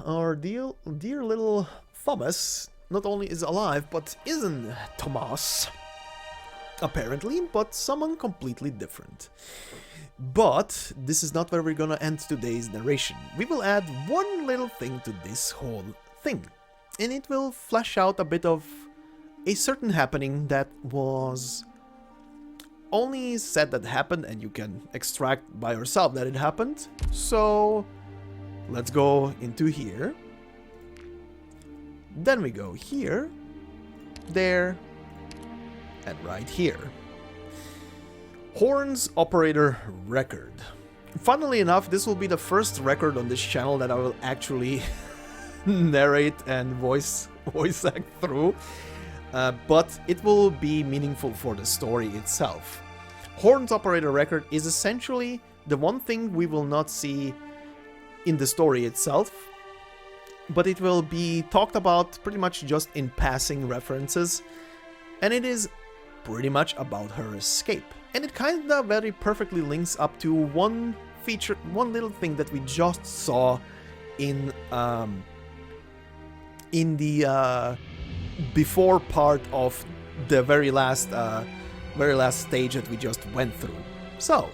our dear little Thomas not only is alive, but isn't Thomas, apparently, but someone completely different. But this is not where we're gonna end today's narration. We will add one little thing to this whole thing, and it will flesh out a bit of a certain happening that was only said that happened, and you can extract by yourself that it happened. So let's go into here. Then we go here, there, and right here. Horns Operator Record. Funnily enough, this will be the first record on this channel that I will actually narrate and voice act through, but it will be meaningful for the story itself. Horns Operator Record is essentially the one thing we will not see in the story itself, but it will be talked about pretty much just in passing references, and it is pretty much about her escape. And it kinda very perfectly links up to one little thing that we just saw in the before part of the very last stage that we just went through. So,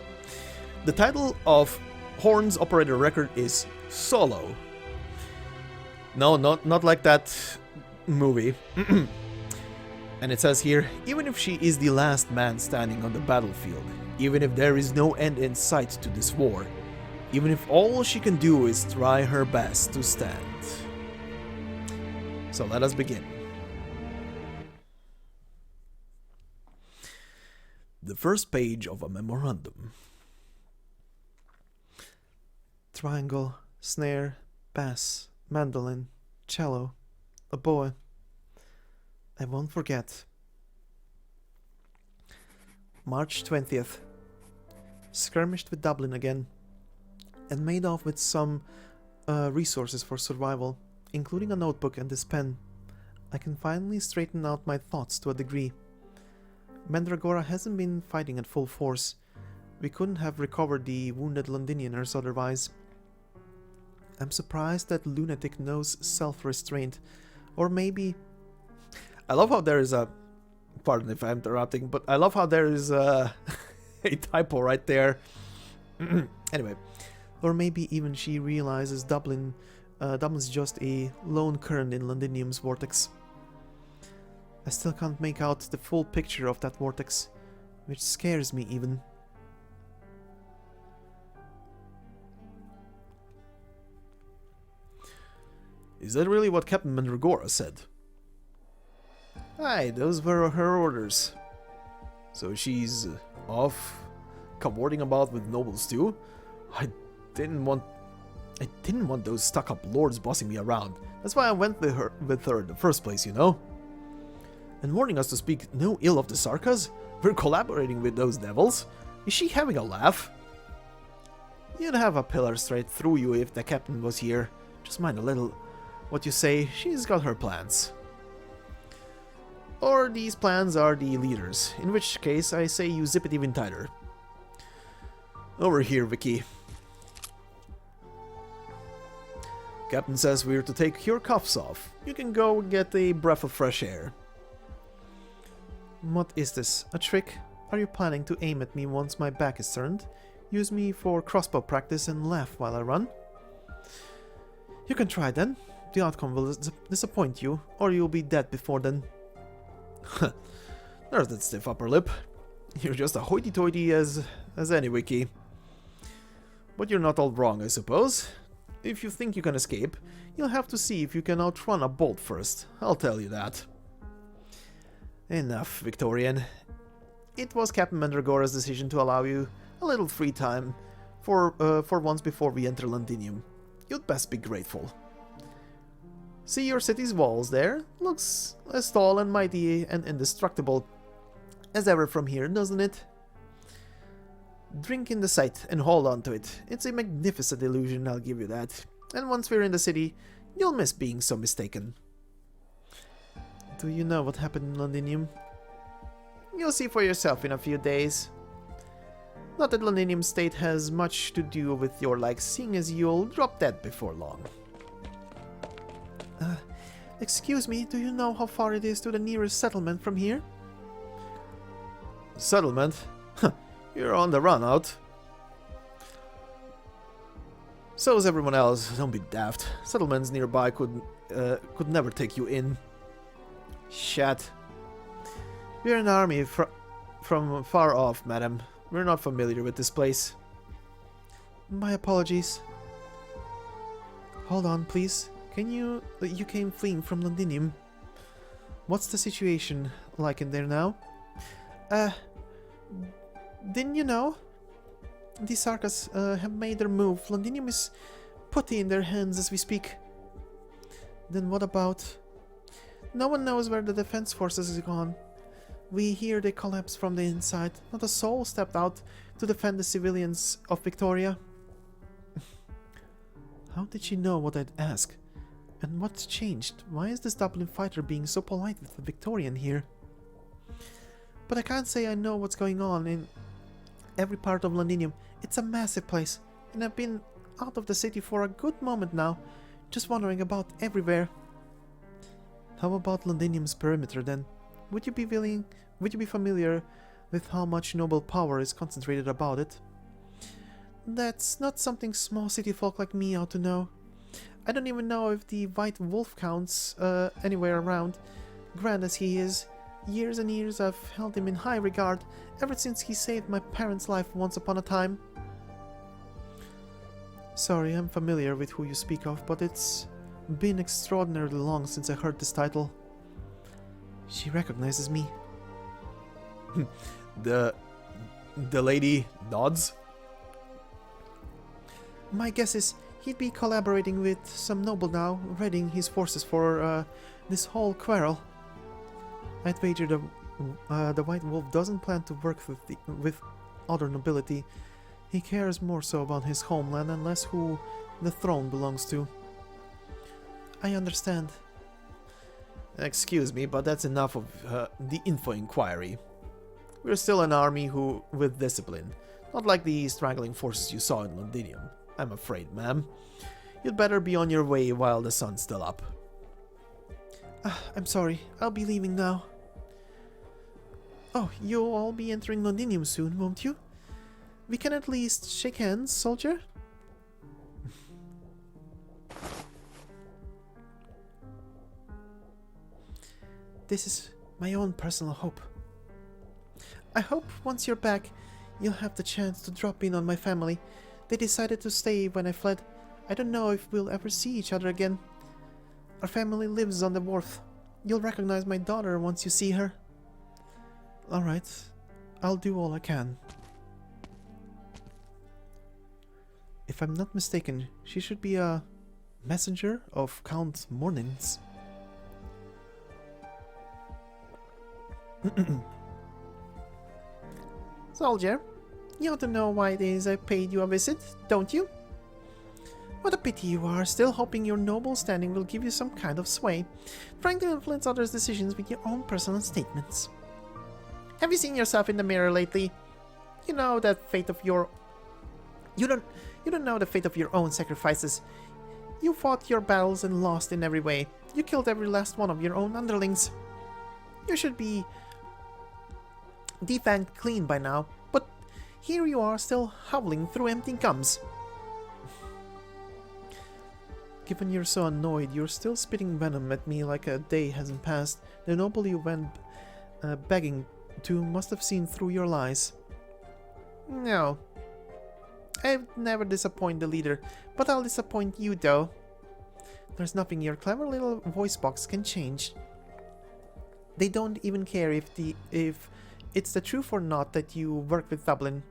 the title of Horns Operator Record is Solo. No, not like that movie. And it says here, even if she is the last man standing on the battlefield, even if there is no end in sight to this war, even if all she can do is try her best to stand. So let us begin. The first page of a memorandum. Triangle, snare, bass, mandolin, cello, oboe. I won't forget. March 20th. Skirmished with Dublin again, and made off with some resources for survival, including a notebook and this pen. I can finally straighten out my thoughts to a degree. Mandragora hasn't been fighting at full force. We couldn't have recovered the wounded Londinianers otherwise. I'm surprised that lunatic knows self-restraint, or maybe... I love how there is a... Pardon if I'm interrupting, but I love how there is a typo right there. Anyway. Or maybe even she realizes Dublin's just a lone current in Londinium's vortex. I still can't make out the full picture of that vortex, which scares me even. Is that really what Captain Mandragora said? Aye, those were her orders. So she's off cavorting about with nobles too? I didn't want those stuck-up lords bossing me around. That's why I went with her in the first place, you know? And warning us to speak no ill of the Sarkaz? We're collaborating with those devils. Is she having a laugh? You'd have a pillar straight through you if the captain was here. Just mind a little what you say. She's got her plans. Or these plans are the leaders, in which case I say you zip it even tighter. Over here, Vicky. Captain says we're to take your cuffs off. You can go get a breath of fresh air. What is this? A trick? Are you planning to aim at me once my back is turned? Use me for crossbow practice and laugh while I run? You can try then. The outcome will disappoint you, or you'll be dead before then. There's that stiff upper lip. You're just a hoity-toity as any wiki. But you're not all wrong, I suppose. If you think you can escape, you'll have to see if you can outrun a bolt first. I'll tell you that. Enough, Victorian. It was Captain Mandragora's decision to allow you a little free time for once before we enter Londinium. You'd best be grateful. See your city's walls there? Looks as tall and mighty and indestructible as ever from here, doesn't it? Drink in the sight and hold on to it. It's a magnificent illusion, I'll give you that. And once we're in the city, you'll miss being so mistaken. Do you know what happened in Londinium? You'll see for yourself in a few days. Not that Londinium state has much to do with your likes, seeing as you'll drop dead before long. Excuse me, do you know how far it is to the nearest settlement from here? Settlement? You're on the run out. So is everyone else, don't be daft. Settlements nearby could never take you in. Shat. We're an army from far off, madam. We're not familiar with this place. My apologies. Hold on, please. You came fleeing from Londinium. What's the situation like in there now? Didn't you know? The Sarkaz have made their move. Londinium is putty in their hands as we speak. Then what about... No one knows where the defense forces is gone. We hear they collapse from the inside. Not a soul stepped out to defend the civilians of Victoria. How did she know what I'd ask? And what's changed? Why is this Dublin fighter being so polite with the Victorian here? But I can't say I know what's going on in every part of Londinium. It's a massive place, and I've been out of the city for a good moment now, just wandering about everywhere. How about Londinium's perimeter then? Would you be familiar with how much noble power is concentrated about it? That's not something small city folk like me ought to know. I don't even know if the White Wolf counts anywhere around. Grand as he is, years and years I've held him in high regard, ever since he saved my parents' life once upon a time. Sorry, I'm familiar with who you speak of, but it's been extraordinarily long since I heard this title. She recognizes me. The lady nods. My guess is he'd be collaborating with some noble now, readying his forces for this whole quarrel. I'd wager the White Wolf doesn't plan to work with other nobility. He cares more so about his homeland and less who the throne belongs to. I understand. Excuse me, but that's enough of the info inquiry. We're still an army with discipline, not like the straggling forces you saw in Londinium. I'm afraid, ma'am. You'd better be on your way while the sun's still up. I'm sorry, I'll be leaving now. Oh, you'll all be entering Londinium soon, won't you? We can at least shake hands, soldier? This is my own personal hope. I hope once you're back, you'll have the chance to drop in on my family. They decided to stay when I fled. I don't know if we'll ever see each other again. Our family lives on the wharf. You'll recognize my daughter once you see her. Alright, I'll do all I can. If I'm not mistaken, she should be a messenger of Count Mornin's. Soldier, you ought to know why it is I paid you a visit, don't you? What a pity you are, still hoping your noble standing will give you some kind of sway, trying to influence others' decisions with your own personal statements. Have you seen yourself in the mirror lately? You know the fate of your... You don't know the fate of your own sacrifices. You fought your battles and lost in every way. You killed every last one of your own underlings. You should be defanged clean by now, but here you are still howling through empty gums. Given you're so annoyed, you're still spitting venom at me like a day hasn't passed. The noble you went begging to must have seen through your lies. No. I'd never disappoint the leader, but I'll disappoint you though. There's nothing your clever little voice box can change. They don't even care if it's the truth or not that you work with Dublin.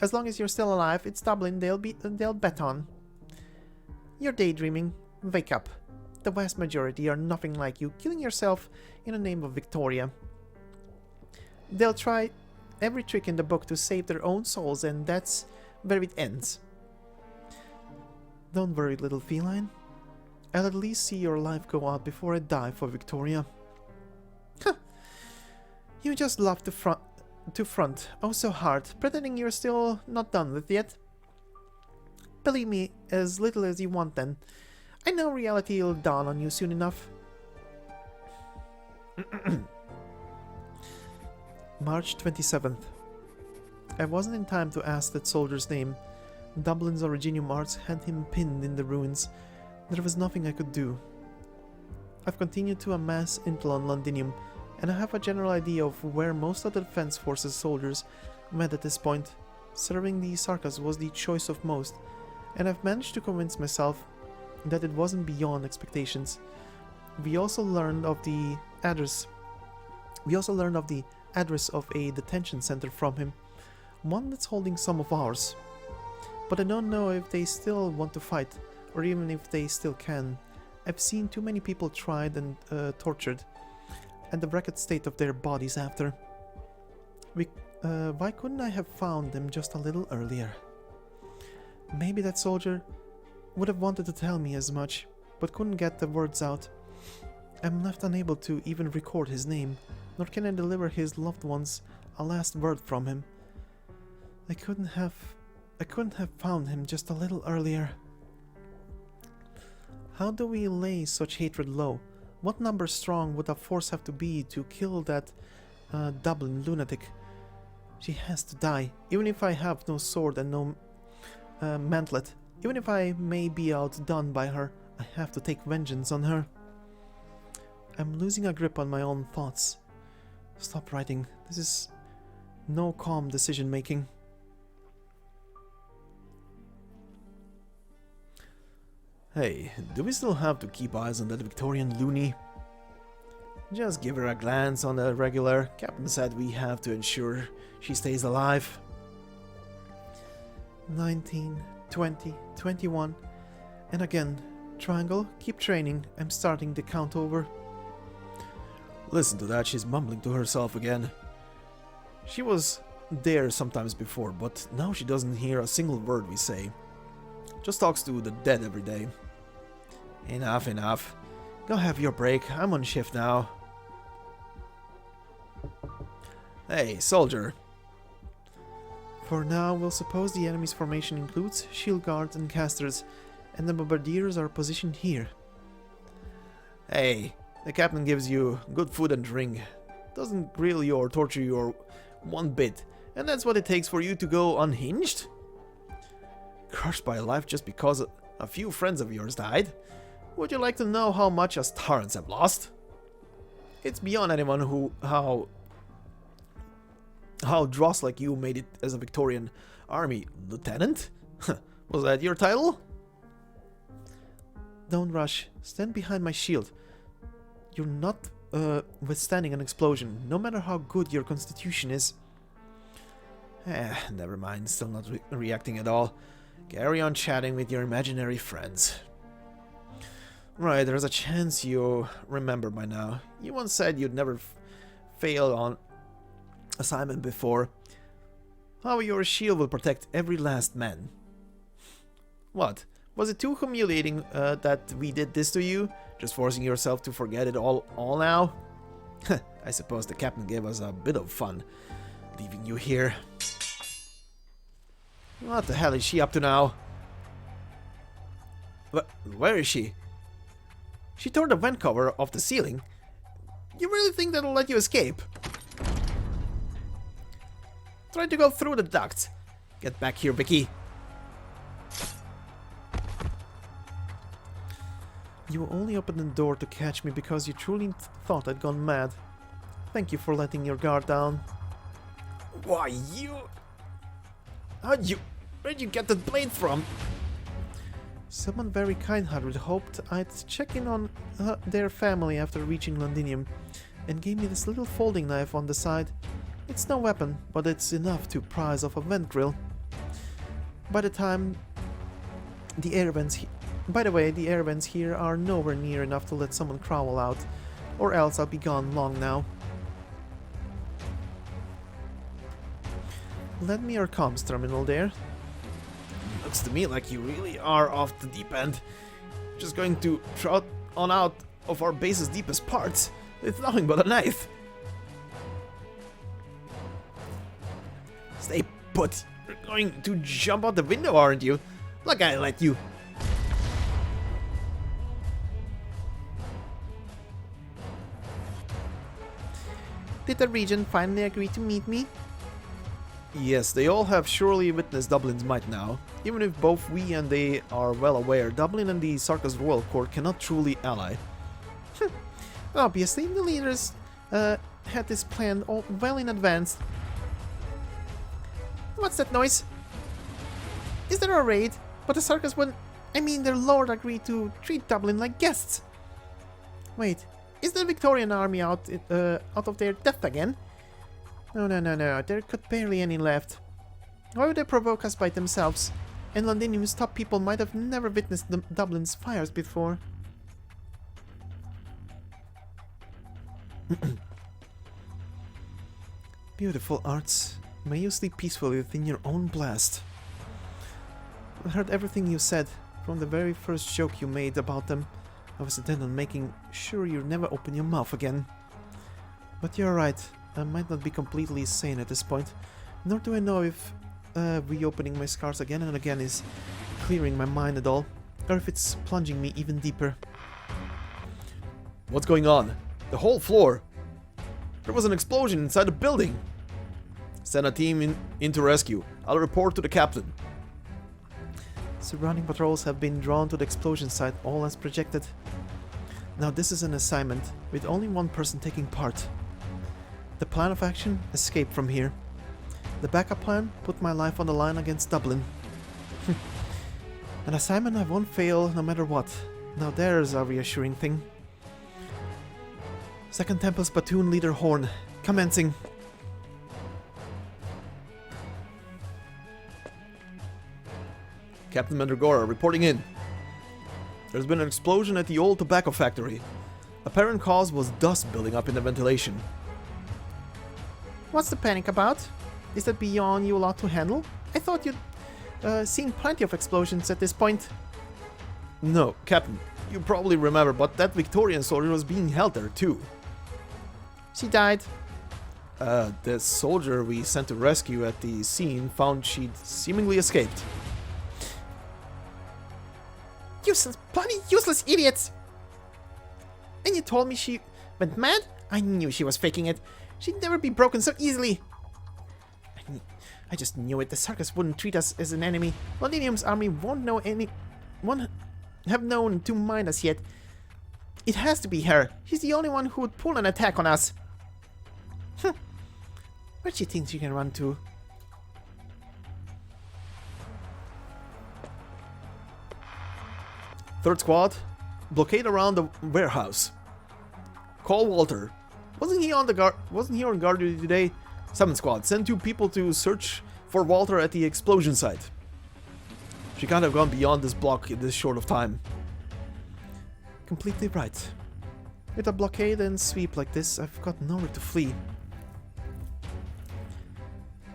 As long as you're still alive, it's Dublin they'll bet on. You're daydreaming. Wake up. The vast majority are nothing like you, killing yourself in the name of Victoria. They'll try every trick in the book to save their own souls, and that's where it ends. Don't worry, little feline. I'll at least see your life go out before I die for Victoria. Huh. You just love to front oh so hard, pretending you're still not done with yet. Believe me, as little as you want then. I know reality will dawn on you soon enough. March 27th. I wasn't in time to ask that soldier's name. Dublin's Originium Arts had him pinned in the ruins. There was nothing I could do. I've continued to amass intel on Londinium, and I have a general idea of where most of the Defense Forces soldiers met at this point. Serving the Sarkaz was the choice of most, and I've managed to convince myself that it wasn't beyond expectations. We also learned of the address of a detention center from him, one that's holding some of ours. But I don't know if they still want to fight, or even if they still can. I've seen too many people tried and tortured, and the wrecked state of their bodies after. Why couldn't I have found them just a little earlier? Maybe that soldier would have wanted to tell me as much, but couldn't get the words out. I'm left unable to even record his name, nor can I deliver his loved ones a last word from him. I couldn't have found him just a little earlier. How do we lay such hatred low? What number strong would a force have to be to kill that Dublin lunatic? She has to die, even if I have no sword and no mantlet. Even if I may be outdone by her, I have to take vengeance on her. I'm losing a grip on my own thoughts. Stop writing. This is no calm decision making. Hey, do we still have to keep eyes on that Victorian loony? Just give her a glance on the regular. Captain said we have to ensure she stays alive. 19, 20, 21. And again, triangle, keep training. I'm starting the count over. Listen to that, she's mumbling to herself again. She was there sometimes before, but now she doesn't hear a single word we say. Just talks to the dead every day. Enough, enough. Go have your break, I'm on shift now. Hey, soldier. For now, we'll suppose the enemy's formation includes shield guards and casters, and the bombardiers are positioned here. Hey, the captain gives you good food and drink. Doesn't grill you or torture you or one bit, and that's what it takes for you to go unhinged? Crushed by life just because a few friends of yours died? Would you like to know how much us Tarans have lost? It's beyond anyone how dross like you made it as a Victorian army lieutenant? Was that your title? Don't rush. Stand behind my shield. You're not withstanding an explosion, no matter how good your constitution is. Never mind. Still not reacting at all. Carry on chatting with your imaginary friends. Right, there's a chance you remember by now. You once said you'd never fail on assignment before. How your shield will protect every last man. What? Was it too humiliating that we did this to you? Just forcing yourself to forget it all now? I suppose the captain gave us a bit of fun, leaving you here. What the hell is she up to now? Where is she? She tore the vent cover off the ceiling. You really think that'll let you escape? Try to go through the ducts. Get back here, Vicky. You only opened the door to catch me because you truly thought I'd gone mad. Thank you for letting your guard down. Why, you... Where'd you get that blade from? Someone very kind-hearted hoped I'd check in on their family after reaching Londinium, and gave me this little folding knife on the side. It's no weapon, but it's enough to prise off a vent grill. By the way, the air vents here are nowhere near enough to let someone crawl out, or else I'll be gone long now. Lend me your comms terminal there. Looks to me like you really are off the deep end. Just going to trot on out of our base's deepest parts with nothing but a knife. Stay put. You're going to jump out the window, aren't you? Like I let you. Did the Regent finally agree to meet me? Yes, they all have surely witnessed Dublin's might now. Even if both we and they are well aware, Dublin and the Sarkaz royal court cannot truly ally. Obviously, the leaders had this planned all well in advance. What's that noise? Is there a raid? But the Sarkaz wouldn't... I mean, their lord agreed to treat Dublin like guests. Wait, is the Victorian army out of their depth again? No, there could barely any left. Why would they provoke us by themselves? And Londinium's top people might have never witnessed Dublin's fires before. Beautiful arts. May you sleep peacefully within your own blast. I heard everything you said, from the very first joke you made about them. I was intent on making sure you never open your mouth again. But you're right, I might not be completely sane at this point, nor do I know if reopening my scars again and again is clearing my mind at all, or if it's plunging me even deeper. What's going on? The whole floor! There was an explosion inside the building! Send a team in to rescue. I'll report to the captain. Surrounding patrols have been drawn to the explosion site, all as projected. Now this is an assignment, with only one person taking part. The plan of action? Escape from here. The backup plan? Put my life on the line against Dublin. An assignment I won't fail no matter what. Now there's a reassuring thing. Second Temple's platoon leader Horn. Commencing. Captain Mandragora reporting in. There's been an explosion at the old tobacco factory. Apparent cause was dust building up in the ventilation. What's the panic about? Is that beyond you lot to handle? I thought you'd seen plenty of explosions at this point. No, Captain, you probably remember, but that Victorian soldier was being held there too. She died. The soldier we sent to rescue at the scene found she'd seemingly escaped. Useless, bloody useless idiots! And you told me she went mad? I knew she was faking it. She'd never be broken so easily. I just knew it. The Sarkaz wouldn't treat us as an enemy. Londinium's army won't have known to mind us yet. It has to be her. She's the only one who would pull an attack on us. Where she thinks she can run to? Third squad, blockade around the warehouse. Call Walter. Wasn't he on guard duty today? 7th squad, send 2 people to search for Walter at the explosion site. She can't have gone beyond this block in this short of time. Completely right. With a blockade and sweep like this, I've got nowhere to flee.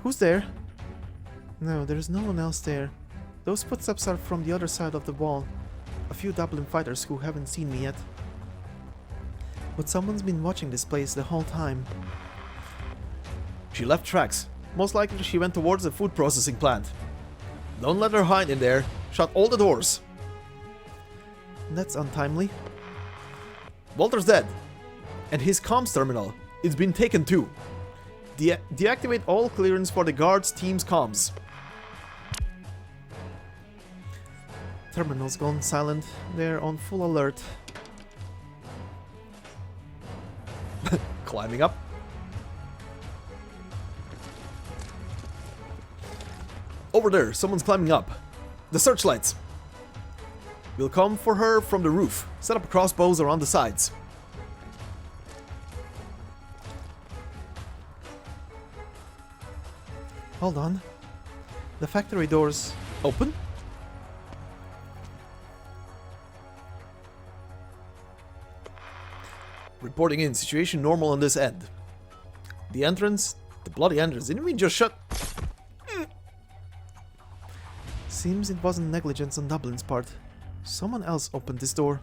Who's there? No, there's no one else there. Those footsteps are from the other side of the wall. A few Dublin fighters who haven't seen me yet. But someone's been watching this place the whole time. She left tracks. Most likely she went towards the food processing plant. Don't let her hide in there. Shut all the doors. That's untimely. Walter's dead. And his comms terminal. It's been taken too. Deactivate all clearance for the guards team's comms. Terminal's gone silent. They're on full alert. Climbing up. Over there, someone's climbing up. The searchlights. We'll come for her from the roof. Set up crossbows around the sides. Hold on. The factory doors Open. Reporting in. Situation normal on this end. The entrance. The bloody entrance. Didn't we just shut? Seems it wasn't negligence on Dublin's part. Someone else opened this door.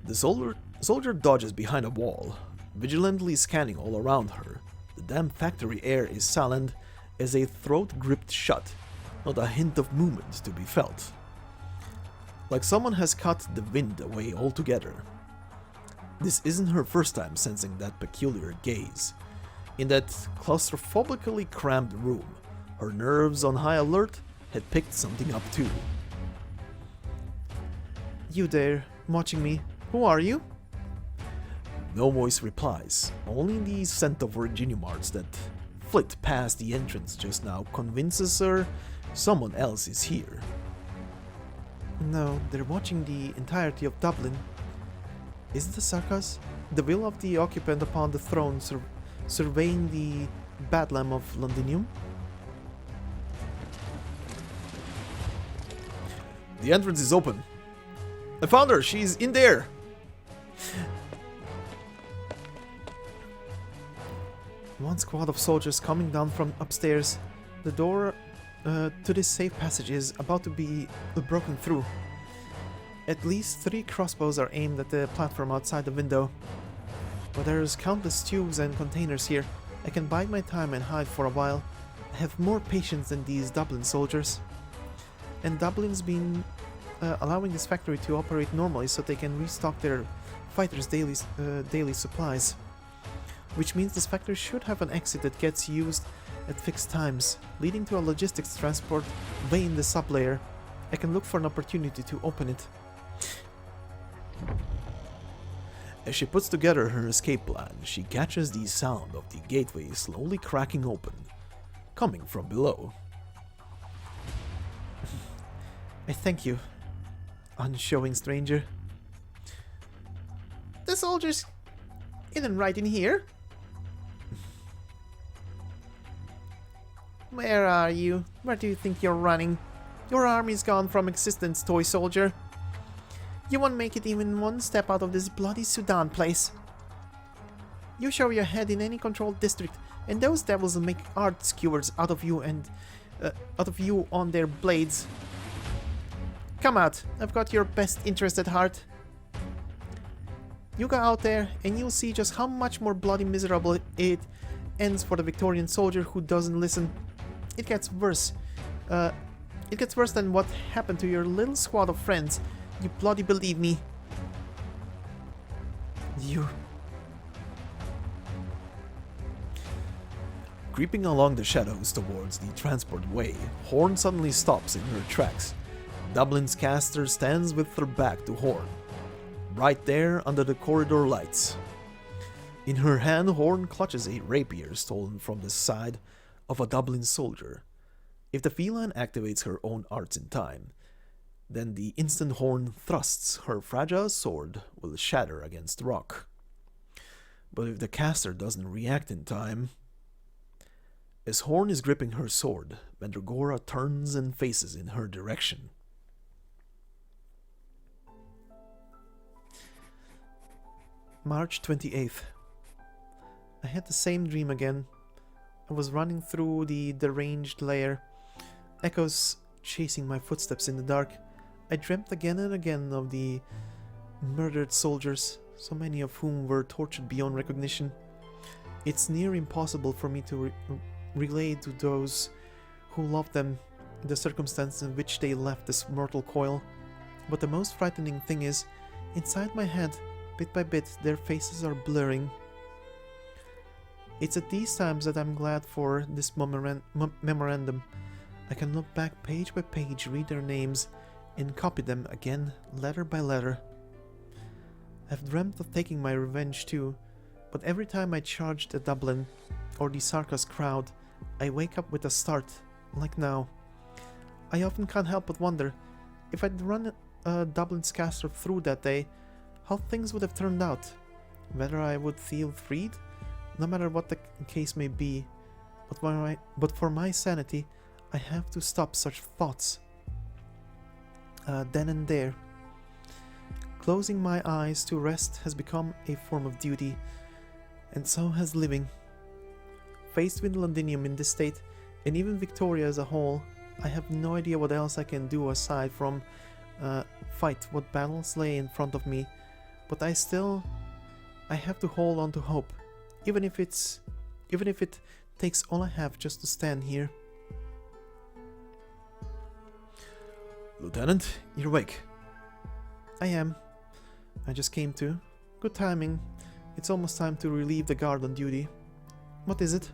The soldier dodges behind a wall, vigilantly scanning all around her. The damn factory air is silent as a throat gripped shut, not a hint of movement to be felt. Like someone has cut the wind away altogether. This isn't her first time sensing that peculiar gaze. In that claustrophobically cramped room, her nerves on high alert had picked something up too. You there, watching me. Who are you? No voice replies, only the scent of Virginia Marts that flit past the entrance just now convinces her someone else is here. No, they're watching the entirety of Dublin. Is it the Sarkaz? The will of the occupant upon the throne surveying the bedlam of Londinium? The entrance is open. I found her, she's in there. One squad of soldiers coming down from upstairs. The door to this safe passage is about to be broken through. At least 3 crossbows are aimed at the platform outside the window. But there's countless tubes and containers here. I can bide my time and hide for a while. I have more patience than these Dublin soldiers. And Dublin's been allowing this factory to operate normally so they can restock their fighters' daily supplies. Which means this factory should have an exit that gets used at fixed times, leading to a logistics transport way in the sublayer. I can look for an opportunity to open it. As she puts together her escape plan, she catches the sound of the gateway slowly cracking open, coming from below. I thank you, unshowing stranger. The soldiers isn't right in here. Where are you? Where do you think you're running? Your army's gone from existence, toy soldier. You won't make it even one step out of this bloody Sudan place. You show your head in any controlled district, and those devils will make art skewers out of you and on their blades. Come out, I've got your best interest at heart. You go out there and you'll see just how much more bloody miserable it ends for the Victorian soldier who doesn't listen. It gets worse. It gets worse than what happened to your little squad of friends. You bloody believe me. You... Creeping along the shadows towards the transport way, Horn suddenly stops in her tracks. Dublin's caster stands with her back to Horn, right there under the corridor lights. In her hand, Horn clutches a rapier stolen from the side of a Dublin soldier. If the feline activates her own arts in time, then the instant Horn thrusts, her fragile sword will shatter against rock. But if the caster doesn't react in time... As Horn is gripping her sword, Mandragora turns and faces in her direction. March 28th. I had the same dream again. I was running through the deranged lair, echoes chasing my footsteps in the dark. I dreamt again and again of the murdered soldiers, so many of whom were tortured beyond recognition. It's near impossible for me to relate to those who loved them in the circumstances in which they left this mortal coil. But the most frightening thing is, inside my head, bit by bit, their faces are blurring. It's at these times that I'm glad for this memorandum. I can look back page by page, read their names, and copy them again, letter by letter. I've dreamt of taking my revenge too, but every time I charged at Dublin, or the Sarkaz crowd, I wake up with a start, like now. I often can't help but wonder, if I'd run Dublin's caster through that day, how things would have turned out. Whether I would feel freed, no matter what the case may be. But for my sanity, I have to stop such thoughts. Then and there. Closing my eyes to rest has become a form of duty, and so has living. Faced with Londinium in this state, and even Victoria as a whole, I have no idea what else I can do aside from fight what battles lay in front of me. But I have to hold on to hope, even if it takes all I have just to stand here. Lieutenant, you're awake. I am. I just came to. Good timing. It's almost time to relieve the guard on duty. What is it?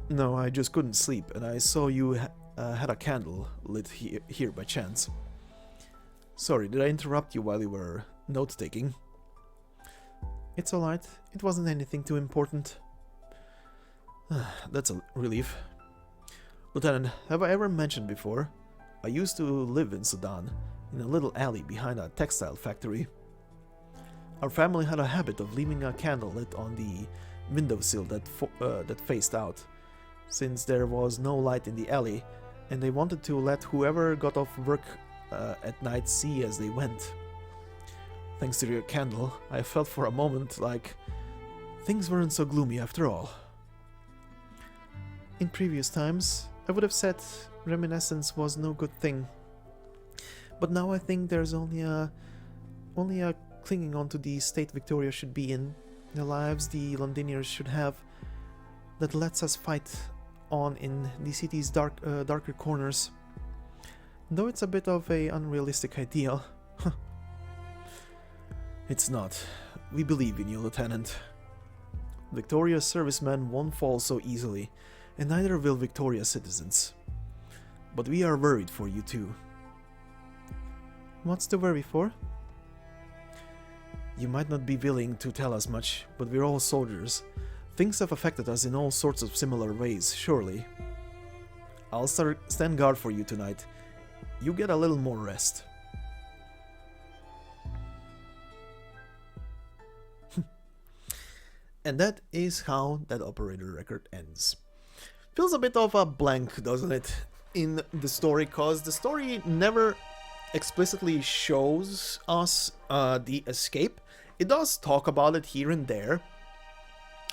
No, I just couldn't sleep, and I saw you had a candle lit here by chance. Sorry, did I interrupt you while you were note-taking? It's alright. It wasn't anything too important. That's a relief. Lieutenant, have I ever mentioned before? I used to live in Sudan, in a little alley behind a textile factory. Our family had a habit of leaving a candle lit on the windowsill that faced out, since there was no light in the alley, and they wanted to let whoever got off work at night see as they went. Thanks to your candle, I felt for a moment like things weren't so gloomy after all. In previous times, I would have said reminiscence was no good thing. But now I think there's only a clinging on to the state Victoria should be in, the lives the Londinians should have, that lets us fight on in the city's darker corners. Though it's a bit of an unrealistic ideal. It's not. We believe in you, Lieutenant. Victoria's servicemen won't fall so easily, and neither will Victoria's citizens. But we are worried for you too. What's to worry for? You might not be willing to tell us much, but we're all soldiers. Things have affected us in all sorts of similar ways, surely. I'll stand guard for you tonight, you get a little more rest. And that is how that operator record ends. Feels a bit of a blank, doesn't it, in the story, cause the story never explicitly shows us the escape. It does talk about it here and there,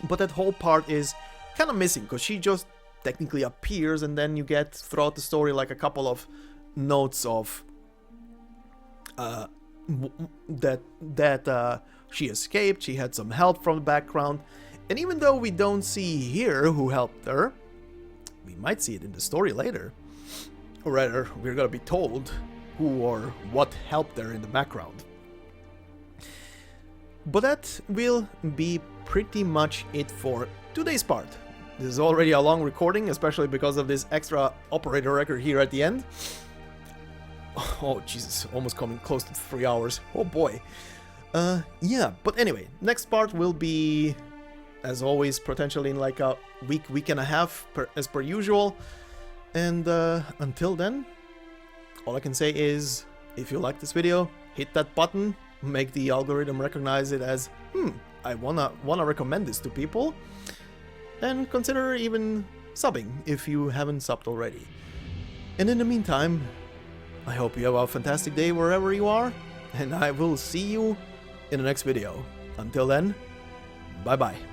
but that whole part is kind of missing, because she just technically appears, and then you get throughout the story like a couple of notes of that she escaped, she had some help from the background, and even though we don't see here who helped her, we might see it in the story later. Or rather, we're gonna be told who or what helped her in the background. But that will be pretty much it for today's part. This is already a long recording, especially because of this extra operator record here at the end. Oh Jesus, almost coming close to 3 hours. Oh boy. Yeah, but anyway, next part will be, as always, potentially in like a week and a half, as per usual. And until then, all I can say is, if you like this video, hit that button, make the algorithm recognize it as, I wanna recommend this to people, and consider even subbing if you haven't subbed already. And in the meantime, I hope you have a fantastic day wherever you are, and I will see you in the next video. Until then, bye bye.